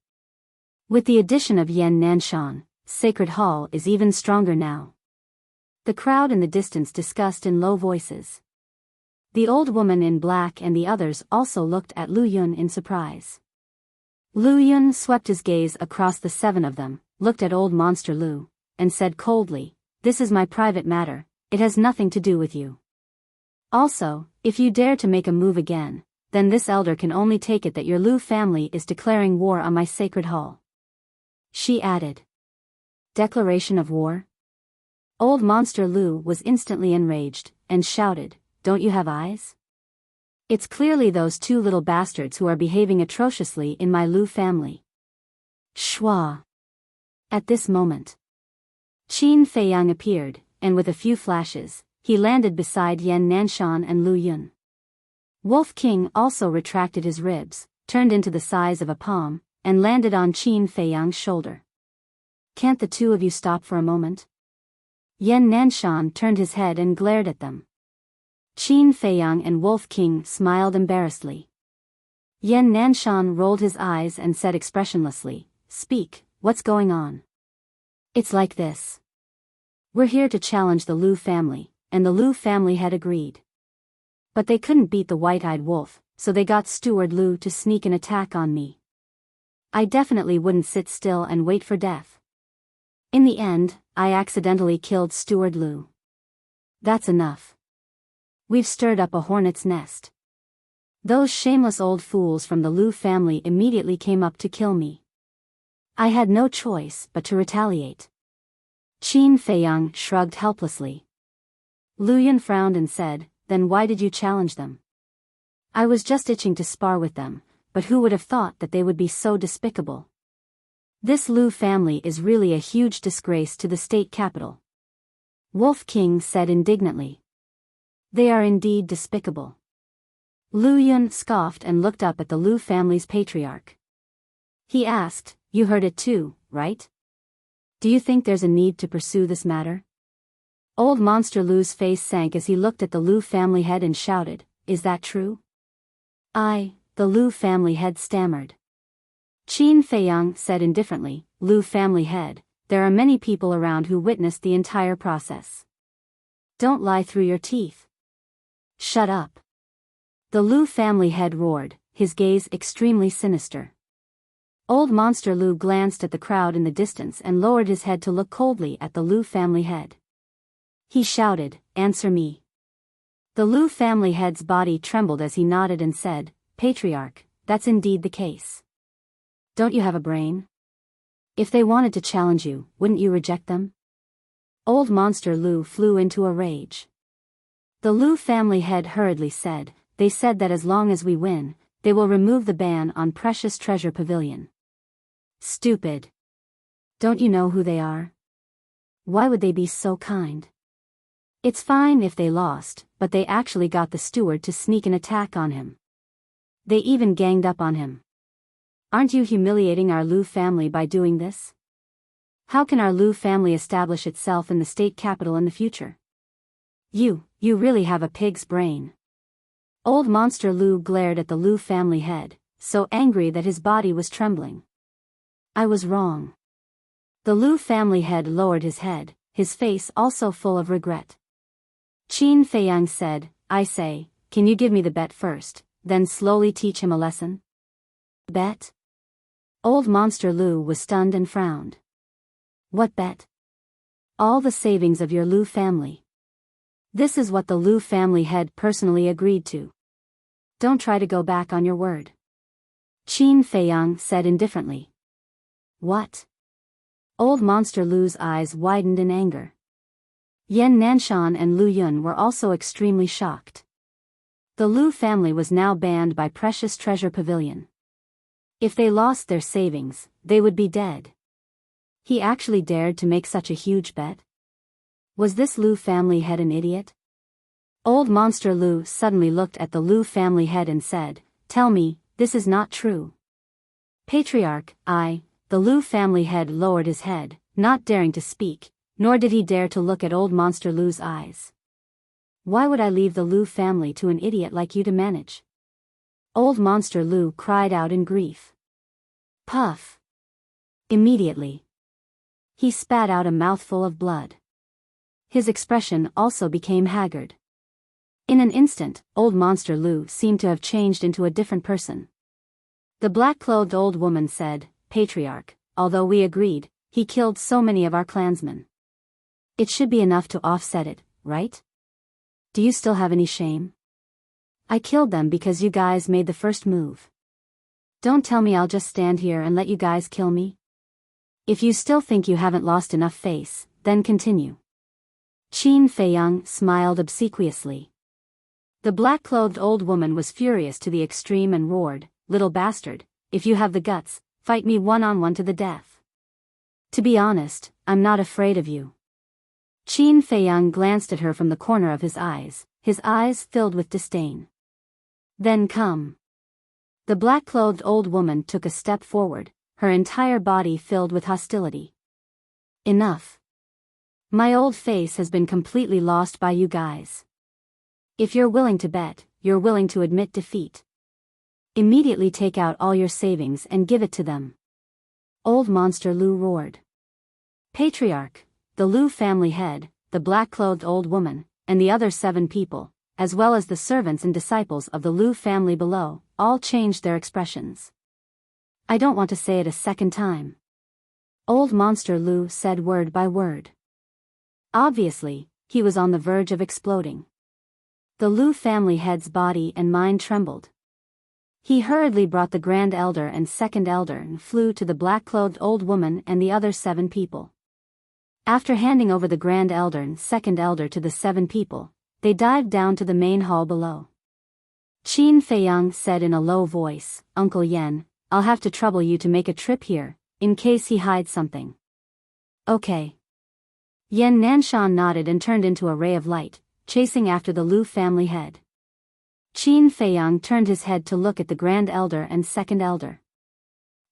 With the addition of Yan Nanshan, Sacred Hall is even stronger now. The crowd in the distance discussed in low voices. The old woman in black and the others also looked at Lu Yun in surprise. Lu Yun swept his gaze across the 7 of them, looked at Old Monster Lu, and said coldly, This is my private matter, it has nothing to do with you. Also, if you dare to make a move again, then this elder can only take it that your Lu family is declaring war on my sacred hall. She added. Declaration of war? Old Monster Lu was instantly enraged, and shouted, Don't you have eyes? It's clearly those 2 little bastards who are behaving atrociously in my Lu family. Shwa. At this moment, Qin Feiyang appeared, and with a few flashes, he landed beside Yan Nanshan and Lu Yun. Wolf King also retracted his ribs, turned into the size of a palm, and landed on Qin Feiyang's shoulder. Can't the 2 of you stop for a moment? Yan Nanshan turned his head and glared at them. Qin Feiyang and Wolf King smiled embarrassedly. Yan Nanshan rolled his eyes and said expressionlessly, Speak, what's going on? It's like this. We're here to challenge the Lu family, and the Lu family had agreed. But they couldn't beat the white-eyed wolf, so they got Steward Lu to sneak an attack on me. I definitely wouldn't sit still and wait for death. In the end, I accidentally killed Steward Lu. That's enough. We've stirred up a hornet's nest. Those shameless old fools from the Lu family immediately came up to kill me. I had no choice but to retaliate. Qin Feiyang shrugged helplessly. Lu Yun frowned and said, "Then why did you challenge them?" "I was just itching to spar with them, but who would have thought that they would be so despicable? This Lu family is really a huge disgrace to the state capital." Wolf King said indignantly. "They are indeed despicable." Lu Yun scoffed and looked up at the Lu family's patriarch. He asked, "You heard it too, right? Do you think there's a need to pursue this matter?" Old Monster Lu's face sank as he looked at the Lu family head and shouted, "Is that true?" The Lu family head stammered. Qin Feiyang said indifferently, "Lu family head, there are many people around who witnessed the entire process. Don't lie through your teeth." "Shut up." The Lu family head roared, his gaze extremely sinister. Old Monster Lu glanced at the crowd in the distance and lowered his head to look coldly at the Lu family head. He shouted, "Answer me." The Lu family head's body trembled as he nodded and said, "Patriarch, that's indeed the case. Don't you have a brain? If they wanted to challenge you, wouldn't you reject them?" Old Monster Lu flew into a rage. The Lu family head hurriedly said, "They said that as long as we win, they will remove the ban on Precious Treasure Pavilion." "Stupid. Don't you know who they are? Why would they be so kind? It's fine if they lost, but they actually got the steward to sneak an attack on him. They even ganged up on him. Aren't you humiliating our Lu family by doing this? How can our Lu family establish itself in the state capital in the future? You really have a pig's brain." Old Monster Lu glared at the Lu family head, so angry that his body was trembling. "I was wrong." The Lu family head lowered his head, his face also full of regret. Qin Feiyang said, "I say, can you give me the bet first, then slowly teach him a lesson?" "Bet?" Old Monster Lu was stunned and frowned. "What bet?" "All the savings of your Lu family. This is what the Lu family head personally agreed to. Don't try to go back on your word." Qin Feiyang said indifferently. "What?" Old Monster Lu's eyes widened in anger. Yan Nanshan and Lu Yun were also extremely shocked. The Lu family was now banned by Precious Treasure Pavilion. If they lost their savings, they would be dead. He actually dared to make such a huge bet? Was this Lu family head an idiot? Old Monster Lu suddenly looked at the Lu family head and said, "Tell me, this is not true." "Patriarch, the Lu family head lowered his head, not daring to speak, nor did he dare to look at Old Monster Lu's eyes. "Why would I leave the Lu family to an idiot like you to manage?" Old Monster Lu cried out in grief. Puff! Immediately, he spat out a mouthful of blood. His expression also became haggard. In an instant, Old Monster Lu seemed to have changed into a different person. The black-clothed old woman said, "Patriarch, although we agreed, he killed so many of our clansmen. It should be enough to offset it, right? Do you still have any shame? I killed them because you guys made the first move. Don't tell me I'll just stand here and let you guys kill me. If you still think you haven't lost enough face, then continue." Qin Feiyang smiled obsequiously. The black-clothed old woman was furious to the extreme and roared, "Little bastard, if you have the guts, fight me one-on-one to the death. To be honest, I'm not afraid of you." Qin Feiyang glanced at her from the corner of his eyes filled with disdain. "Then come." The black-clothed old woman took a step forward, her entire body filled with hostility. "Enough. My old face has been completely lost by you guys. If you're willing to bet, you're willing to admit defeat. Immediately take out all your savings and give it to them." Old Monster Lu roared. Patriarch, the Lu family head, the black-clothed old woman, and the other 7 people, as well as the servants and disciples of the Lu family below, all changed their expressions. I don't want to say it a second time. Old Monster Lu said word by word. Obviously, he was on the verge of exploding. The Lu family head's body and mind trembled. He hurriedly brought the Grand Elder and Second Elder and flew to the black-clothed old woman and the other 7 people. After handing over the Grand Elder and Second Elder to the 7 people, they dived down to the main hall below. Qin Feiyang said in a low voice, Uncle Yen, I'll have to trouble you to make a trip here, in case he hides something. Okay. Yen Nanshan nodded and turned into a ray of light, chasing after the Lu family head. Qin Feiyang turned his head to look at the Grand Elder and Second Elder.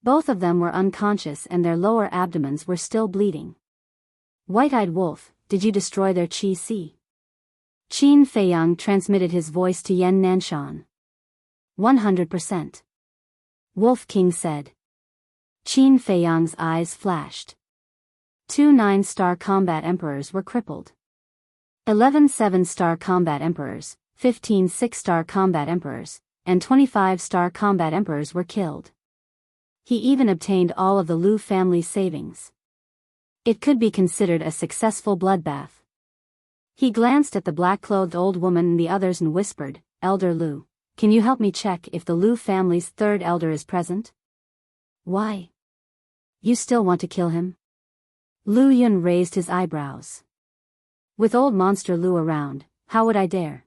Both of them were unconscious and their lower abdomens were still bleeding. White-eyed wolf, did you destroy their qi? Qin Feiyang transmitted his voice to Yen Nanshan. 100%. Wolf King said. Qin Feiyang's eyes flashed. 2 9-star combat emperors were crippled. 11 7-star combat emperors, 15 6-star combat emperors, and 25-star combat emperors were killed. He even obtained all of the Lu family's savings. It could be considered a successful bloodbath. He glanced at the black-clothed old woman and the others and whispered, Elder Lu, can you help me check if the Lu family's 3rd elder is present? Why? You still want to kill him? Lu Yun raised his eyebrows. With old Monster Lu around, how would I dare?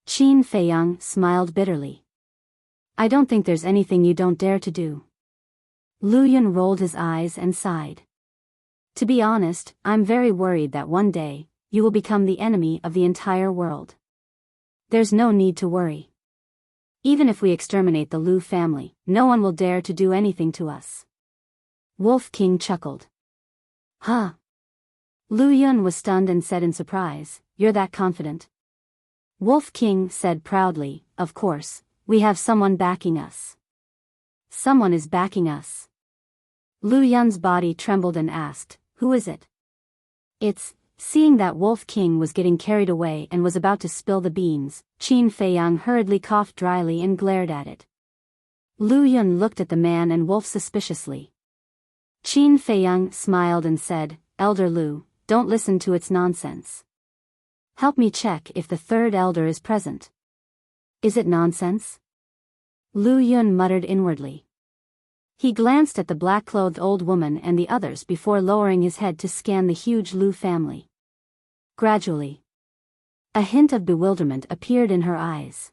Qin Feiyang smiled bitterly. I don't think there's anything you don't dare to do. Lu Yun rolled his eyes and sighed. To be honest, I'm very worried that one day, you will become the enemy of the entire world. There's no need to worry. Even if we exterminate the Lu family, no one will dare to do anything to us. Wolf King chuckled. Huh? Lu Yun was stunned and said in surprise, you're that confident? Wolf King said proudly, of course, we have someone backing us. Someone is backing us. Lu Yun's body trembled and asked, who is it? Seeing that Wolf King was getting carried away and was about to spill the beans, Qin Feiyang hurriedly coughed dryly and glared at it. Lu Yun looked at the man and Wolf suspiciously. Qin Feiyang smiled and said, Elder Lu, don't listen to its nonsense. Help me check if the 3rd elder is present. Is it nonsense? Lu Yun muttered inwardly. He glanced at the black-clothed old woman and the others before lowering his head to scan the huge Lu family. Gradually, a hint of bewilderment appeared in her eyes.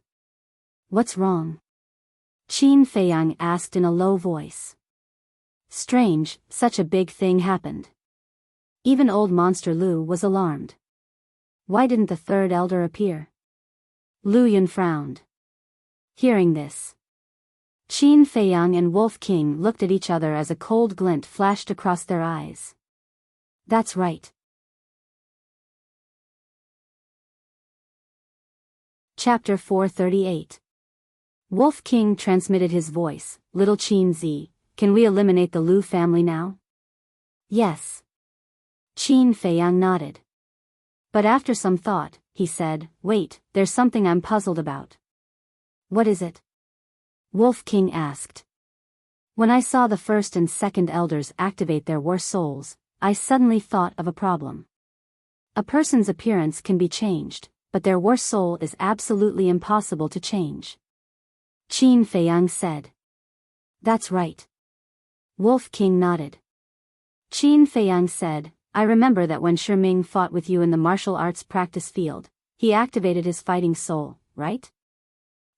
What's wrong? Qin Feiyang asked in a low voice. Strange, such a big thing happened. Even old Monster Lu was alarmed. Why didn't the 3rd elder appear? Lu Yun frowned. Hearing this, Qin Feiyang and Wolf King looked at each other as a cold glint flashed across their eyes. That's right. Chapter 438. Wolf King transmitted his voice, Little Qin Zi, can we eliminate the Lu family now? Yes. Qin Feiyang nodded. But after some thought, he said, wait, there's something I'm puzzled about. What is it? Wolf King asked. When I saw the 1st and 2nd elders activate their war souls, I suddenly thought of a problem. A person's appearance can be changed, but their war soul is absolutely impossible to change. Qin Feiyang said. That's right. Wolf King nodded. Qin Feiyang said, I remember that when Shiming fought with you in the martial arts practice field, he activated his fighting soul, right?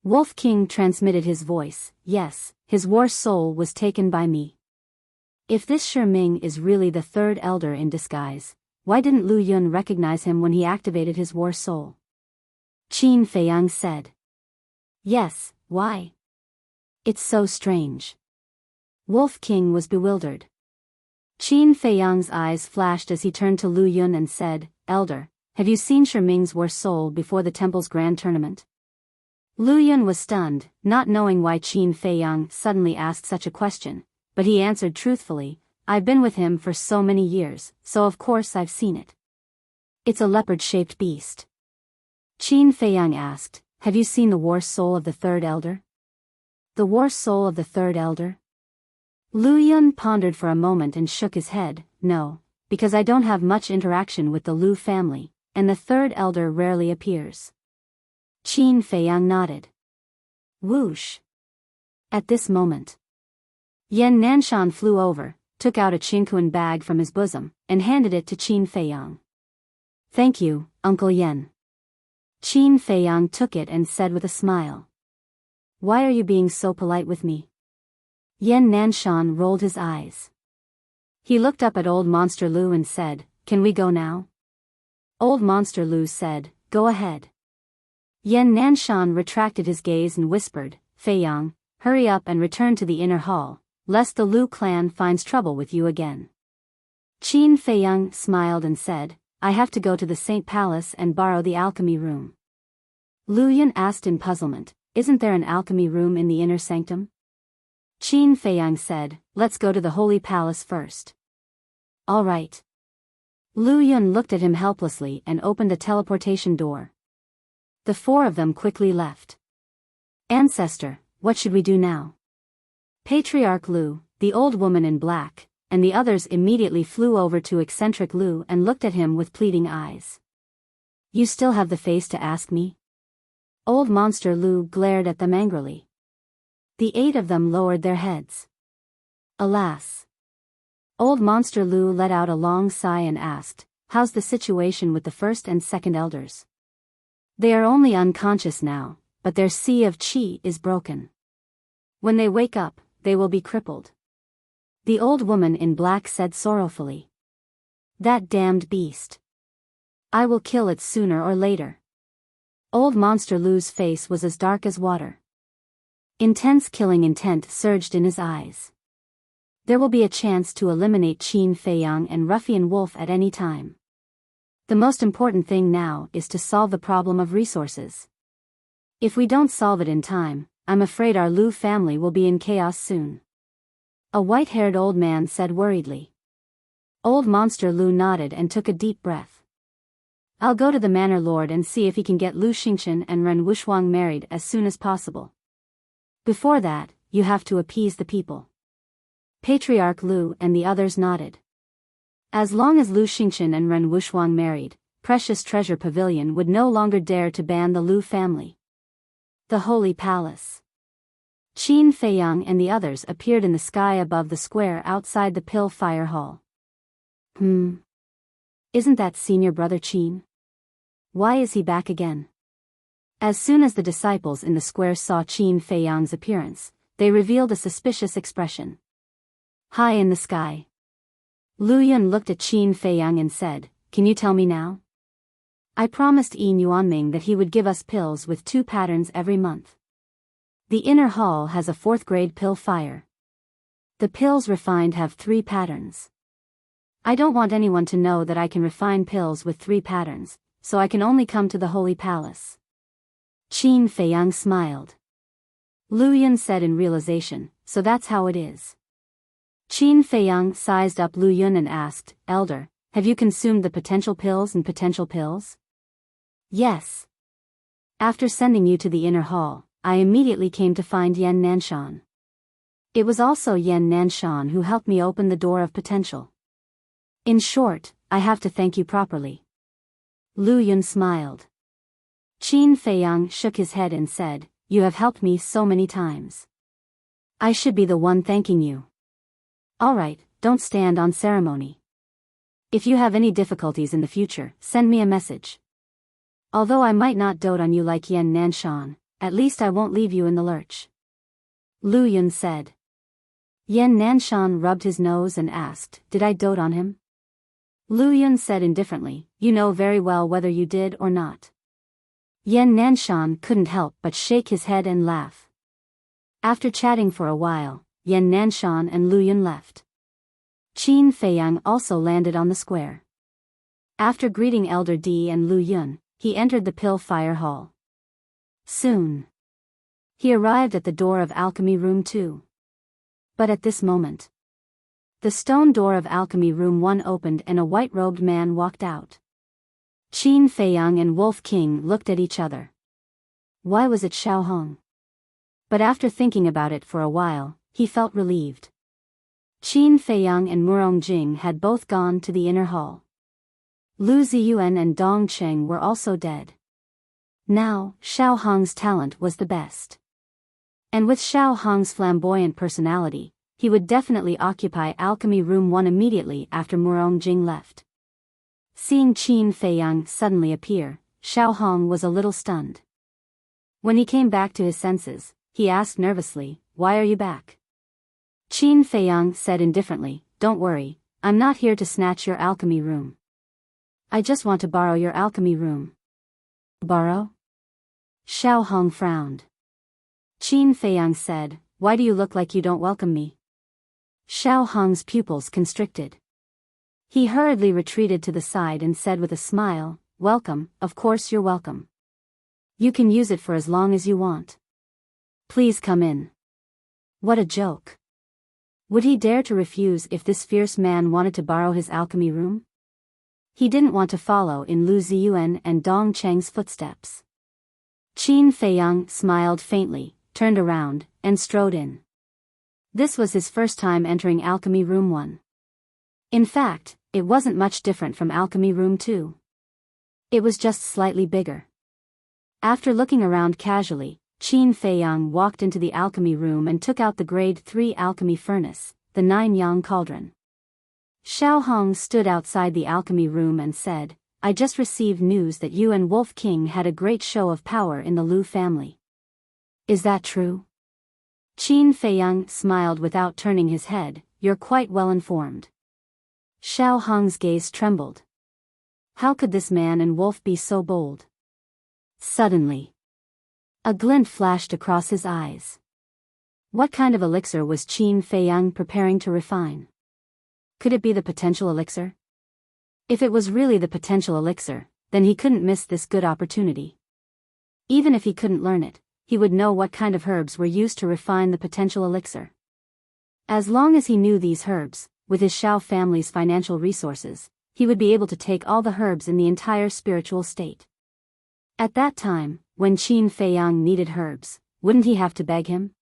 Wolf King transmitted his voice, yes, his war soul was taken by me. If this Shiming is really the 3rd elder in disguise, why didn't Lu Yun recognize him when he activated his war soul? Qin Feiyang said. Yes, why? It's so strange. Wolf King was bewildered. Qin Feiyang's eyes flashed as he turned to Lu Yun and said, Elder, have you seen Shiming's war soul before the temple's grand tournament? Lu Yun was stunned, not knowing why Qin Feiyang suddenly asked such a question, but he answered truthfully, I've been with him for so many years, so of course I've seen it. It's a leopard-shaped beast. Qin Feiyang asked, have you seen the war soul of the third elder? The war soul of the third elder? Lu Yun pondered for a moment and shook his head, no, because I don't have much interaction with the Lu family, and the third elder rarely appears. Qin Feiyang nodded. Whoosh. At this moment, Yan Nanshan flew over, took out a Qingquan bag from his bosom, and handed it to Qin Feiyang. Thank you, Uncle Yan. Qin Feiyang took it and said with a smile. Why are you being so polite with me? Yan Nanshan rolled his eyes. He looked up at Old Monster Lu and said, can we go now? Old Monster Lu said, go ahead. Yan Nanshan retracted his gaze and whispered, Feiyang, hurry up and return to the inner hall, lest the Lu clan finds trouble with you again. Qin Feiyang smiled and said, I have to go to the Saint Palace and borrow the alchemy room. Lu Yun asked in puzzlement, isn't there an alchemy room in the inner sanctum? Qin Feiyang said, let's go to the Holy Palace first. All right. Lu Yun looked at him helplessly and opened a teleportation door. The four of them quickly left. Ancestor, what should we do now? Patriarch Lu, the old woman in black, and the others immediately flew over to eccentric Lu and looked at him with pleading eyes. You still have the face to ask me? Old Monster Lu glared at them angrily. The 8 of them lowered their heads. Alas. Old Monster Lu let out a long sigh and asked, how's the situation with the first and second elders? They are only unconscious now, but their sea of qi is broken. When they wake up, they will be crippled. The old woman in black said sorrowfully. That damned beast. I will kill it sooner or later. Old Monster Lu's face was as dark as water. Intense killing intent surged in his eyes. There will be a chance to eliminate Qin Feiyang and Ruffian Wolf at any time. The most important thing now is to solve the problem of resources. If we don't solve it in time, I'm afraid our Lu family will be in chaos soon. A white-haired old man said worriedly. Old Monster Lu nodded and took a deep breath. I'll go to the Manor Lord and see if he can get Lu Xingchen and Ren Wushuang married as soon as possible. Before that, you have to appease the people. Patriarch Lu and the others nodded. As long as Lu Xingchen and Ren Wushuang married, Precious Treasure Pavilion would no longer dare to ban the Lu family. The Holy Palace. Qin Feiyang and the others appeared in the sky above the square outside the Pill Fire Hall. Isn't that senior brother Qin? Why is he back again? As soon as the disciples in the square saw Qin Feiyang's appearance, they revealed a suspicious expression. High in the sky. Lu Yun looked at Qin Feiyang and said, can you tell me now? I promised Yin Yuanming that he would give us pills with 2 patterns every month. The inner hall has a 4th grade pill fire. The pills refined have 3 patterns. I don't want anyone to know that I can refine pills with 3 patterns, so I can only come to the Holy Palace. Qin Feiyang smiled. Lu Yun said in realization, so that's how it is. Qin Feiyang sized up Lu Yun and asked, Elder, have you consumed the potential pills and potential pills? Yes. After sending you to the inner hall, I immediately came to find Yan Nanshan. It was also Yan Nanshan who helped me open the door of potential. In short, I have to thank you properly. Lu Yun smiled. Qin Feiyang shook his head and said, you have helped me so many times. I should be the one thanking you. All right, don't stand on ceremony. If you have any difficulties in the future, send me a message. Although I might not dote on you like Yan Nanshan, at least I won't leave you in the lurch. Lu Yun said. Yan Nanshan rubbed his nose and asked, did I dote on him? Lu Yun said indifferently, you know very well whether you did or not. Yan Nanshan couldn't help but shake his head and laugh. After chatting for a while, Yan Nanshan and Lu Yun left. Qin Feiyang also landed on the square. After greeting Elder D and Lu Yun, he entered the Pill Fire Hall. Soon, he arrived at the door of Alchemy Room 2. But at this moment, the stone door of Alchemy Room 1 opened and a white-robed man walked out. Qin Feiyang and Wolf King looked at each other. Why was it Xiao Hong? But after thinking about it for a while, he felt relieved. Qin Feiyang and Murong Jing had both gone to the inner hall. Lu Ziyuan and Dong Cheng were also dead. Now, Xiao Hong's talent was the best. And with Xiao Hong's flamboyant personality, he would definitely occupy Alchemy Room 1 immediately after Murong Jing left. Seeing Qin Feiyang suddenly appear, Xiao Hong was a little stunned. When he came back to his senses, he asked nervously, "Why are you back?" Qin Feiyang said indifferently, "Don't worry, I'm not here to snatch your alchemy room. I just want to borrow your alchemy room." "Borrow?" Xiao Hong frowned. Qin Feiyang said, "Why do you look like you don't welcome me?" Xiao Hong's pupils constricted. He hurriedly retreated to the side and said with a smile, "Welcome, of course you're welcome. You can use it for as long as you want. Please come in." What a joke. Would he dare to refuse if this fierce man wanted to borrow his alchemy room? He didn't want to follow in Lu Ziyuan and Dong Cheng's footsteps. Qin Feiyang smiled faintly, turned around, and strode in. This was his first time entering Alchemy Room 1. In fact, it wasn't much different from Alchemy Room 2. It was just slightly bigger. After looking around casually, Qin Feiyang walked into the alchemy room and took out the Grade 3 alchemy furnace, the 9-yang cauldron. Xiao Hong stood outside the alchemy room and said, "I just received news that you and Wolf King had a great show of power in the Lu family. Is that true?" Qin Feiyang smiled without turning his head, "You're quite well informed." Xiao Hong's gaze trembled. How could this man and Wolf be so bold? Suddenly, a glint flashed across his eyes. What kind of elixir was Qin Feiyang preparing to refine? Could it be the potential elixir? If it was really the potential elixir, then he couldn't miss this good opportunity. Even if he couldn't learn it, he would know what kind of herbs were used to refine the potential elixir. As long as he knew these herbs, with his Xiao family's financial resources, he would be able to take all the herbs in the entire spiritual state. At that time, when Qin Feiyang needed herbs, wouldn't he have to beg him?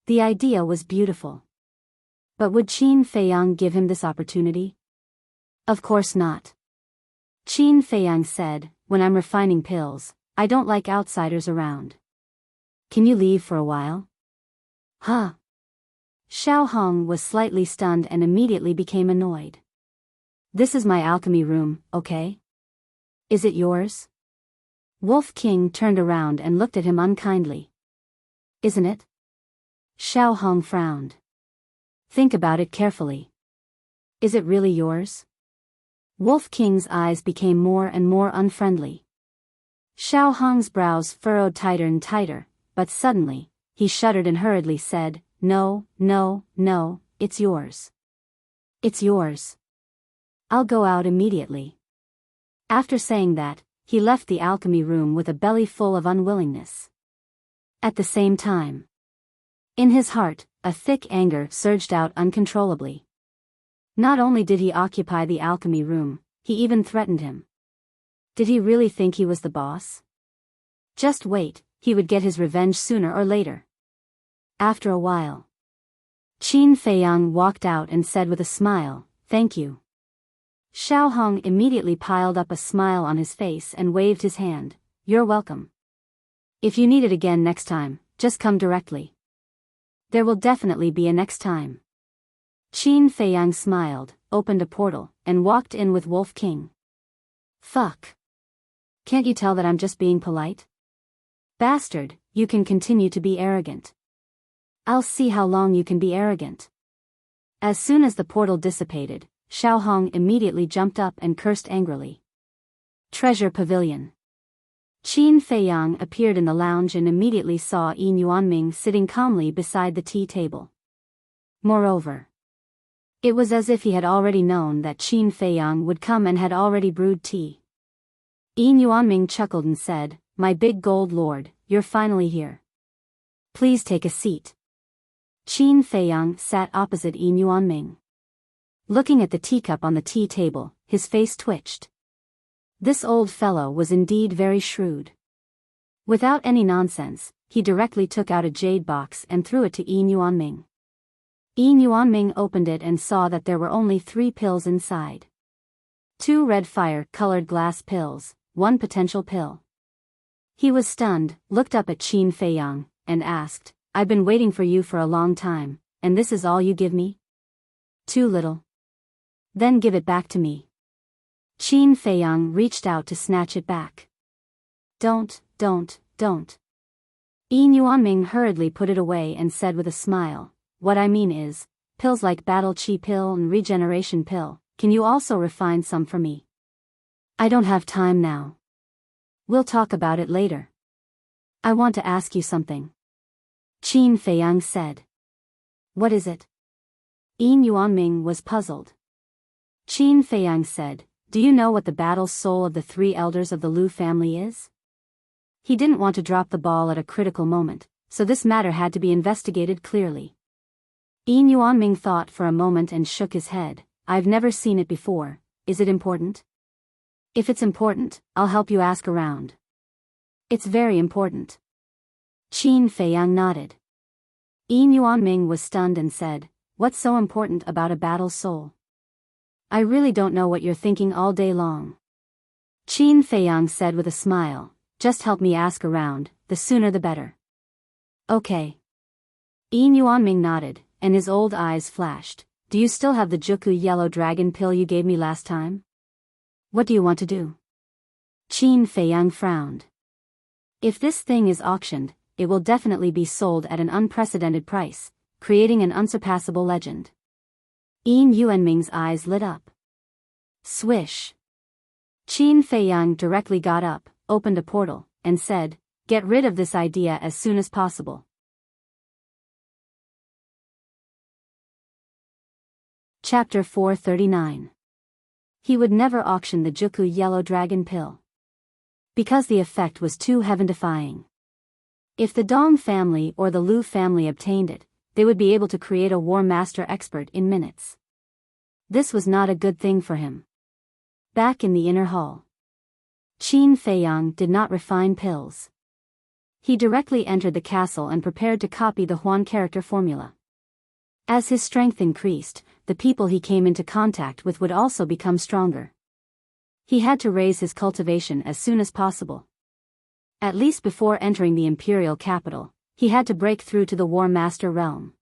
The idea was beautiful. But would Qin Feiyang give him this opportunity? Of course not. Qin Feiyang said, "When I'm refining pills, I don't like outsiders around. Can you leave for a while?" "Huh?" Xiao Hong was slightly stunned and immediately became annoyed. "This is my alchemy room, okay? Is it yours?" Wolf King turned around and looked at him unkindly. "Isn't it?" Xiao Hong frowned. "Think about it carefully. Is it really yours?" Wolf King's eyes became more and more unfriendly. Xiao Hong's brows furrowed tighter and tighter, but suddenly, he shuddered and hurriedly said, "No, no, no, it's yours. It's yours. I'll go out immediately." After saying that, he left the alchemy room with a belly full of unwillingness. At the same time, in his heart, a thick anger surged out uncontrollably. Not only did he occupy the alchemy room, he even threatened him. Did he really think he was the boss? Just wait, he would get his revenge sooner or later. After a while, Qin Feiyang walked out and said with a smile, "Thank you." Xiao Hong immediately piled up a smile on his face and waved his hand, "You're welcome. If you need it again next time, just come directly. There will definitely be a next time." Qin Feiyang smiled, opened a portal, and walked in with Wolf King. "Fuck. Can't you tell that I'm just being polite? Bastard, you can continue to be arrogant. I'll see how long you can be arrogant." As soon as the portal dissipated, Xiao Hong immediately jumped up and cursed angrily. Treasure Pavilion. Qin Feiyang appeared in the lounge and immediately saw Yin Yuanming sitting calmly beside the tea table. Moreover, it was as if he had already known that Qin Feiyang would come and had already brewed tea. Yin Yuanming chuckled and said, "My big gold lord, you're finally here. Please take a seat." Qin Feiyang sat opposite Yi Yuanming. Looking at the teacup on the tea table, his face twitched. This old fellow was indeed very shrewd. Without any nonsense, he directly took out a jade box and threw it to Yi Yuanming. Yi Yuanming opened it and saw that there were only 3 pills inside. 2 red fire-colored glass pills, 1 potential pill. He was stunned, looked up at Qin Feiyang, and asked, "I've been waiting for you for a long time, and this is all you give me? Too little. Then give it back to me." Qin Feiyang reached out to snatch it back. Don't. Yi Yuanming hurriedly put it away and said with a smile, "What I mean is, pills like Battle Chi pill and Regeneration pill, can you also refine some for me? I don't have time now. We'll talk about it later. I want to ask you something." Qin Feiyang said. "What is it?" Yi Yuanming was puzzled. Qin Feiyang said, "Do you know what the battle soul of the 3 elders of the Lu family is?" He didn't want to drop the ball at a critical moment, so this matter had to be investigated clearly. Yi Yuanming thought for a moment and shook his head. "I've never seen it before. Is it important?" "If it's important, I'll help you ask around." "It's very important." Qin Feiyang nodded. Yi Yuanming was stunned and said, "What's so important about a battle soul? I really don't know what you're thinking all day long." Qin Feiyang said with a smile, "Just help me ask around, the sooner the better." "Okay." Yi Yuanming nodded, and his old eyes flashed. "Do you still have the Juku yellow dragon pill you gave me last time? What do you want to do?" Qin Feiyang frowned. "If this thing is auctioned, it will definitely be sold at an unprecedented price, creating an unsurpassable legend." Yi Yuanming's eyes lit up. Swish. Qin Feiyang directly got up, opened a portal, and said, "Get rid of this idea as soon as possible." Chapter 439. He would never auction the Juku yellow dragon pill, because the effect was too heaven-defying. If the Dong family or the Lu family obtained it, they would be able to create a war master expert in minutes. This was not a good thing for him. Back in the inner hall, Qin Feiyang did not refine pills. He directly entered the castle and prepared to copy the Huan character formula. As his strength increased, the people he came into contact with would also become stronger. He had to raise his cultivation as soon as possible. At least before entering the imperial capital, he had to break through to the War Master realm.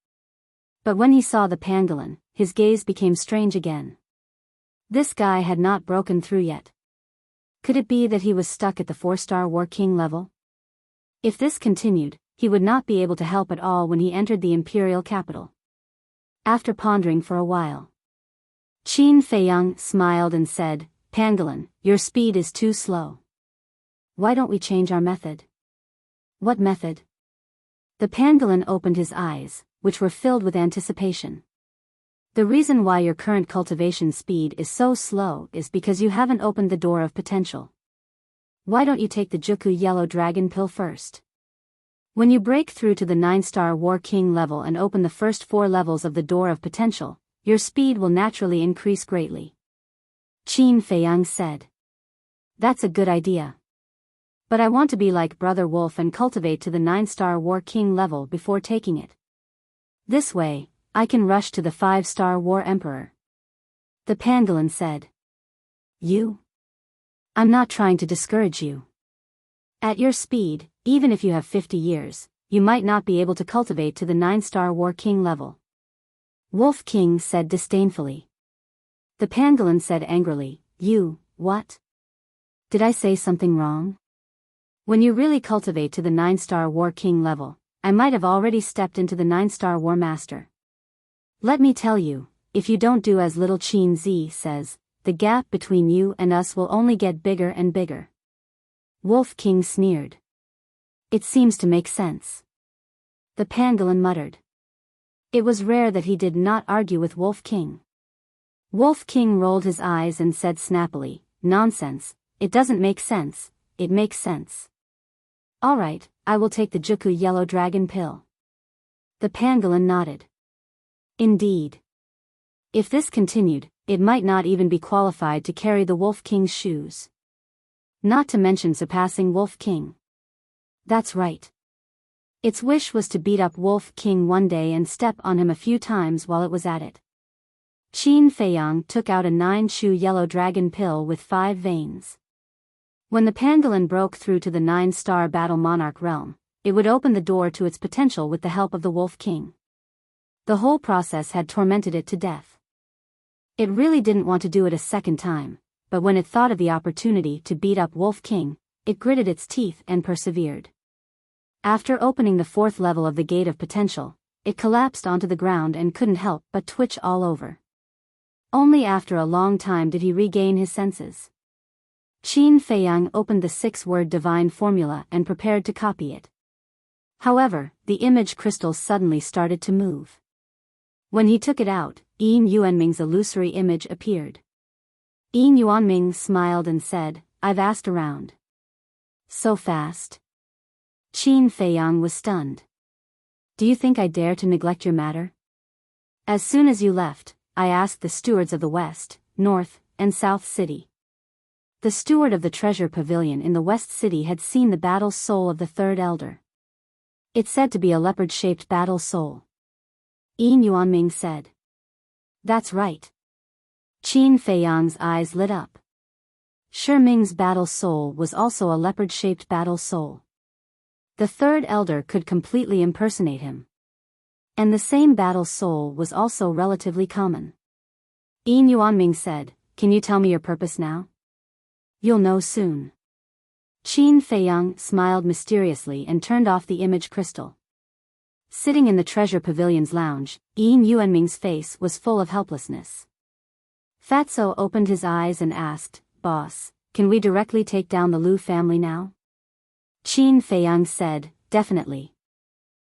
But when he saw the pangolin, his gaze became strange again. This guy had not broken through yet. Could it be that he was stuck at the 4-star War King level? If this continued, he would not be able to help at all when he entered the imperial capital. After pondering for a while, Qin Feiyang smiled and said, "Pangolin, your speed is too slow. Why don't we change our method?" "What method?" The pangolin opened his eyes, which were filled with anticipation. "The reason why your current cultivation speed is so slow is because you haven't opened the door of potential. Why don't you take the Juku yellow dragon pill first? When you break through to the 9-star War King level and open the first 4 levels of the door of potential, your speed will naturally increase greatly." Qin Feiyang said. "That's a good idea. But I want to be like Brother Wolf and cultivate to the 9-star War King level before taking it. This way, I can rush to the 5-star War Emperor." The pangolin said. "You? I'm not trying to discourage you. At your speed, even if you have 50 years, you might not be able to cultivate to the 9-star War King level." Wolf King said disdainfully. The pangolin said angrily, What? Did I say something wrong? When you really cultivate to the 9-star War King level, I might have already stepped into the 9-star War Master. Let me tell you, if you don't do as little Qin Zi says, the gap between you and us will only get bigger and bigger." Wolf King sneered. "It seems to make sense." The pangolin muttered. It was rare that he did not argue with Wolf King. Wolf King rolled his eyes and said snappily, "Nonsense, it doesn't make sense, it makes sense. All right, I will take the Juku yellow dragon pill." The pangolin nodded. Indeed. If this continued, it might not even be qualified to carry the Wolf King's shoes. Not to mention surpassing Wolf King. That's right. Its wish was to beat up Wolf King one day and step on him a few times while it was at it. Qin Feiyang took out a 9-chew yellow dragon pill with 5 veins. When the pangolin broke through to the 9-star battle monarch realm, it would open the door to its potential with the help of the Wolf King. The whole process had tormented it to death. It really didn't want to do it a second time, but when it thought of the opportunity to beat up Wolf King, it gritted its teeth and persevered. After opening the 4th level of the Gate of Potential, it collapsed onto the ground and couldn't help but twitch all over. Only after a long time did he regain his senses. Qin Feiyang opened the 6-word divine formula and prepared to copy it. However, the image crystal suddenly started to move. When he took it out, Yin Yuanming's illusory image appeared. Yin Yuanming smiled and said, "I've asked around." So fast? Qin Feiyang was stunned. "Do you think I dare to neglect your matter? As soon as you left, I asked the stewards of the West, North, and South City. The steward of the treasure pavilion in the West City had seen the battle soul of the 3rd elder. It's said to be a leopard-shaped battle soul." Yin Yuanming said. "That's right." Qin Feiyang's eyes lit up. Shi Ming's battle soul was also a leopard-shaped battle soul. The 3rd elder could completely impersonate him. And the same battle soul was also relatively common. Yin Yuanming said, "Can you tell me your purpose now?" "You'll know soon." Qin Feiyang smiled mysteriously and turned off the image crystal. Sitting in the treasure pavilion's lounge, Yin Yuanming's face was full of helplessness. Fatso opened his eyes and asked, "Boss, can we directly take down the Lu family now?" Qin Feiyang said, "Definitely."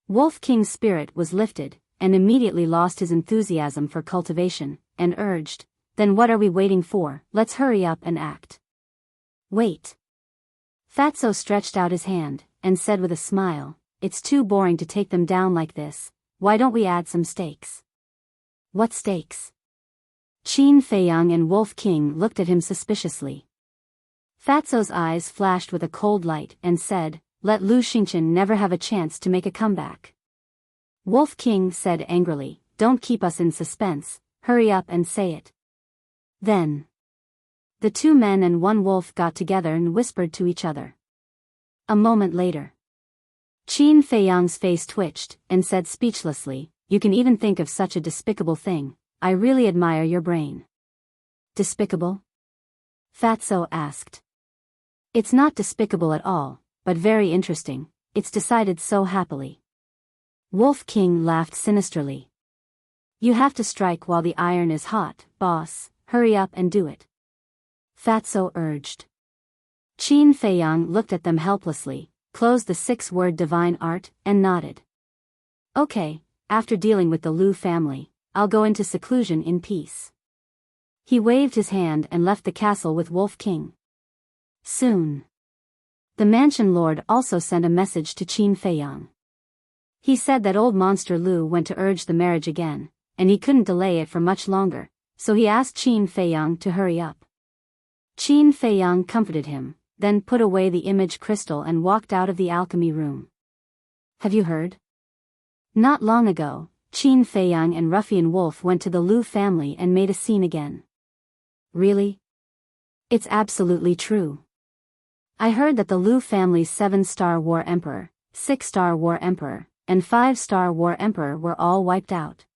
Wolf King's spirit was lifted, and immediately lost his enthusiasm for cultivation, and urged, "Then what are we waiting for? Let's hurry up and act." "Wait." Fatso stretched out his hand, and said with a smile, "It's too boring to take them down like this. Why don't we add some stakes?" "What stakes?" Qin Feiyang and Wolf King looked at him suspiciously. Fatso's eyes flashed with a cold light and said, "Let Lu Xingqian never have a chance to make a comeback." Wolf King said angrily, "Don't keep us in suspense, hurry up and say it." Then the 2 men and 1 wolf got together and whispered to each other. A moment later, Qin Feiyang's face twitched, and said speechlessly, "You can even think of such a despicable thing. I really admire your brain." "Despicable?" Fatso asked. "It's not despicable at all, but very interesting. It's decided so happily." Wolf King laughed sinisterly. "You have to strike while the iron is hot, boss. Hurry up and do it." Fatso urged. Qin Feiyang looked at them helplessly, closed the 6-word divine art, and nodded. "Okay, after dealing with the Lu family, I'll go into seclusion in peace." He waved his hand and left the castle with Wolf King. Soon, the mansion lord also sent a message to Qin Feiyang. He said that old monster Lu went to urge the marriage again, and he couldn't delay it for much longer, so he asked Qin Feiyang to hurry up. Qin Feiyang comforted him, then put away the image crystal and walked out of the alchemy room. "Have you heard? Not long ago, Qin Feiyang and Ruffian Wolf went to the Lu family and made a scene again." "Really?" "It's absolutely true. I heard that the Lu family's 7-star War Emperor, 6-star War Emperor, and 5-star War Emperor were all wiped out.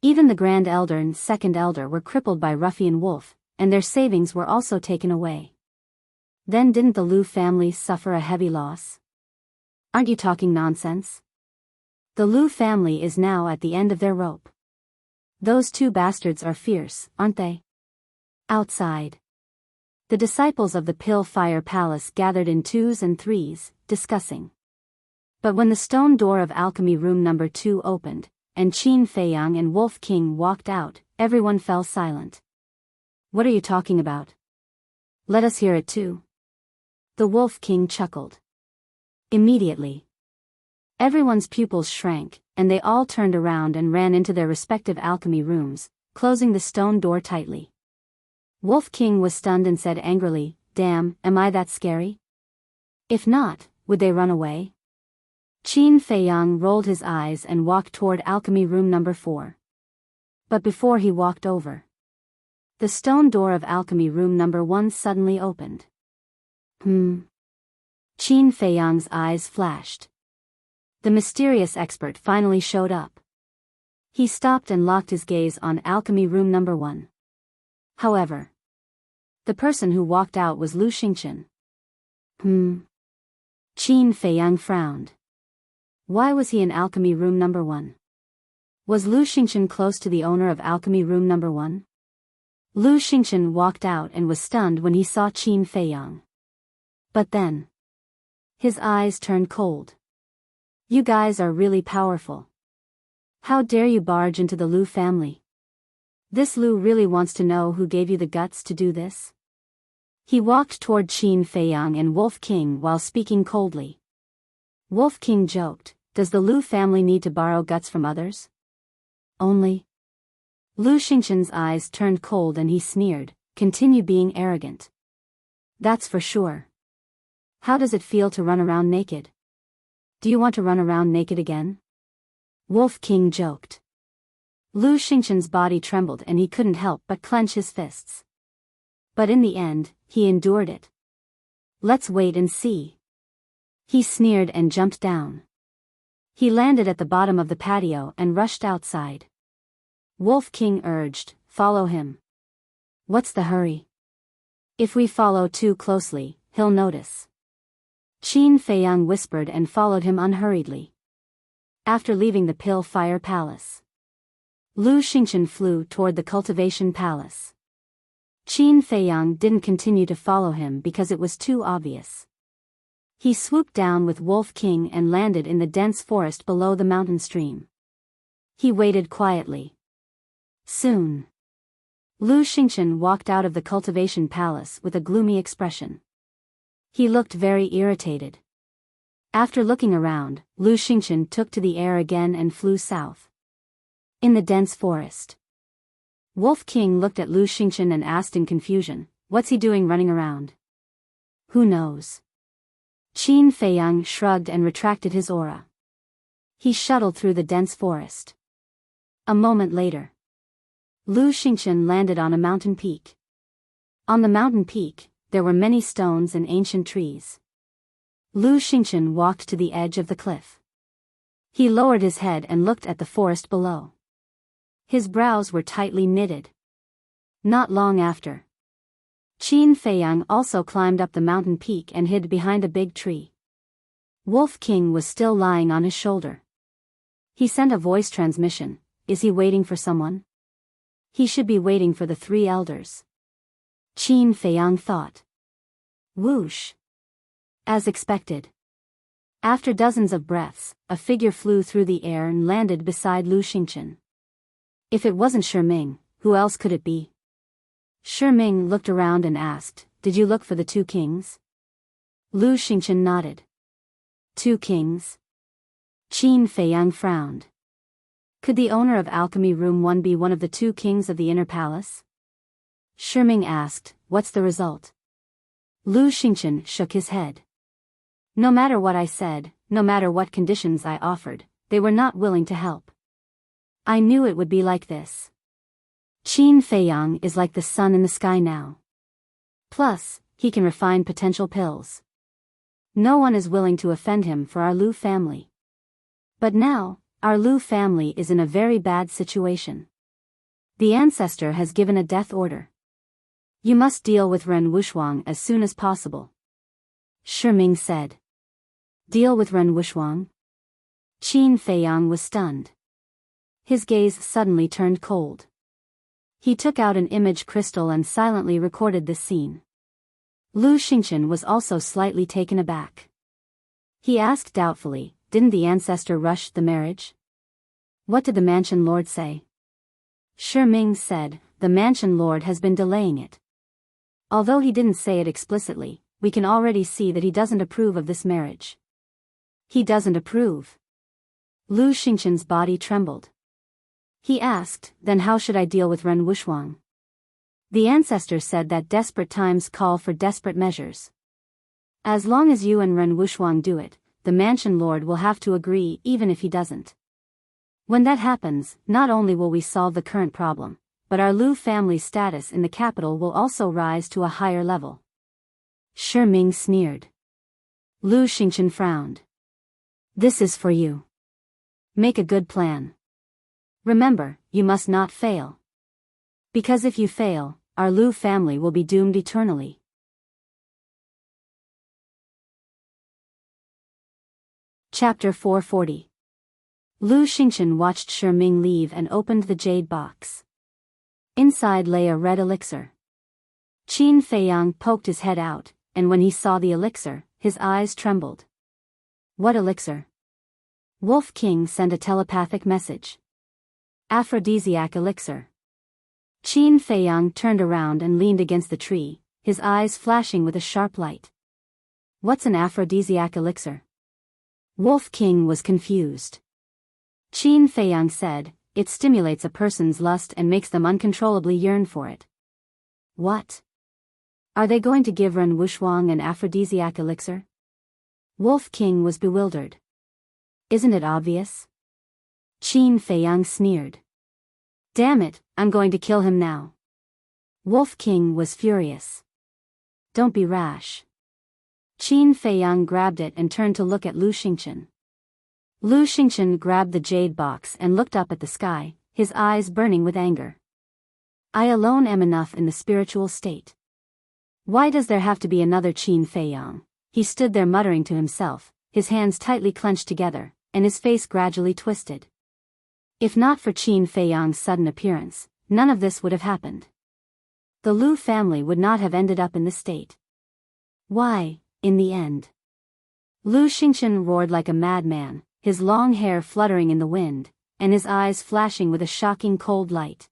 Even the Grand Elder and Second Elder were crippled by Ruffian Wolf, and their savings were also taken away. Then didn't the Lu family suffer a heavy loss? Aren't you talking nonsense? The Lu family is now at the end of their rope. Those 2 bastards are fierce, aren't they?" Outside, the disciples of the Pill Fire Palace gathered in 2s and 3s, discussing. But when the stone door of alchemy room number 2 opened, and Qin Feiyang and Wolf King walked out, everyone fell silent. "What are you talking about? Let us hear it too." The Wolf King chuckled. Immediately, everyone's pupils shrank, and they all turned around and ran into their respective alchemy rooms, closing the stone door tightly. Wolf King was stunned and said angrily, "Damn, am I that scary? If not, would they run away?" Qin Feiyang rolled his eyes and walked toward alchemy room number 4. But before he walked over, the stone door of alchemy room number 1 suddenly opened. Qin Feiyang's eyes flashed. The mysterious expert finally showed up. He stopped and locked his gaze on alchemy room number 1. However, the person who walked out was Lu Xingchen. Qin Feiyang frowned. Why was he in alchemy room number 1? Was Lu Xingchen close to the owner of alchemy room number 1? Lu Xingchen walked out and was stunned when he saw Qin Feiyang. But then, his eyes turned cold. "You guys are really powerful. How dare you barge into the Lu family? This Lu really wants to know who gave you the guts to do this?" He walked toward Qin Feiyang and Wolf King while speaking coldly. Wolf King joked, "Does the Lu family need to borrow guts from others? Only?" Lu Xingchen's eyes turned cold and he sneered, "Continue being arrogant. That's for sure. How does it feel to run around naked? Do you want to run around naked again?" Wolf King joked. Lu Xingchen's body trembled and he couldn't help but clench his fists. But in the end, he endured it. "Let's wait and see." He sneered and jumped down. He landed at the bottom of the patio and rushed outside. Wolf King urged, "Follow him." "What's the hurry? If we follow too closely, he'll notice." Qin Feiyang whispered and followed him unhurriedly. After leaving the Pill Fire Palace, Lu Xingchen flew toward the Cultivation Palace. Qin Feiyang didn't continue to follow him because it was too obvious. He swooped down with Wolf King and landed in the dense forest below the mountain stream. He waited quietly. Soon, Lu Xingchen walked out of the Cultivation Palace with a gloomy expression. He looked very irritated. After looking around, Lu Xingchen took to the air again and flew south. In the dense forest, Wolf King looked at Lu Xingchen and asked in confusion, "What's he doing running around?" "Who knows?" Qin Feiyang shrugged and retracted his aura. He shuttled through the dense forest. A moment later, Lu Xingchen landed on a mountain peak. On the mountain peak, there were many stones and ancient trees. Lu Xingchen walked to the edge of the cliff. He lowered his head and looked at the forest below. His brows were tightly knitted. Not long after, Qin Feiyang also climbed up the mountain peak and hid behind a big tree. Wolf King was still lying on his shoulder. He sent a voice transmission. Is he waiting for someone? He should be waiting for the 3 elders. Qin Feiyang thought. Whoosh! As expected. After dozens of breaths, a figure flew through the air and landed beside Lu Xingchen. If it wasn't Shiming, who else could it be? Shiming looked around and asked, "Did you look for the 2 kings?" Lu Xingchen nodded. 2 kings? Qin Feiyang frowned. Could the owner of Alchemy Room 1 be one of the 2 kings of the Inner Palace? Shiming asked, "What's the result?" Lu Xingchen shook his head. No matter what I said, no matter what conditions I offered, they were not willing to help. I knew it would be like this. Qin Feiyang is like the sun in the sky now. Plus, he can refine potential pills. No one is willing to offend him for our Lu family. But now, our Lu family is in a very bad situation. The ancestor has given a death order. You must deal with Ren Wuxuang as soon as possible. Shiming said. Deal with Ren Wuxuang? Qin Feiyang was stunned. His gaze suddenly turned cold. He took out an image crystal and silently recorded this scene. Lu Xingchen was also slightly taken aback. He asked doubtfully, "Didn't the ancestor rush the marriage?" "What did the mansion lord say?" Shiming said, "The mansion lord has been delaying it. Although he didn't say it explicitly, we can already see that he doesn't approve of this marriage." "He doesn't approve?" Lu Xingchen's body trembled. He asked, then how should I deal with Ren Wuxuang? The ancestors said that desperate times call for desperate measures. As long as you and Ren Wuxuang do it, the mansion lord will have to agree even if he doesn't. When that happens, not only will we solve the current problem, but our Lu family's status in the capital will also rise to a higher level. Shi Ming sneered. Lu Xingchen frowned. This is for you. Make a good plan. Remember, you must not fail. Because if you fail, our Lu family will be doomed eternally. Chapter 440. Lu Xingchen watched Shi Ming leave and opened the jade box. Inside lay a red elixir. Qin Feiyang poked his head out, and when he saw the elixir, his eyes trembled. What elixir? Wolf King sent a telepathic message. Aphrodisiac elixir. Qin Feiyang turned around and leaned against the tree, his eyes flashing with a sharp light. What's an aphrodisiac elixir? Wolf King was confused. Qin Feiyang said, it stimulates a person's lust and makes them uncontrollably yearn for it. What? Are they going to give Ren Wuxuang an aphrodisiac elixir? Wolf King was bewildered. Isn't it obvious? Qin Feiyang sneered. Damn it, I'm going to kill him now. Wolf King was furious. Don't be rash. Qin Feiyang grabbed it and turned to look at Lu Xingchen. Lu Xingchen grabbed the jade box and looked up at the sky, his eyes burning with anger. I alone am enough in the spiritual state. Why does there have to be another Qin Feiyang? He stood there muttering to himself, his hands tightly clenched together, and his face gradually twisted. If not for Qin Feiyang's sudden appearance, none of this would have happened. The Lu family would not have ended up in this state. Why, in the end? Lu Xingchen roared like a madman, his long hair fluttering in the wind, and his eyes flashing with a shocking cold light.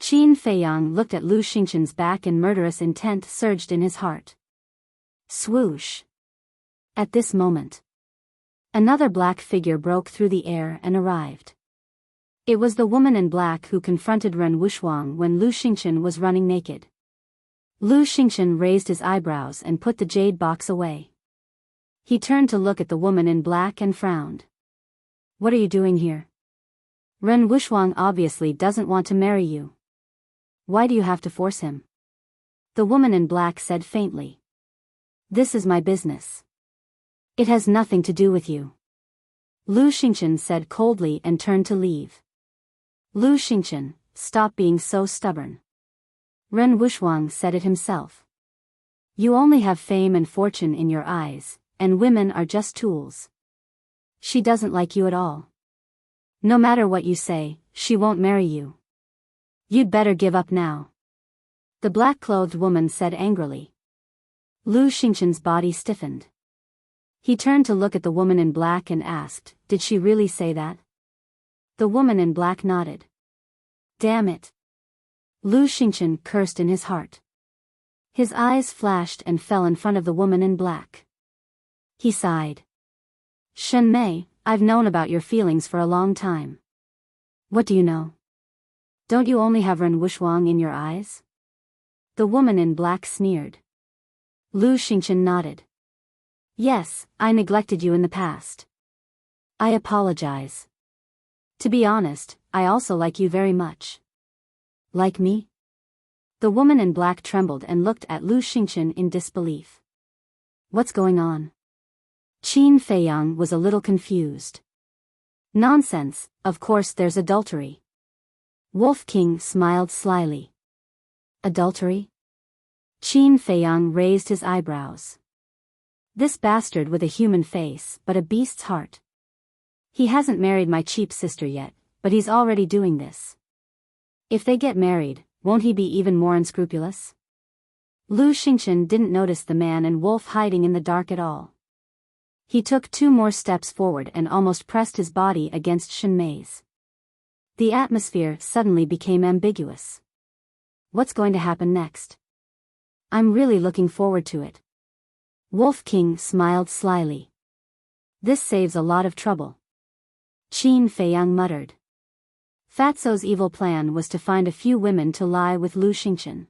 Qin Feiyang looked at Lu Xingchen's back and murderous intent surged in his heart. Swoosh! At this moment, another black figure broke through the air and arrived. It was the woman in black who confronted Ren Wuxuang when Lu Xingchen was running naked. Lu Xingchen raised his eyebrows and put the jade box away. He turned to look at the woman in black and frowned. What are you doing here? Ren Wuxuang obviously doesn't want to marry you. Why do you have to force him? The woman in black said faintly. This is my business. It has nothing to do with you. Lu Xingchen said coldly and turned to leave. Lu Xingchen, stop being so stubborn. Ren Wuxuang said it himself. You only have fame and fortune in your eyes, and women are just tools. She doesn't like you at all. No matter what you say, she won't marry you. You'd better give up now. The black-clothed woman said angrily. Lu Xingchen's body stiffened. He turned to look at the woman in black and asked, did she really say that? The woman in black nodded. Damn it. Lu Xingchen cursed in his heart. His eyes flashed and fell in front of the woman in black. He sighed. Shen Mei, I've known about your feelings for a long time. What do you know? Don't you only have Ren Wuxuang in your eyes? The woman in black sneered. Lu Xingchen nodded. Yes, I neglected you in the past. I apologize. To be honest, I also like you very much. Like me? The woman in black trembled and looked at Lu Xingchen in disbelief. What's going on? Qin Feiyang was a little confused. Nonsense, of course there's adultery. Wolf King smiled slyly. Adultery? Qin Feiyang raised his eyebrows. This bastard with a human face but a beast's heart. He hasn't married my cheap sister yet, but he's already doing this. If they get married, won't he be even more unscrupulous? Lu Xingchen didn't notice the man and wolf hiding in the dark at all. He took 2 more steps forward and almost pressed his body against Shen Mei's. The atmosphere suddenly became ambiguous. What's going to happen next? I'm really looking forward to it. Wolf King smiled slyly. This saves a lot of trouble. Qin Feiyang muttered. Fatso's evil plan was to find a few women to lie with Lu Xingchen.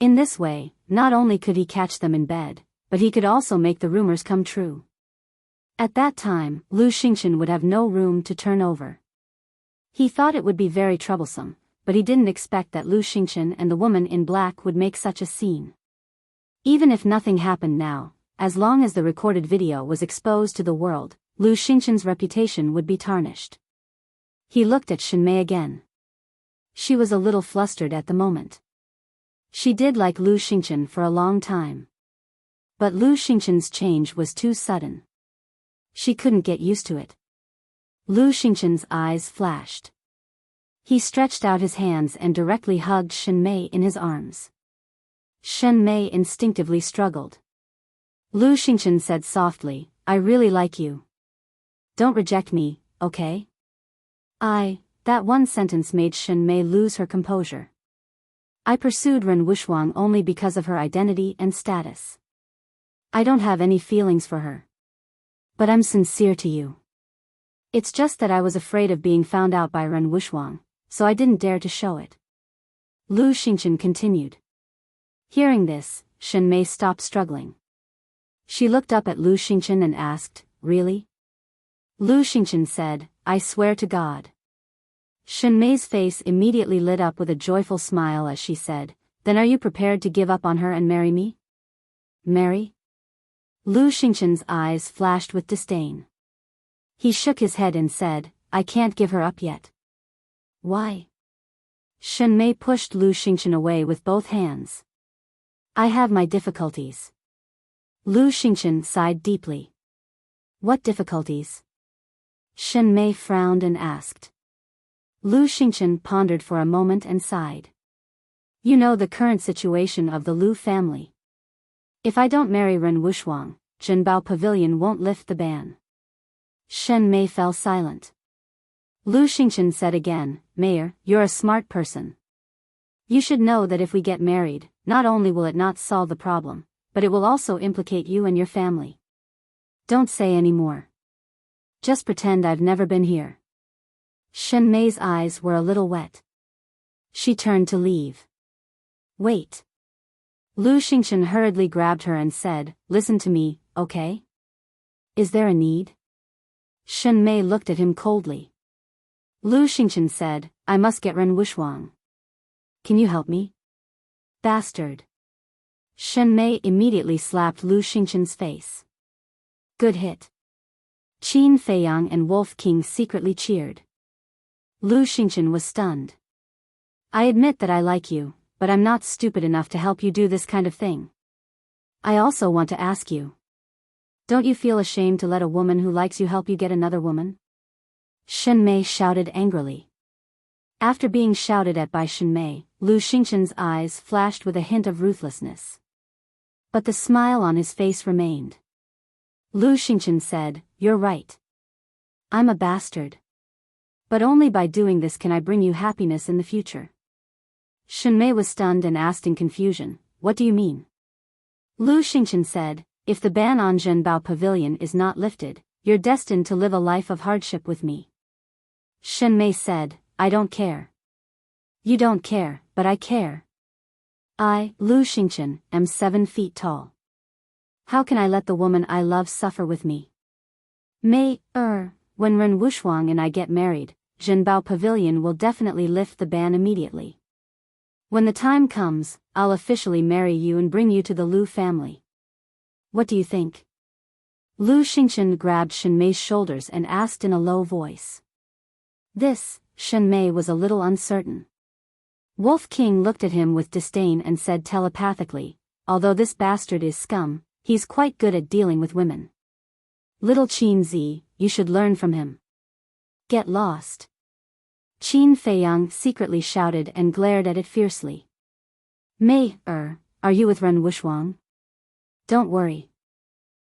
In this way, not only could he catch them in bed, but he could also make the rumors come true. At that time, Lu Xingchen would have no room to turn over. He thought it would be very troublesome, but he didn't expect that Lu Xingchen and the woman in black would make such a scene. Even if nothing happened now, as long as the recorded video was exposed to the world, Lu Xingchen's reputation would be tarnished. He looked at Shenmei again. She was a little flustered at the moment. She did like Lu Xingchen for a long time. But Lu Xingchen's change was too sudden. She couldn't get used to it. Lu Xingchen's eyes flashed. He stretched out his hands and directly hugged Shenmei in his arms. Shenmei instinctively struggled. Lu Xingchen said softly, "I really like you. Don't reject me, okay?" That one sentence made Shenmei lose her composure. "I pursued Ren Wuxuang only because of her identity and status. I don't have any feelings for her. But I'm sincere to you. It's just that I was afraid of being found out by Ren Wuxuang, so I didn't dare to show it." Lu Xingchen continued. Hearing this, Shenmei stopped struggling. She looked up at Lu Xingchen and asked, "Really?" Lu Xingchen said, "I swear to God." Shenmei's face immediately lit up with a joyful smile as she said, "Then are you prepared to give up on her and marry me?" "Marry?" Lu Xingchen's eyes flashed with disdain. He shook his head and said, "I can't give her up yet." "Why?" Shenmei pushed Lu Xingchen away with both hands. "I have my difficulties." Lu Xingchen sighed deeply. "What difficulties?" Shenmei frowned and asked. Lu Xingchen pondered for a moment and sighed. "You know the current situation of the Lu family. If I don't marry Ren Wuxuang, Zhenbao Pavilion won't lift the ban." Shenmei fell silent. Lu Xingchen said again, "Mayor, you're a smart person. You should know that if we get married, not only will it not solve the problem, but it will also implicate you and your family. Don't say any more. Just pretend I've never been here." Shenmei's eyes were a little wet. She turned to leave. "Wait." Lu Xingchen hurriedly grabbed her and said, "Listen to me, okay? Is there a need?" Shenmei looked at him coldly. Lu Xingchen said, "I must get Ren Wuxuang. Can you help me?" "Bastard." Shenmei immediately slapped Lu Xingchen's face. "Good hit." Qin Feiyang and Wolf King secretly cheered. Lu Xingchen was stunned. "I admit that I like you, but I'm not stupid enough to help you do this kind of thing. I also want to ask you. Don't you feel ashamed to let a woman who likes you help you get another woman?" Shenmei shouted angrily. After being shouted at by Shenmei, Lu Xingchen's eyes flashed with a hint of ruthlessness. But the smile on his face remained. Lu Xingchen said, "You're right. I'm a bastard. But only by doing this can I bring you happiness in the future." Shenmei was stunned and asked in confusion, "What do you mean?" Lu Xingchen said, "If the ban on Zhenbao Pavilion is not lifted, you're destined to live a life of hardship with me." Shenmei said, "I don't care." "You don't care, but I care. I, Lu Xingchen, am 7 feet tall. How can I let the woman I love suffer with me? When Ren Wuxuang and I get married, Zhenbao Pavilion will definitely lift the ban immediately. When the time comes, I'll officially marry you and bring you to the Lu family. What do you think?" Lu Xingchen grabbed Shenmei's shoulders and asked in a low voice. This, Shenmei was a little uncertain. Wolf King looked at him with disdain and said telepathically, "Although this bastard is scum, he's quite good at dealing with women. Little Qin Zi, you should learn from him. Get lost." Qin Feiyang secretly shouted and glared at it fiercely. Are you with Ren Wuxuang?" "Don't worry.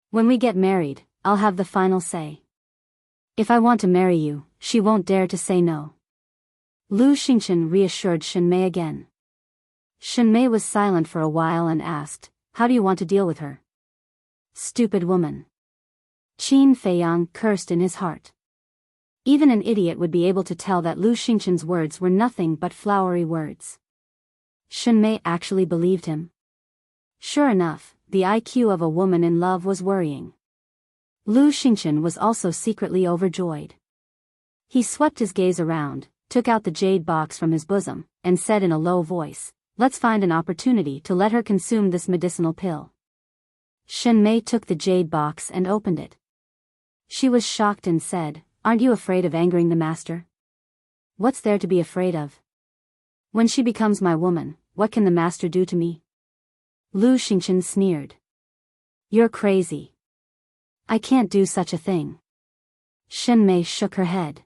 When we get married, I'll have the final say. If I want to marry you, she won't dare to say no." Lu Xingchen reassured Shenmei again. Shenmei was silent for a while and asked, "How do you want to deal with her?" "Stupid woman." Qin Feiyang cursed in his heart. Even an idiot would be able to tell that Lu Xingchen's words were nothing but flowery words. Shenmei actually believed him. Sure enough, the IQ of a woman in love was worrying. Lu Xingchen was also secretly overjoyed. He swept his gaze around, took out the jade box from his bosom, and said in a low voice, "Let's find an opportunity to let her consume this medicinal pill." Shenmei took the jade box and opened it. She was shocked and said, "Aren't you afraid of angering the master?" "What's there to be afraid of? When she becomes my woman, what can the master do to me?" Lu Xingchen sneered. "You're crazy. I can't do such a thing." Shenmei shook her head.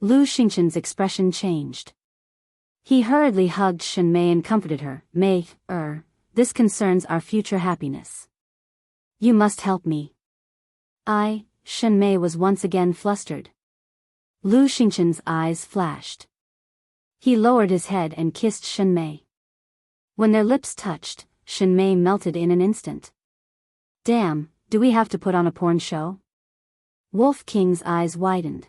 Lu Xingchen's expression changed. He hurriedly hugged Shenmei and comforted her. "Mei, this concerns our future happiness. You must help me." Shenmei was once again flustered. Lu Xingchen's eyes flashed. He lowered his head and kissed Shenmei. When their lips touched, Shenmei melted in an instant. "Damn, do we have to put on a porn show?" Wolf King's eyes widened.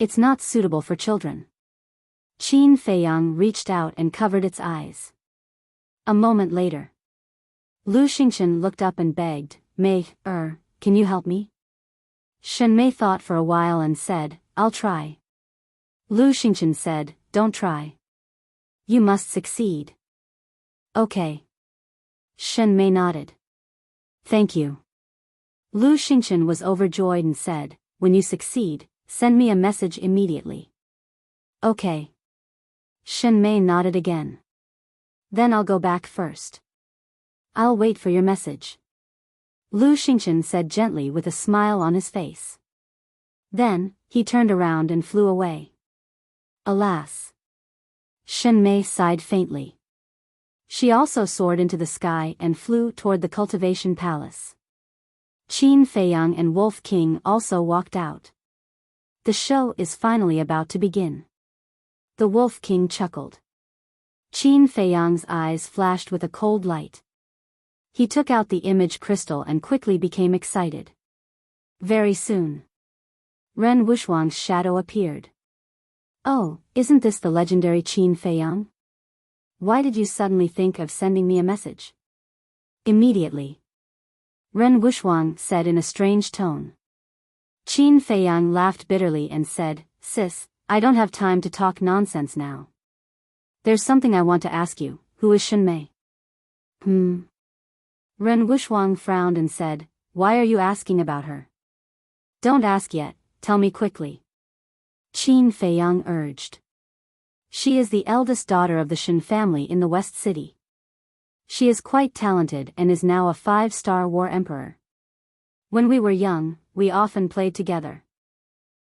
"It's not suitable for children." Qin Feiyang reached out and covered its eyes. A moment later, Lu Xingchen looked up and begged, "Mei, can you help me?" Shenmei thought for a while and said, "I'll try." Lu Xingchen said, "Don't try. You must succeed." "Okay." Shenmei nodded. "Thank you." Lu Xingchen was overjoyed and said, "When you succeed, send me a message immediately." "Okay." Shenmei nodded again. "Then I'll go back first." "I'll wait for your message," Lu Xingchen said gently with a smile on his face. Then, he turned around and flew away. Alas! Shenmei sighed faintly. She also soared into the sky and flew toward the cultivation palace. Qin Feiyang and Wolf King also walked out. The show is finally about to begin. The Wolf King chuckled. Qin Feiyang's eyes flashed with a cold light. He took out the image crystal and quickly became excited. Very soon, Ren Wuxuang's shadow appeared. "Oh, isn't this the legendary Qin Feiyang? Why did you suddenly think of sending me a message?" Immediately, Ren Wuxuang said in a strange tone. Qin Feiyang laughed bitterly and said, "Sis, I don't have time to talk nonsense now. There's something I want to ask you. Who is Shenmei?" Ren Wuxuang frowned and said, "Why are you asking about her?" "Don't ask yet, tell me quickly," Qin Feiyang urged. "She is the eldest daughter of the Shen family in the West City. She is quite talented and is now a 5-star war emperor. When we were young, we often played together."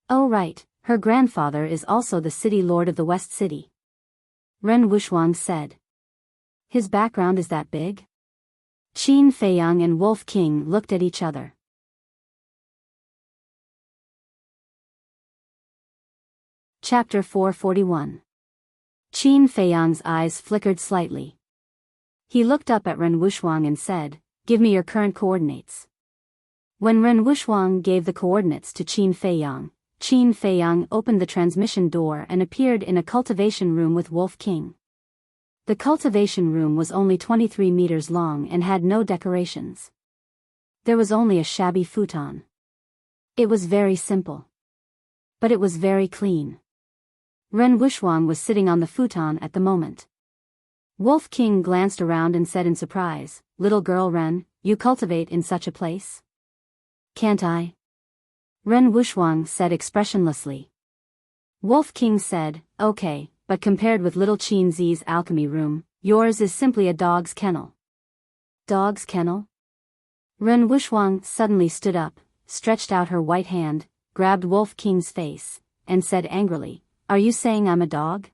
"Oh right, her grandfather is also the city lord of the West City," Ren Wuxuang said. "His background is that big?" Qin Feiyang and Wolf King looked at each other. Chapter 441. Qin Feiyang's eyes flickered slightly. He looked up at Ren Wuxuang and said, "Give me your current coordinates." When Ren Wuxuang gave the coordinates to Qin Feiyang opened the transmission door and appeared in a cultivation room with Wolf King. The cultivation room was only 23 meters long and had no decorations. There was only a shabby futon. It was very simple. But it was very clean. Ren Wuxuang was sitting on the futon at the moment. Wolf King glanced around and said in surprise, "Little girl Ren, you cultivate in such a place?" "Can't I?" Ren Wuxuang said expressionlessly. Wolf King said, "Okay, but compared with little Qin Zi's alchemy room, yours is simply a dog's kennel." "Dog's kennel?" Ren Wuxuang suddenly stood up, stretched out her white hand, grabbed Wolf King's face, and said angrily, "Are you saying I'm a dog?"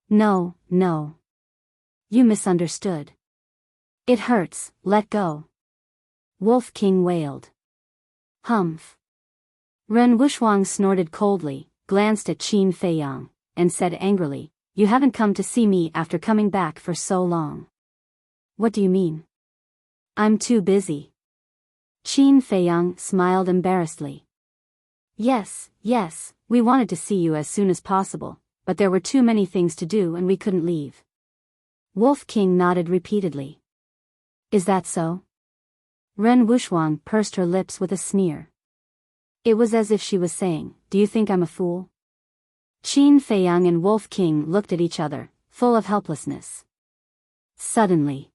No. You misunderstood. It hurts, let go." Wolf King wailed. "Humph." Ren Wuxuang snorted coldly, glanced at Qin Feiyang, and said angrily, "You haven't come to see me after coming back for so long." "What do you mean?" "I'm too busy." Qin Feiyang smiled embarrassedly. Yes, yes, we wanted to see you as soon as possible, but there were too many things to do and we couldn't leave. Wolf King nodded repeatedly. Is that so? Ren Wuxuang pursed her lips with a sneer. It was as if she was saying, do you think I'm a fool? Qin Feiyang and Wolf King looked at each other, full of helplessness. Suddenly,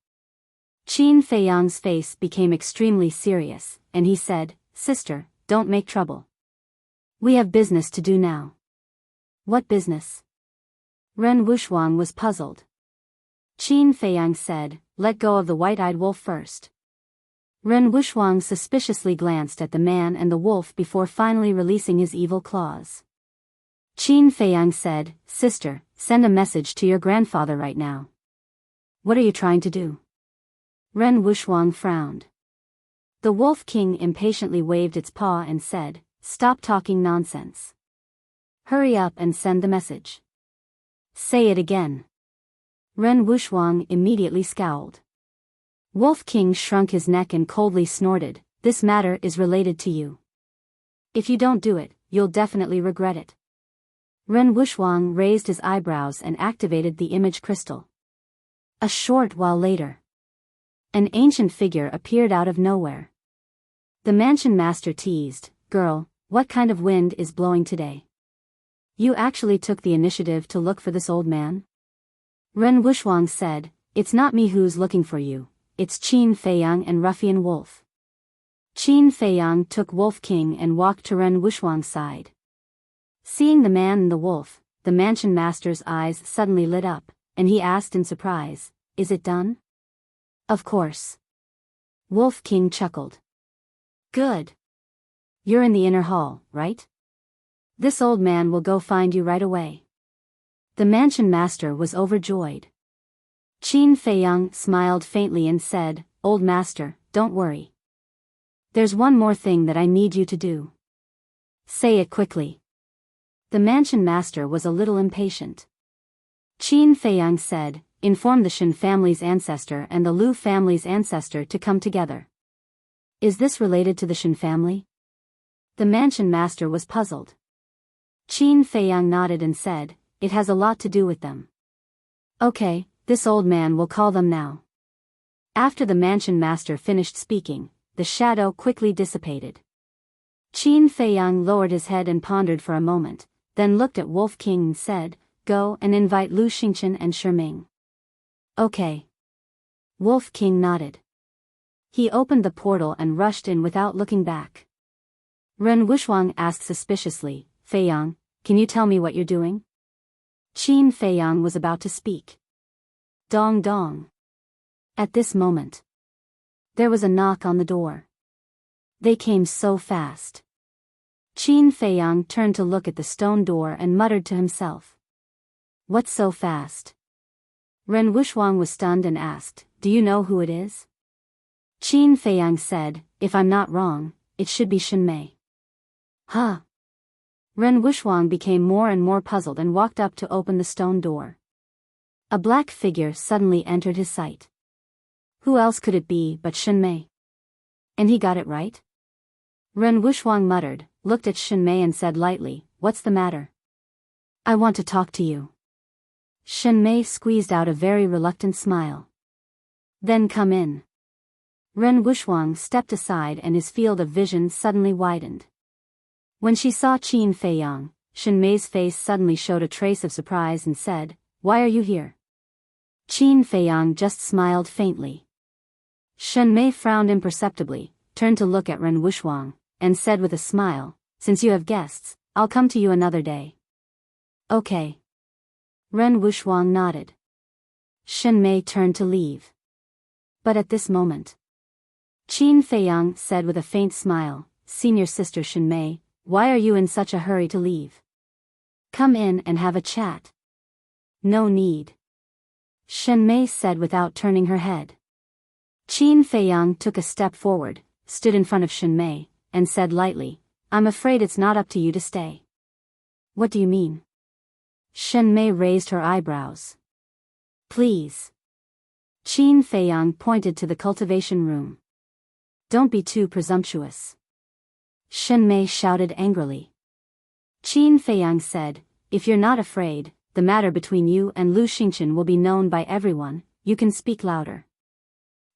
Qin Feiyang's face became extremely serious, and he said, Sister, don't make trouble. We have business to do now. What business? Ren Wuxuang was puzzled. Qin Feiyang said, let go of the white-eyed wolf first. Ren Wuxuang suspiciously glanced at the man and the wolf before finally releasing his evil claws. Qin Feiyang said, Sister, send a message to your grandfather right now. What are you trying to do? Ren Wuxuang frowned. The Wolf King impatiently waved its paw and said, stop talking nonsense. Hurry up and send the message. Say it again. Ren Wuxuang immediately scowled. Wolf King shrunk his neck and coldly snorted, this matter is related to you. If you don't do it, you'll definitely regret it. Ren Wuxuang raised his eyebrows and activated the image crystal. A short while later, an ancient figure appeared out of nowhere. The mansion master teased, girl, what kind of wind is blowing today? You actually took the initiative to look for this old man? Ren Wuxuang said, it's not me who's looking for you, it's Qin Feiyang and Ruffian Wolf. Qin Feiyang took Wolf King and walked to Ren Wuxuang's side. Seeing the man and the wolf, the mansion master's eyes suddenly lit up, and he asked in surprise, is it done? Of course. Wolf King chuckled. Good. You're in the inner hall, right? This old man will go find you right away. The mansion master was overjoyed. Qin Feiyang smiled faintly and said, Old master, don't worry. There's one more thing that I need you to do. Say it quickly. The mansion master was a little impatient. Qin Feiyang said, inform the Shen family's ancestor and the Lu family's ancestor to come together. Is this related to the Shen family? The mansion master was puzzled. Qin Feiyang nodded and said, it has a lot to do with them. Okay, this old man will call them now. After the mansion master finished speaking, the shadow quickly dissipated. Qin Feiyang lowered his head and pondered for a moment, then looked at Wolf King and said, go and invite Lu Xingchen and Shiming. Okay. Wolf King nodded. He opened the portal and rushed in without looking back. Ren Wuxuang asked suspiciously, Feiyang, can you tell me what you're doing? Qin Feiyang was about to speak. Dong dong. At this moment, there was a knock on the door. They came so fast. Qin Feiyang turned to look at the stone door and muttered to himself. What's so fast? Ren Wuxuang was stunned and asked, do you know who it is? Qin Feiyang said, if I'm not wrong, it should be Shenmei. Huh? Ren Wuxuang became more and more puzzled and walked up to open the stone door. A black figure suddenly entered his sight. Who else could it be but Shenmei? And he got it right? Ren Wuxuang muttered, looked at Shenmei and said lightly, what's the matter? I want to talk to you. Shenmei squeezed out a very reluctant smile. Then come in. Ren Wuxuang stepped aside and his field of vision suddenly widened. When she saw Qin Feiyang, Shenmei's face suddenly showed a trace of surprise and said, why are you here? Qin Feiyang just smiled faintly. Shenmei frowned imperceptibly, turned to look at Ren Wuxuang, and said with a smile, since you have guests, I'll come to you another day. Okay. Ren Wuxuang nodded. Shenmei turned to leave. But at this moment, Qin Feiyang said with a faint smile, Senior Sister Shenmei, why are you in such a hurry to leave? Come in and have a chat. No need. Shenmei said without turning her head. Qin Feiyang took a step forward, stood in front of Shenmei, and said lightly, I'm afraid it's not up to you to stay. What do you mean? Shenmei raised her eyebrows. Please. Qin Feiyang pointed to the cultivation room. Don't be too presumptuous. Shen Mei shouted angrily. Qin Feiyang said, "If you're not afraid, the matter between you and Lu Xingchen will be known by everyone, you can speak louder."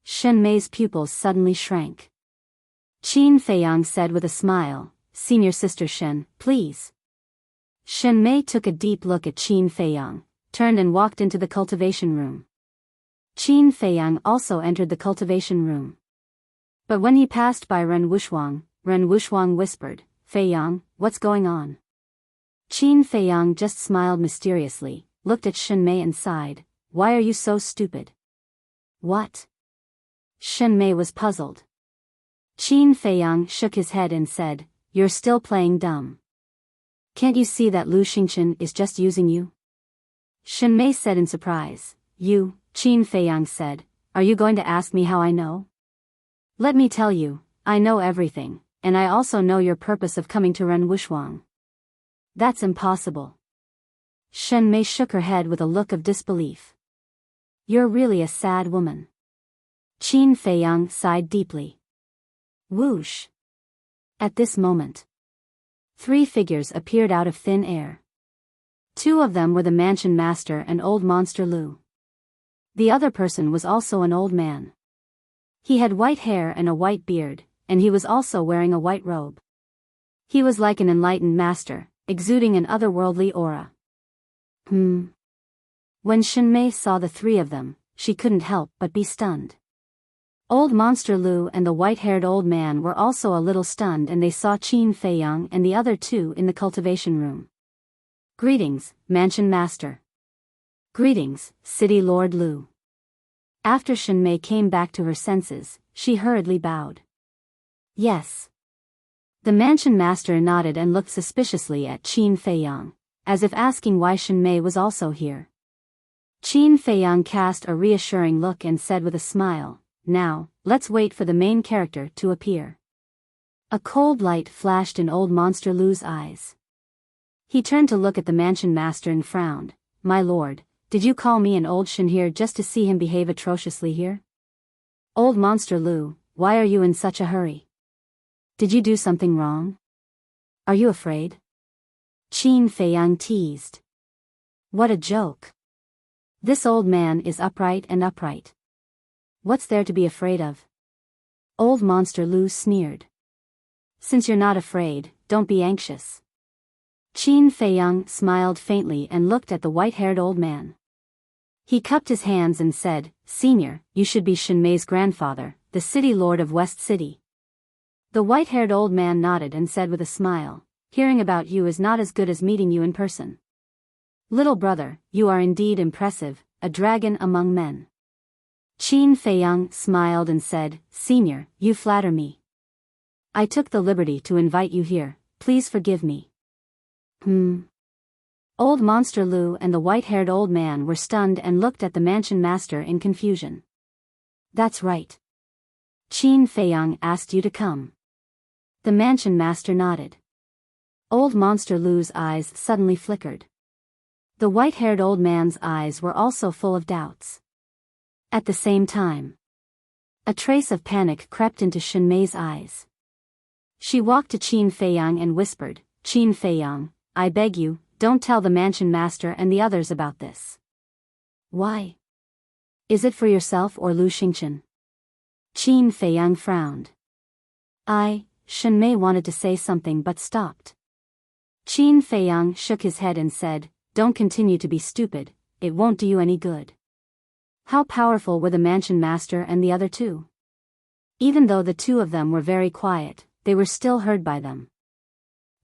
Shen Mei's pupils suddenly shrank. Qin Feiyang said with a smile, "Senior Sister Shen, please." Shen Mei took a deep look at Qin Feiyang, turned and walked into the cultivation room. Qin Feiyang also entered the cultivation room. But when he passed by Ren Wuxuang whispered, "Feiyang, what's going on?" Qin Feiyang just smiled mysteriously, looked at Shen Mei and sighed, "Why are you so stupid?" "What?" Shen Mei was puzzled. Qin Feiyang shook his head and said, "You're still playing dumb. Can't you see that Lu Xingchen is just using you?" Shen Mei said in surprise. "You," Qin Feiyang said, "are you going to ask me how I know?" "Let me tell you, I know everything, and I also know your purpose of coming to Ren Wuxuang." "That's impossible." Shen Mei shook her head with a look of disbelief. "You're really a sad woman." Qin Feiyang sighed deeply. Whoosh! At this moment, 3 figures appeared out of thin air. 2 of them were the mansion master and old monster Lu. The other person was also an old man. He had white hair and a white beard, and he was also wearing a white robe. He was like an enlightened master, exuding an otherworldly aura. When Shen Mei saw the 3 of them, she couldn't help but be stunned. Old monster Lu and the white-haired old man were also a little stunned, and they saw Qin Feiyang and the other 2 in the cultivation room. "Greetings, Mansion Master." "Greetings, City Lord Lu." After Shen Mei came back to her senses, she hurriedly bowed. "Yes." The Mansion Master nodded and looked suspiciously at Qin Feiyang, as if asking why Shen Mei was also here. Qin Feiyang cast a reassuring look and said with a smile, "Now, let's wait for the main character to appear." A cold light flashed in old monster Lu's eyes. He turned to look at the Mansion Master and frowned. "My lord, did you call me an old Shen here just to see him behave atrociously here?" "Old monster Lu, why are you in such a hurry? Did you do something wrong? Are you afraid?" Qin Feiyang teased. "What a joke. This old man is upright and upright. What's there to be afraid of?" Old monster Lu sneered. "Since you're not afraid, don't be anxious." Qin Feiyang smiled faintly and looked at the white-haired old man. He cupped his hands and said, "Senior, you should be Shen Mei's grandfather, the city lord of West City." The white-haired old man nodded and said with a smile, "Hearing about you is not as good as meeting you in person. Little brother, you are indeed impressive, a dragon among men." Qin Feiyang smiled and said, "Senior, you flatter me. I took the liberty to invite you here, please forgive me." Old monster Lu and the white-haired old man were stunned and looked at the Mansion Master in confusion. "That's right. Qin Feiyang asked you to come." The Mansion Master nodded. Old monster Lu's eyes suddenly flickered. The white-haired old man's eyes were also full of doubts. At the same time, a trace of panic crept into Shen Mei's eyes. She walked to Qin Feiyang and whispered, "Qin Feiyang, I beg you, don't tell the Mansion Master and the others about this." "Why? Is it for yourself or Lu Xingchen?" Qin Feiyang frowned. Shen Mei wanted to say something but stopped. Qin Feiyang shook his head and said, "Don't continue to be stupid, it won't do you any good." How powerful were the Mansion Master and the other 2? Even though the 2 of them were very quiet, they were still heard by them.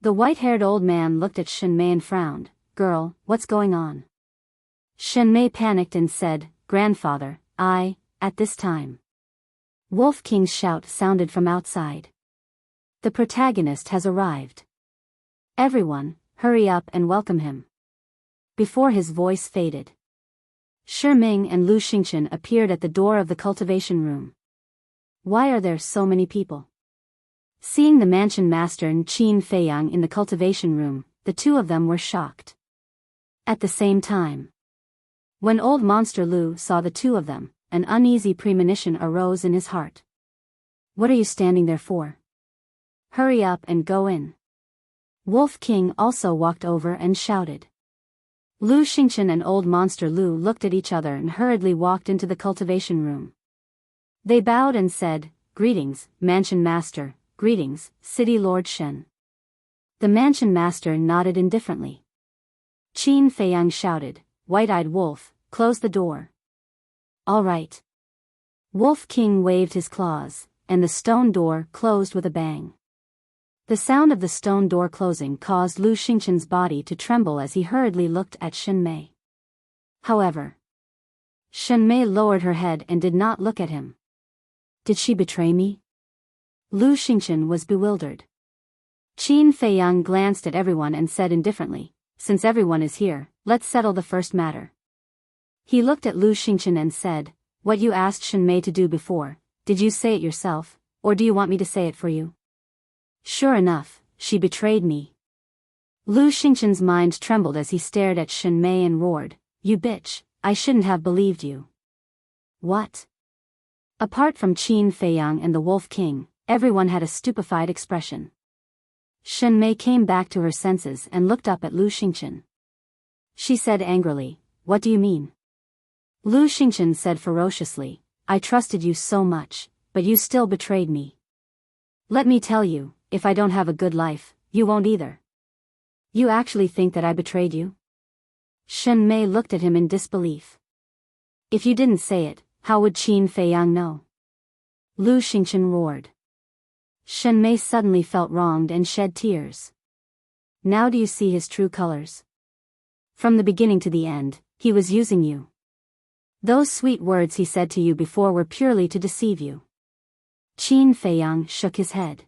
The white-haired old man looked at Shen Mei and frowned. "Girl, what's going on?" Shen Mei panicked and said, "Grandfather, at this time." Wolf King's shout sounded from outside. "The protagonist has arrived. Everyone, hurry up and welcome him." Before his voice faded, Shi Ming and Lu Xingchen appeared at the door of the cultivation room. "Why are there so many people?" Seeing the Mansion Master and Qin Feiyang in the cultivation room, the 2 of them were shocked. At the same time, when old monster Lu saw the 2 of them, an uneasy premonition arose in his heart. "What are you standing there for? Hurry up and go in. Wolf King also walked over and shouted. Lu Xingchen and Old Monster Lu looked at each other and hurriedly walked into the cultivation room. They bowed and said, "Greetings, Mansion Master, greetings, City Lord Shen." The Mansion Master nodded indifferently. Qin Feiyang shouted, "White-eyed wolf, close the door." "All right." Wolf King waved his claws, and the stone door closed with a bang. The sound of the stone door closing caused Lu Xingchen's body to tremble as he hurriedly looked at Shen Mei. However, Shen Mei lowered her head and did not look at him. Did she betray me? Lu Xingchen was bewildered. Qin Feiyang glanced at everyone and said indifferently, "Since everyone is here, let's settle the first matter." He looked at Lu Xingchen and said, "What you asked Shen Mei to do before, did you say it yourself, or do you want me to say it for you?" "Sure enough, she betrayed me." Lu Xingchen's mind trembled as he stared at Shen Mei and roared, "You bitch, I shouldn't have believed you." "What?" Apart from Qin Feiyang and the Wolf King, everyone had a stupefied expression. Shen Mei came back to her senses and looked up at Lu Xingchen. She said angrily, "What do you mean?" Lu Xingchen said ferociously, "I trusted you so much, but you still betrayed me. Let me tell you, if I don't have a good life, you won't either." "You actually think that I betrayed you?" Shen Mei looked at him in disbelief. "If you didn't say it, how would Qin Feiyang know?" Lu Xingchen roared. Shen Mei suddenly felt wronged and shed tears. "Now do you see his true colors? From the beginning to the end, he was using you. Those sweet words he said to you before were purely to deceive you." Qin Feiyang shook his head.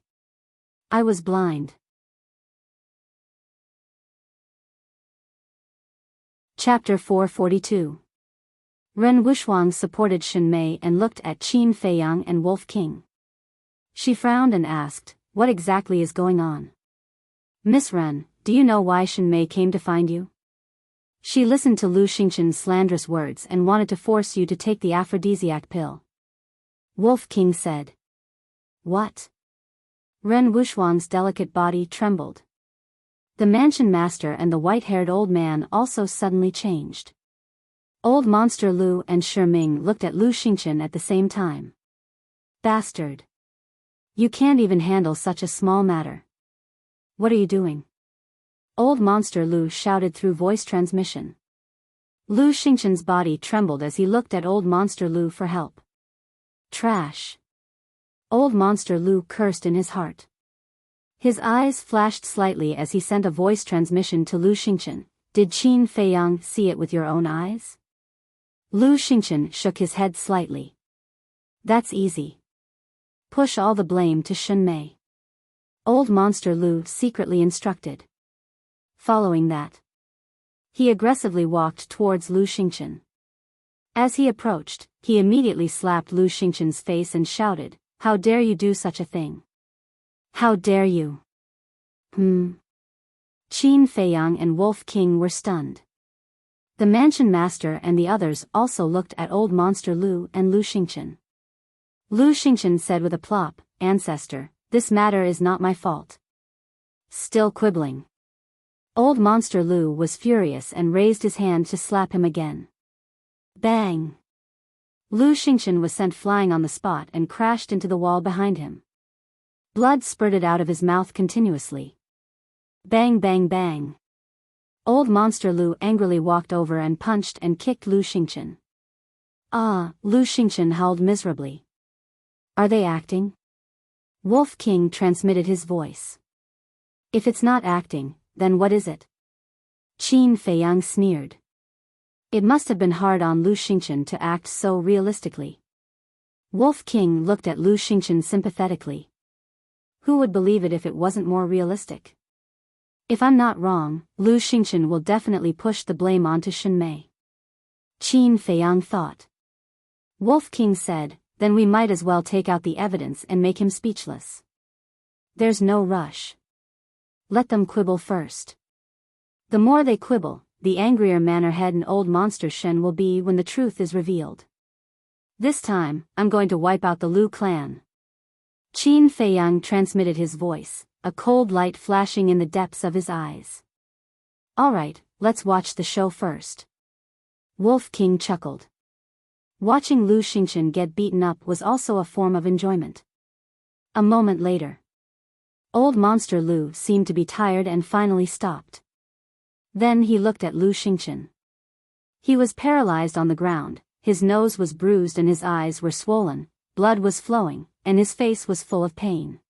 "I was blind." Chapter 442. Ren Wuxuang supported Shen Mei and looked at Qin Feiyang and Wolf King. She frowned and asked, "What exactly is going on?" "Miss Ren, do you know why Shen Mei came to find you? She listened to Lu Xingchen's slanderous words and wanted to force you to take the aphrodisiac pill." Wolf King said. "What?" Ren Wuxuang's delicate body trembled. The Mansion Master and the white-haired old man also suddenly changed. Old Monster Lu and Shiming looked at Lu Xingchen at the same time. "Bastard. You can't even handle such a small matter. What are you doing?" Old Monster Lu shouted through voice transmission. Lu Xingchen's body trembled as he looked at Old Monster Lu for help. "Trash." Old Monster Lu cursed in his heart. His eyes flashed slightly as he sent a voice transmission to Lu Xingchen. "Did Qin Feiyang see it with your own eyes?" Lu Xingchen shook his head slightly. "That's easy. Push all the blame to Shen Mei." Old Monster Lu secretly instructed. Following that, he aggressively walked towards Lu Xingchen. As he approached, he immediately slapped Lu Xingchen's face and shouted, "How dare you do such a thing? How dare you?" Qin Feiyang and Wolf King were stunned. The Mansion Master and the others also looked at Old Monster Lu and Lu Xingchen. Lu Xingchen said with a plop, "Ancestor, this matter is not my fault." Still quibbling. Old Monster Lu was furious and raised his hand to slap him again. Bang! Lu Xingchen was sent flying on the spot and crashed into the wall behind him. Blood spurted out of his mouth continuously. Bang bang bang. Old Monster Lu angrily walked over and punched and kicked Lu Xingchen. "Ah!" Lu Xingchen howled miserably. "Are they acting?" Wolf King transmitted his voice. "If it's not acting, then what is it?" Qin Feiyang sneered. It must have been hard on Lu Xingchen to act so realistically. Wolf King looked at Lu Xingchen sympathetically. Who would believe it if it wasn't more realistic? If I'm not wrong, Lu Xingchen will definitely push the blame onto Shen Mei. Qin Feiyang thought. Wolf King said, "Then we might as well take out the evidence and make him speechless. There's no rush. Let them quibble first. The more they quibble, the angrier Mannerhead and Old Monster Shen will be when the truth is revealed. This time, I'm going to wipe out the Lu clan." Qin Feiyang transmitted his voice, a cold light flashing in the depths of his eyes. Alright, let's watch the show first. Wolf King chuckled. Watching Lu Xingchen get beaten up was also a form of enjoyment. A moment later. Old Monster Lu seemed to be tired and finally stopped. Then he looked at Lu Xingchen. He was paralyzed on the ground, his nose was bruised and his eyes were swollen, blood was flowing, and his face was full of pain.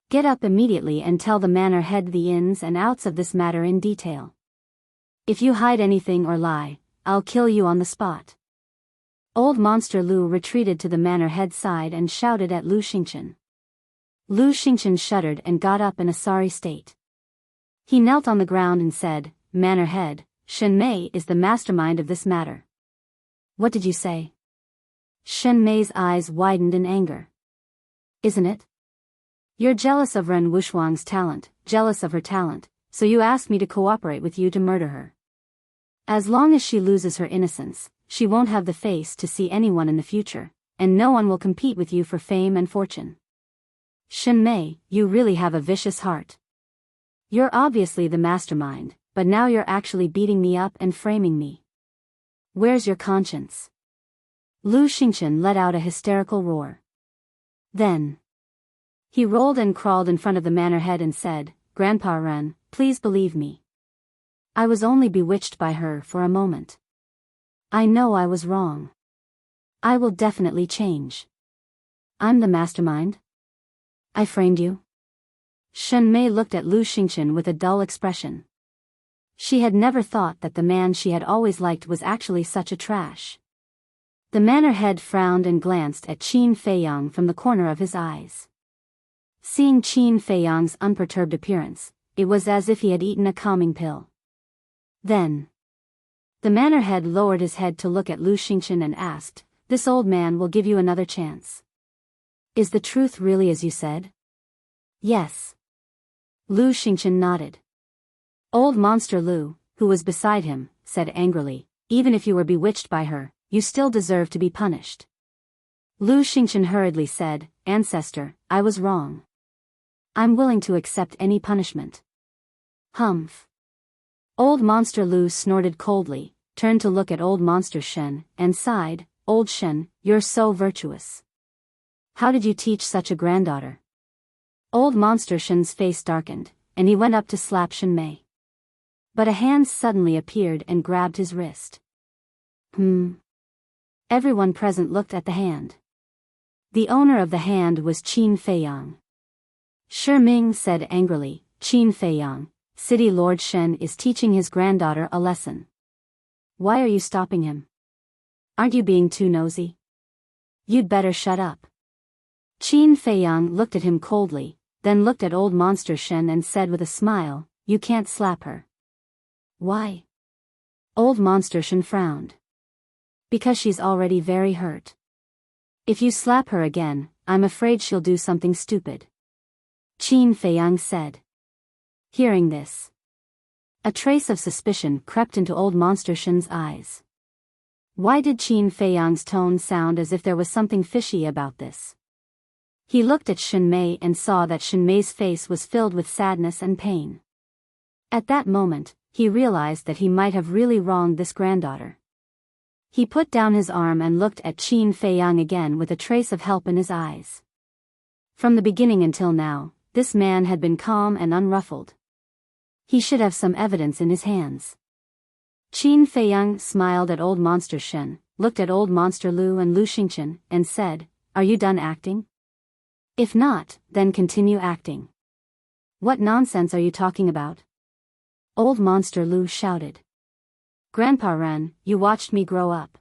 Get up immediately and tell the manor head the ins and outs of this matter in detail. If you hide anything or lie, I'll kill you on the spot. Old Monster Lu retreated to the manor head's side and shouted at Lu Xingchen. Lu Xingchen shuddered and got up in a sorry state. He knelt on the ground and said, Manor head, Shen Mei is the mastermind of this matter. What did you say? Shen Mei's eyes widened in anger. Isn't it? You're jealous of Ren Wuxuang's talent, jealous of her talent, so you asked me to cooperate with you to murder her. As long as she loses her innocence, she won't have the face to see anyone in the future, and no one will compete with you for fame and fortune. Shen Mei, you really have a vicious heart. You're obviously the mastermind, but now you're actually beating me up and framing me. Where's your conscience? Lu Xingchen let out a hysterical roar. Then he rolled and crawled in front of the manor head and said, Grandpa Ren, please believe me. I was only bewitched by her for a moment. I know I was wrong. I will definitely change. I'm the mastermind. I framed you. Shen Mei looked at Lu Xingchen with a dull expression. She had never thought that the man she had always liked was actually such a trash. The manor head frowned and glanced at Qin Feiyang from the corner of his eyes. Seeing Qin Feiyang's unperturbed appearance, it was as if he had eaten a calming pill. Then the manor head lowered his head to look at Lu Xingchen and asked, This old man will give you another chance. Is the truth really as you said? Yes. Lu Xingchen nodded. Old Monster Lu, who was beside him, said angrily, Even if you were bewitched by her, you still deserve to be punished. Lu Xingchen hurriedly said, Ancestor, I was wrong. I'm willing to accept any punishment. Humph. Old Monster Lu snorted coldly, turned to look at Old Monster Shen, and sighed, Old Shen, you're so virtuous. How did you teach such a granddaughter? Old Monster Shen's face darkened, and he went up to slap Shen Mei. But a hand suddenly appeared and grabbed his wrist. Everyone present looked at the hand. The owner of the hand was Qin Feiyang. Shi Ming said angrily, Qin Feiyang, City Lord Shen is teaching his granddaughter a lesson. Why are you stopping him? Aren't you being too nosy? You'd better shut up. Qin Feiyang looked at him coldly, then looked at Old Monster Shen and said with a smile, You can't slap her. Why? Old Monster Shen frowned. Because she's already very hurt. If you slap her again, I'm afraid she'll do something stupid. Qin Feiyang said. Hearing this, a trace of suspicion crept into Old Monster Shen's eyes. Why did Qin Feiyang's tone sound as if there was something fishy about this? He looked at Shen Mei and saw that Shen Mei's face was filled with sadness and pain. At that moment, he realized that he might have really wronged this granddaughter. He put down his arm and looked at Qin Feiyang again with a trace of help in his eyes. From the beginning until now, this man had been calm and unruffled. He should have some evidence in his hands. Qin Feiyang smiled at Old Monster Shen, looked at Old Monster Lu and Lu Xingchen, and said, Are you done acting? If not, then continue acting. What nonsense are you talking about? Old Monster Lu shouted. Grandpa Ren, you watched me grow up.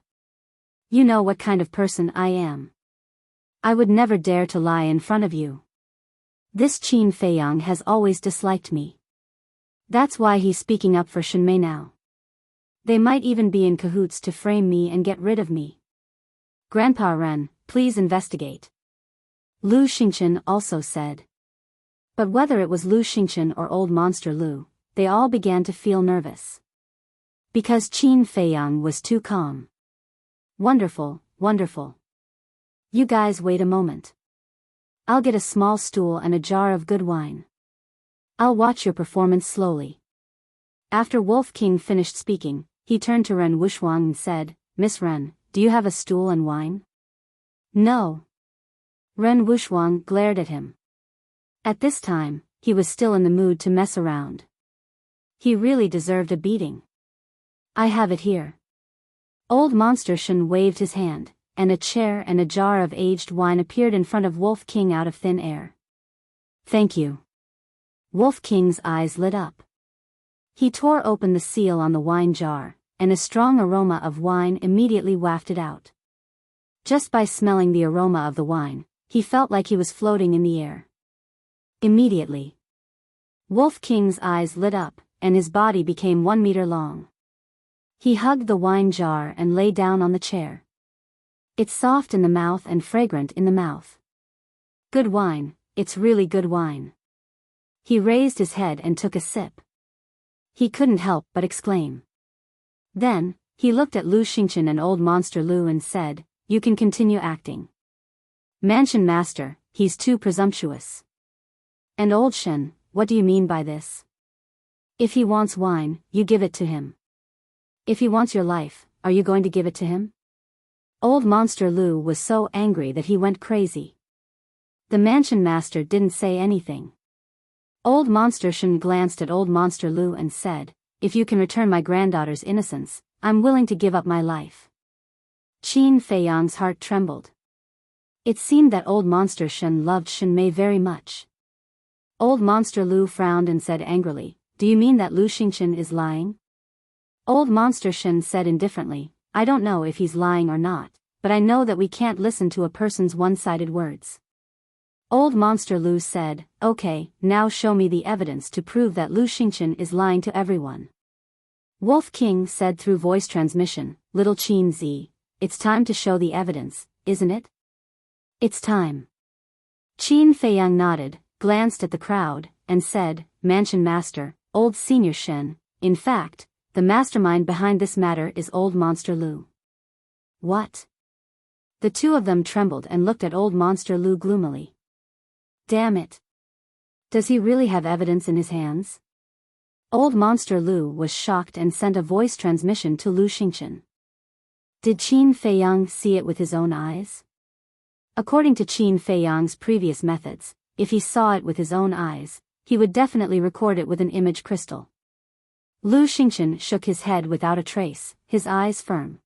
You know what kind of person I am. I would never dare to lie in front of you. This Qin Feiyang has always disliked me. That's why he's speaking up for Shen Mei now. They might even be in cahoots to frame me and get rid of me. Grandpa Ren, please investigate. Lu Xingchen also said. But whether it was Lu Xingchen or Old Monster Lu, they all began to feel nervous. Because Qin Feiyang was too calm. Wonderful, wonderful. You guys wait a moment. I'll get a small stool and a jar of good wine. I'll watch your performance slowly. After Wolf King finished speaking, he turned to Ren Wuxuang and said, Miss Ren, do you have a stool and wine? No. Ren Wuxuang glared at him. At this time, he was still in the mood to mess around. He really deserved a beating. I have it here. Old Monster Shen waved his hand, and a chair and a jar of aged wine appeared in front of Wolf King out of thin air. Thank you. Wolf King's eyes lit up. He tore open the seal on the wine jar, and a strong aroma of wine immediately wafted out. Just by smelling the aroma of the wine, he felt like he was floating in the air. Immediately, Wolf King's eyes lit up, and his body became 1 meter long. He hugged the wine jar and lay down on the chair. It's soft in the mouth and fragrant in the mouth. Good wine, it's really good wine. He raised his head and took a sip. He couldn't help but exclaim. Then, he looked at Lu Xingchen and Old Monster Lu and said, You can continue acting. Mansion Master, he's too presumptuous. And Old Shen, what do you mean by this? If he wants wine, you give it to him. If he wants your life, are you going to give it to him? Old Monster Lu was so angry that he went crazy. The Mansion Master didn't say anything. Old Monster Shen glanced at Old Monster Lu and said, If you can return my granddaughter's innocence, I'm willing to give up my life. Qin Feiyang's heart trembled. It seemed that Old Monster Shen loved Shen Mei very much. Old Monster Lu frowned and said angrily, Do you mean that Lu Xingchen is lying? Old Monster Shen said indifferently, I don't know if he's lying or not, but I know that we can't listen to a person's one-sided words. Old Monster Lu said, Okay, now show me the evidence to prove that Lu Xingchen is lying to everyone. Wolf King said through voice transmission, Little Qin Zi, it's time to show the evidence, isn't it? It's time. Qin Feiyang nodded, glanced at the crowd, and said, Mansion Master, Old Senior Shen, in fact, the mastermind behind this matter is Old Monster Lu. What? The two of them trembled and looked at Old Monster Lu gloomily. Damn it. Does he really have evidence in his hands? Old Monster Lu was shocked and sent a voice transmission to Lu Xingchen. Did Qin Feiyang see it with his own eyes? According to Qin Feiyang's previous methods, if he saw it with his own eyes, he would definitely record it with an image crystal. Lu Xingchen shook his head without a trace, his eyes firm.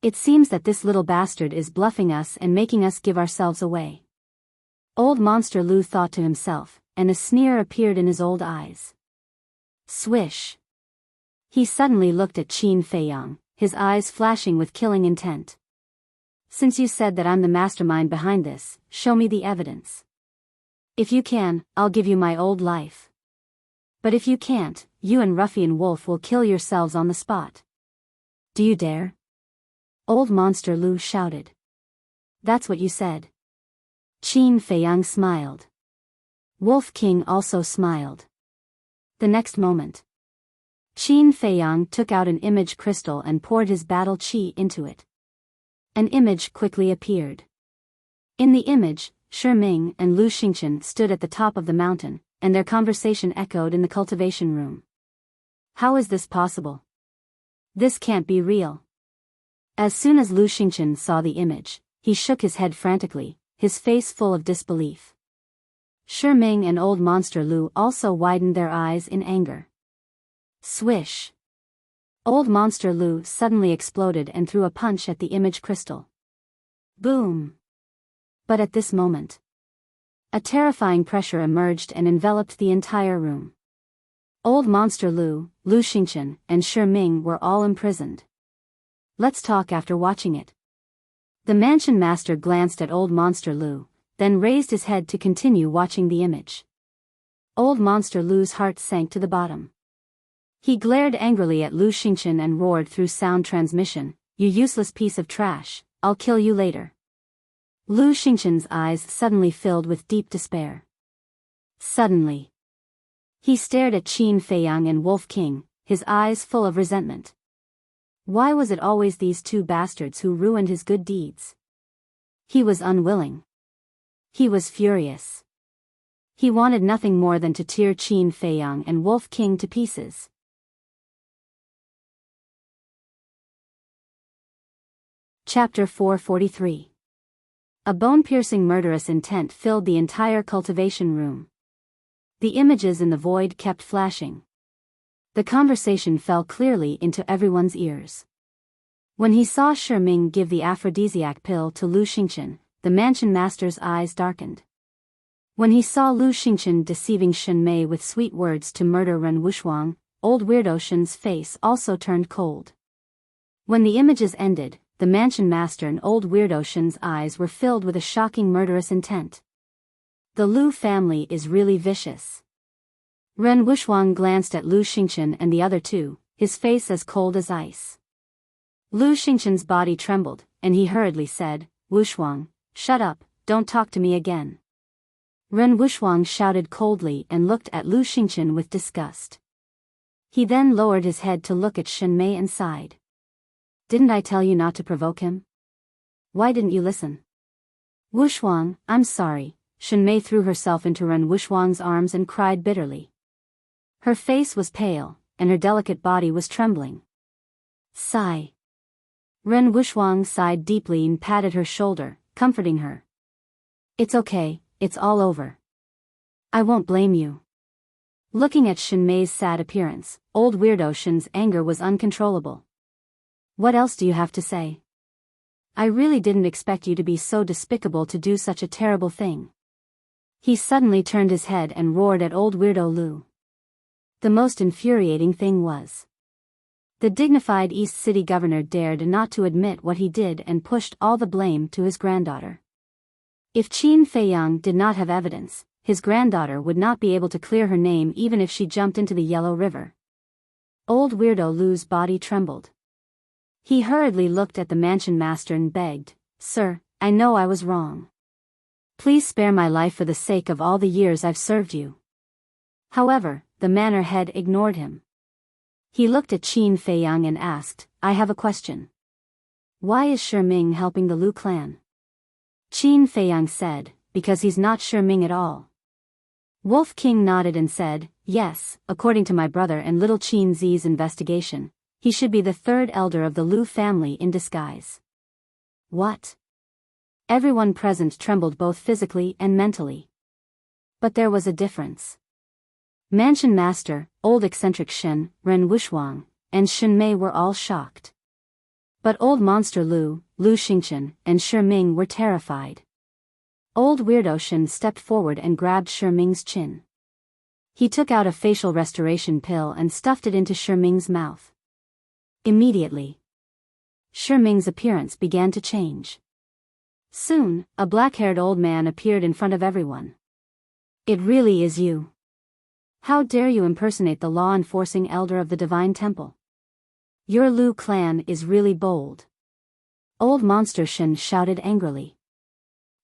It seems that this little bastard is bluffing us and making us give ourselves away. Old Monster Lu thought to himself, and a sneer appeared in his old eyes. Swish. He suddenly looked at Qin Feiyang, his eyes flashing with killing intent. Since you said that I'm the mastermind behind this, show me the evidence. If you can, I'll give you my old life. But if you can't, you and Ruffian Wolf will kill yourselves on the spot. Do you dare? Old Monster Lu shouted. That's what you said. Qin Feiyang smiled. Wolf King also smiled. The next moment, Qin Feiyang took out an image crystal and poured his battle chi into it. An image quickly appeared. In the image, Shi Ming and Lu Xingchen stood at the top of the mountain, and their conversation echoed in the cultivation room. How is this possible? This can't be real. As soon as Lu Xingchen saw the image, he shook his head frantically, his face full of disbelief. Shi Ming and Old Monster Lu also widened their eyes in anger. Swish! Old Monster Lu suddenly exploded and threw a punch at the image crystal. Boom! But at this moment, a terrifying pressure emerged and enveloped the entire room. Old Monster Lu, Lu Xingchen, and Shi Ming were all imprisoned. Let's talk after watching it. The Mansion Master glanced at Old Monster Lu, then raised his head to continue watching the image. Old Monster Lu's heart sank to the bottom. He glared angrily at Lu Xingchen and roared through sound transmission, You useless piece of trash, I'll kill you later. Lu Xingchen's eyes suddenly filled with deep despair. Suddenly, he stared at Qin Feiyang and Wolf King, his eyes full of resentment. Why was it always these two bastards who ruined his good deeds? He was unwilling. He was furious. He wanted nothing more than to tear Qin Feiyang and Wolf King to pieces. Chapter 443. A bone-piercing murderous intent filled the entire cultivation room. The images in the void kept flashing. The conversation fell clearly into everyone's ears. When he saw Shi Ming give the aphrodisiac pill to Lu Xingchen, the mansion master's eyes darkened. When he saw Lu Xingchen deceiving Shen Mei with sweet words to murder Ren Wuxuang, old weirdo Shen's face also turned cold. When the images ended, the mansion master and old weirdo Shen's eyes were filled with a shocking murderous intent. The Lu family is really vicious. Ren Wuxuang glanced at Lu Xingchen and the other two, his face as cold as ice. Lu Xingchen's body trembled, and he hurriedly said, "Wuxuang, shut up, don't talk to me again." Ren Wuxuang shouted coldly and looked at Lu Xingchen with disgust. He then lowered his head to look at Shen Mei and sighed. "Didn't I tell you not to provoke him? Why didn't you listen?" "Wuxuang, I'm sorry." Shen Mei threw herself into Ren Wuxuang's arms and cried bitterly. Her face was pale, and her delicate body was trembling. Sigh. Ren Wuxuang sighed deeply and patted her shoulder, comforting her. "It's okay, it's all over. I won't blame you." Looking at Shen Mei's sad appearance, old weirdo Shen's anger was uncontrollable. "What else do you have to say? I really didn't expect you to be so despicable to do such a terrible thing." He suddenly turned his head and roared at old weirdo Lu. The most infuriating thing was, the dignified East City governor dared not to admit what he did and pushed all the blame to his granddaughter. If Qin Feiyang did not have evidence, his granddaughter would not be able to clear her name even if she jumped into the Yellow River. Old weirdo Lu's body trembled. He hurriedly looked at the mansion master and begged, "Sir, I know I was wrong. Please spare my life for the sake of all the years I've served you." However, the manor head ignored him. He looked at Qin Feiyang and asked, "I have a question. Why is Shi Ming helping the Lu clan?" Qin Feiyang said, "Because he's not Shi Ming at all." Wolf King nodded and said, "Yes, according to my brother and little Qin Zi's investigation, he should be the third elder of the Lu family in disguise." What? Everyone present trembled both physically and mentally. But there was a difference. Mansion master, old eccentric Shen, Ren Wuxuang, and Shen Mei were all shocked. But old monster Lu Xingchen, and Shi Ming were terrified. Old weirdo Shen stepped forward and grabbed Shi Ming's chin. He took out a facial restoration pill and stuffed it into Shi Ming's mouth. Immediately, Shi Ming's appearance began to change. Soon, a black-haired old man appeared in front of everyone. "It really is you. How dare you impersonate the law-enforcing elder of the Divine Temple? Your Lu clan is really bold." Old monster Shen shouted angrily.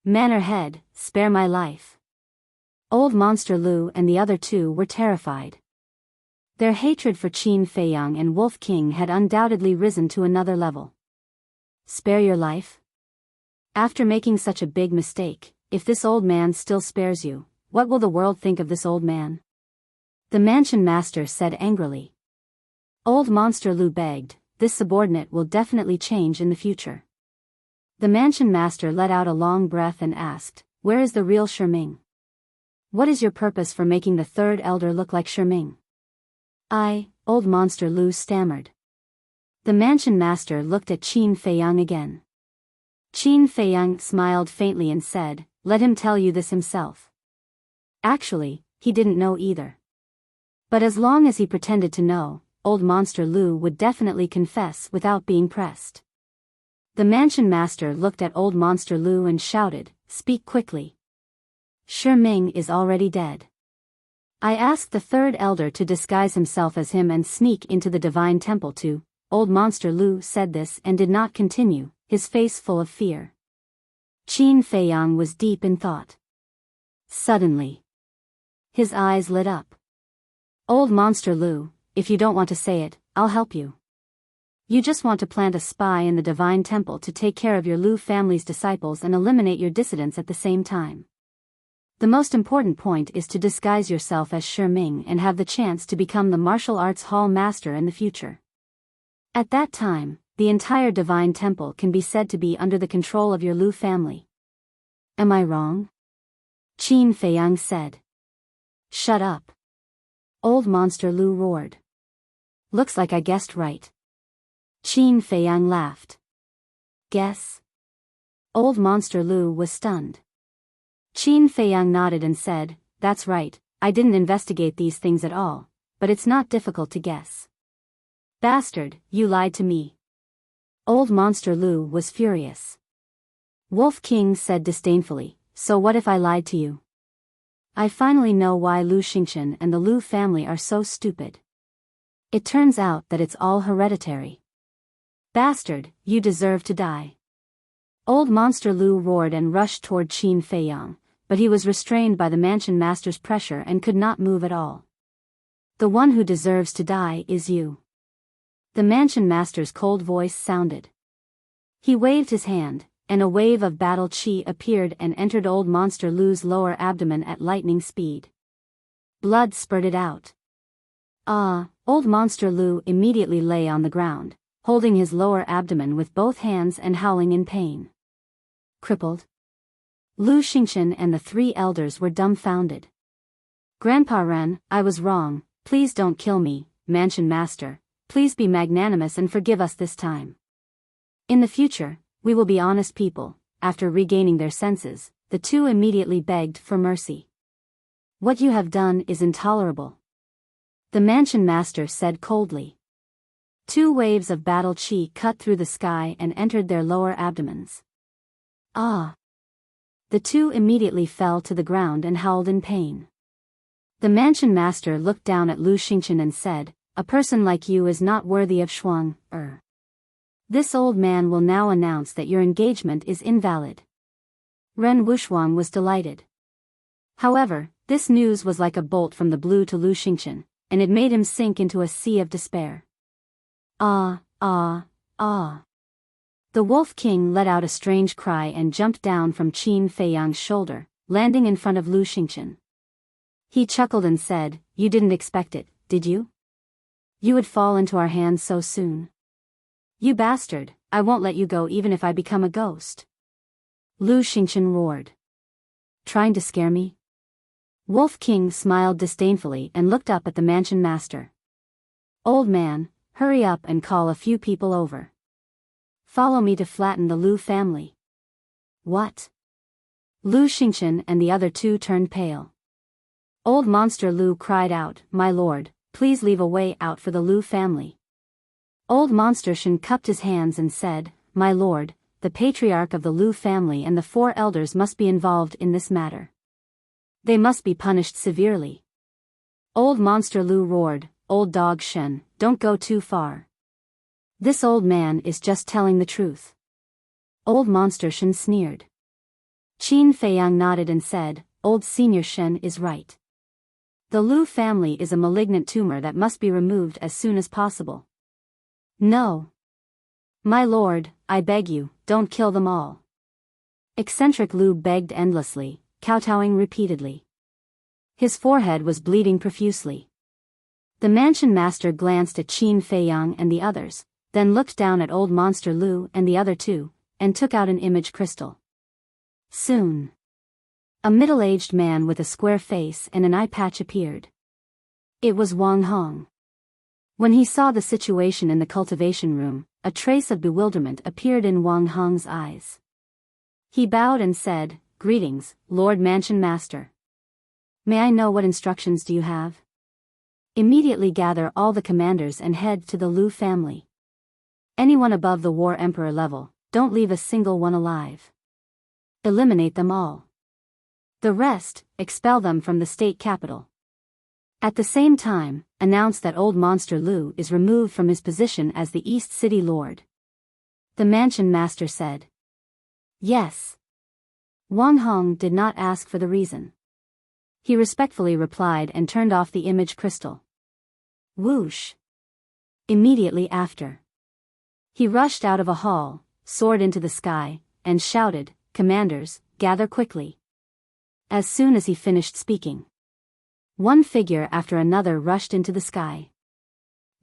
"Manor head, spare my life." Old monster Lu and the other two were terrified. Their hatred for Qin Feiyang and Wolf King had undoubtedly risen to another level. Spare your life? After making such a big mistake, if this old man still spares you, what will the world think of this old man? The mansion master said angrily. Old monster Lu begged, "This subordinate will definitely change in the future." The mansion master let out a long breath and asked, "Where is the real Shi Ming? What is your purpose for making the third elder look like Shi Ming?" Old monster Lu stammered. The mansion master looked at Qin Feiyang again. Qin Feiyang smiled faintly and said, "Let him tell you this himself." Actually, he didn't know either. But as long as he pretended to know, old monster Lu would definitely confess without being pressed. The mansion master looked at old monster Lu and shouted, "Speak quickly. Shi Ming is already dead. I asked the third elder to disguise himself as him and sneak into the Divine Temple too." Old monster Lu said this and did not continue, his face full of fear. Qin Feiyang was deep in thought. Suddenly, his eyes lit up. "Old monster Lu, if you don't want to say it, I'll help you. You just want to plant a spy in the Divine Temple to take care of your Lu family's disciples and eliminate your dissidents at the same time." The most important point is to disguise yourself as Shi Ming and have the chance to become the martial arts hall master in the future. At that time, the entire divine temple can be said to be under the control of your Lu family. Am I wrong? Qin Feiyang said. Shut up. Old Monster Lu roared. Looks like I guessed right. Qin Feiyang laughed. Guess? Old Monster Lu was stunned. Qin Feiyang nodded and said, that's right, I didn't investigate these things at all, but it's not difficult to guess. Bastard, you lied to me. Old Monster Lu was furious. Wolf King said disdainfully, so what if I lied to you? I finally know why Lu Xingchen and the Lu family are so stupid. It turns out that it's all hereditary. Bastard, you deserve to die. Old Monster Lu roared and rushed toward Qin Feiyang, but he was restrained by the mansion master's pressure and could not move at all. The one who deserves to die is you. The mansion master's cold voice sounded. He waved his hand, and a wave of battle chi appeared and entered Old Monster Lu's lower abdomen at lightning speed. Blood spurted out. Old Monster Lu immediately lay on the ground, holding his lower abdomen with both hands and howling in pain. Crippled. Lu Xingchen and the three elders were dumbfounded. Grandpa Ren, I was wrong, please don't kill me, Mansion Master, please be magnanimous and forgive us this time. In the future, we will be honest people. After regaining their senses, the two immediately begged for mercy. What you have done is intolerable. The Mansion Master said coldly. Two waves of battle chi cut through the sky and entered their lower abdomens. The two immediately fell to the ground and howled in pain. The Mansion Master looked down at Lu Xingchen and said, a person like you is not worthy of Shuang. This old man will now announce that your engagement is invalid. Ren Wushuang was delighted. However, this news was like a bolt from the blue to Lu Xingchen, and it made him sink into a sea of despair. The Wolf King let out a strange cry and jumped down from Qin Feiyang's shoulder, landing in front of Lu Xingchen. He chuckled and said, you didn't expect it, did you? You would fall into our hands so soon. You bastard, I won't let you go even if I become a ghost. Lu Xingchen roared. Trying to scare me? Wolf King smiled disdainfully and looked up at the Mansion Master. Old man, hurry up and call a few people over. Follow me to flatten the Lu family. What? Lu Xingchen and the other two turned pale. Old Monster Lu cried out, my lord, please leave a way out for the Lu family. Old Monster Shen cupped his hands and said, my lord, the patriarch of the Lu family and the four elders must be involved in this matter. They must be punished severely. Old Monster Lu roared, old dog Shen, don't go too far. This old man is just telling the truth. Old Monster Shen sneered. Qin Feiyang nodded and said, old Senior Shen is right. The Lu family is a malignant tumor that must be removed as soon as possible. No. My lord, I beg you, don't kill them all. Eccentric Lu begged endlessly, kowtowing repeatedly. His forehead was bleeding profusely. The Mansion Master glanced at Qin Feiyang and the others, then looked down at Old Monster Lu and the other two, and took out an image crystal. Soon. A middle-aged man with a square face and an eye patch appeared. It was Wang Hong. When he saw the situation in the cultivation room, a trace of bewilderment appeared in Wang Hong's eyes. He bowed and said, greetings, Lord Mansion Master. May I know what instructions do you have? Immediately gather all the commanders and head to the Lu family. Anyone above the War Emperor level, don't leave a single one alive. Eliminate them all. The rest, expel them from the state capital. At the same time, announce that Old Monster Lu is removed from his position as the East City Lord. The Mansion Master said. Yes. Wang Hong did not ask for the reason. He respectfully replied and turned off the image crystal. Whoosh. Immediately after. He rushed out of a hall, soared into the sky, and shouted, Commanders, gather quickly. As soon as he finished speaking, one figure after another rushed into the sky.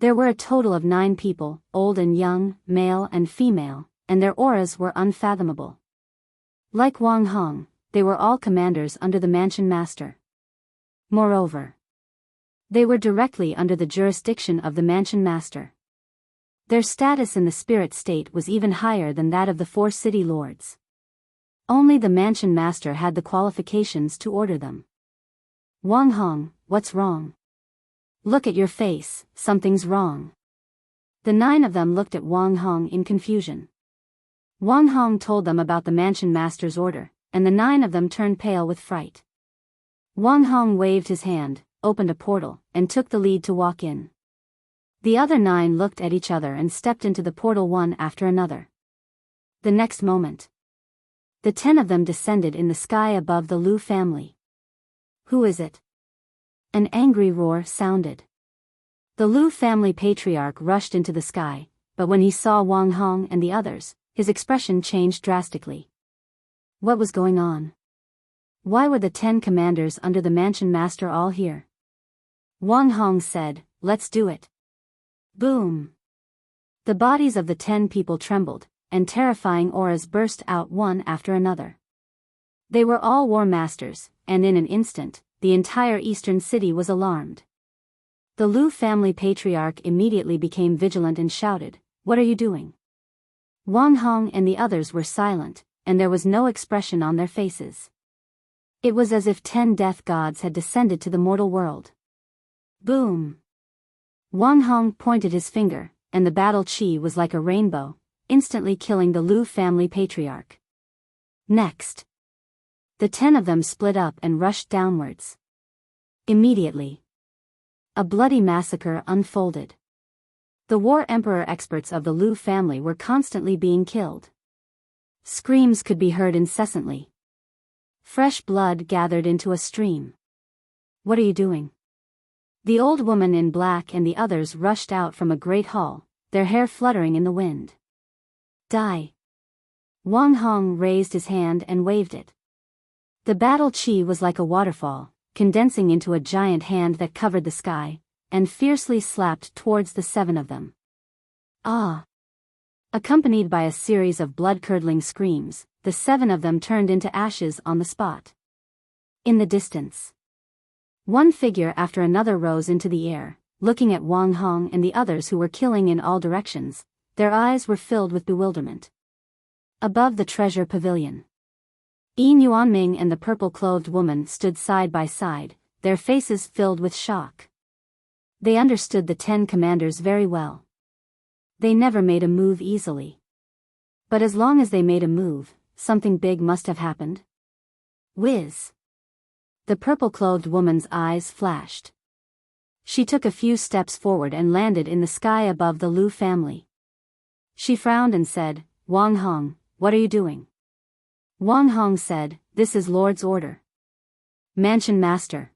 There were a total of 9 people, old and young, male and female, and their auras were unfathomable. Like Wang Hong, they were all commanders under the Mansion Master. Moreover, they were directly under the jurisdiction of the Mansion Master. Their status in the spirit state was even higher than that of the 4 city lords. Only the Mansion Master had the qualifications to order them. Wang Hong, what's wrong? Look at your face, something's wrong. The 9 of them looked at Wang Hong in confusion. Wang Hong told them about the Mansion Master's order, and the 9 of them turned pale with fright. Wang Hong waved his hand, opened a portal, and took the lead to walk in. The other 9 looked at each other and stepped into the portal one after another. The next moment, the 10 of them descended in the sky above the Lu family. Who is it? An angry roar sounded. The Lu family patriarch rushed into the sky, but when he saw Wang Hong and the others, his expression changed drastically. What was going on? Why were the 10 commanders under the Mansion Master all here? Wang Hong said, "Let's do it." Boom! The bodies of the 10 people trembled, and terrifying auras burst out one after another. They were all war masters, and in an instant, the entire eastern city was alarmed. The Lu family patriarch immediately became vigilant and shouted, "What are you doing?" Wang Hong and the others were silent, and there was no expression on their faces. It was as if 10 death gods had descended to the mortal world. Boom! Wang Hong pointed his finger, and the battle chi was like a rainbow, instantly killing the Lu family patriarch. Next, the 10 of them split up and rushed downwards. Immediately, a bloody massacre unfolded. The war emperor experts of the Lu family were constantly being killed. Screams could be heard incessantly. Fresh blood gathered into a stream. What are you doing? The old woman in black and the others rushed out from a great hall, their hair fluttering in the wind. Die! Wang Hong raised his hand and waved it. The battle chi was like a waterfall, condensing into a giant hand that covered the sky, and fiercely slapped towards the 7 of them. Ah! Accompanied by a series of blood-curdling screams, the 7 of them turned into ashes on the spot. In the distance, one figure after another rose into the air, looking at Wang Hong and the others who were killing in all directions. Their eyes were filled with bewilderment. Above the treasure pavilion, Yin Yuanming and the purple-clothed woman stood side by side, their faces filled with shock. They understood the 10 commanders very well. They never made a move easily. But as long as they made a move, something big must have happened. Whiz! The purple-clothed woman's eyes flashed. She took a few steps forward and landed in the sky above the Lu family. She frowned and said, "Wang Hong, what are you doing?" Wang Hong said, "This is Lord's order." Mansion Master.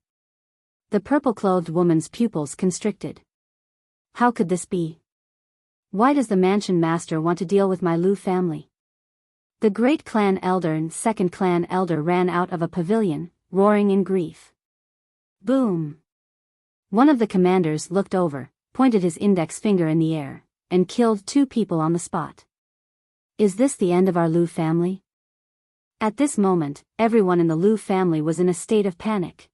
The purple-clothed woman's pupils constricted. How could this be? Why does the Mansion Master want to deal with my Lu family? The great clan elder and second clan elder ran out of a pavilion, roaring in grief. Boom! One of the commanders looked over, pointed his index finger in the air, and killed 2 people on the spot. Is this the end of our Lu family? At this moment, everyone in the Lu family was in a state of panic.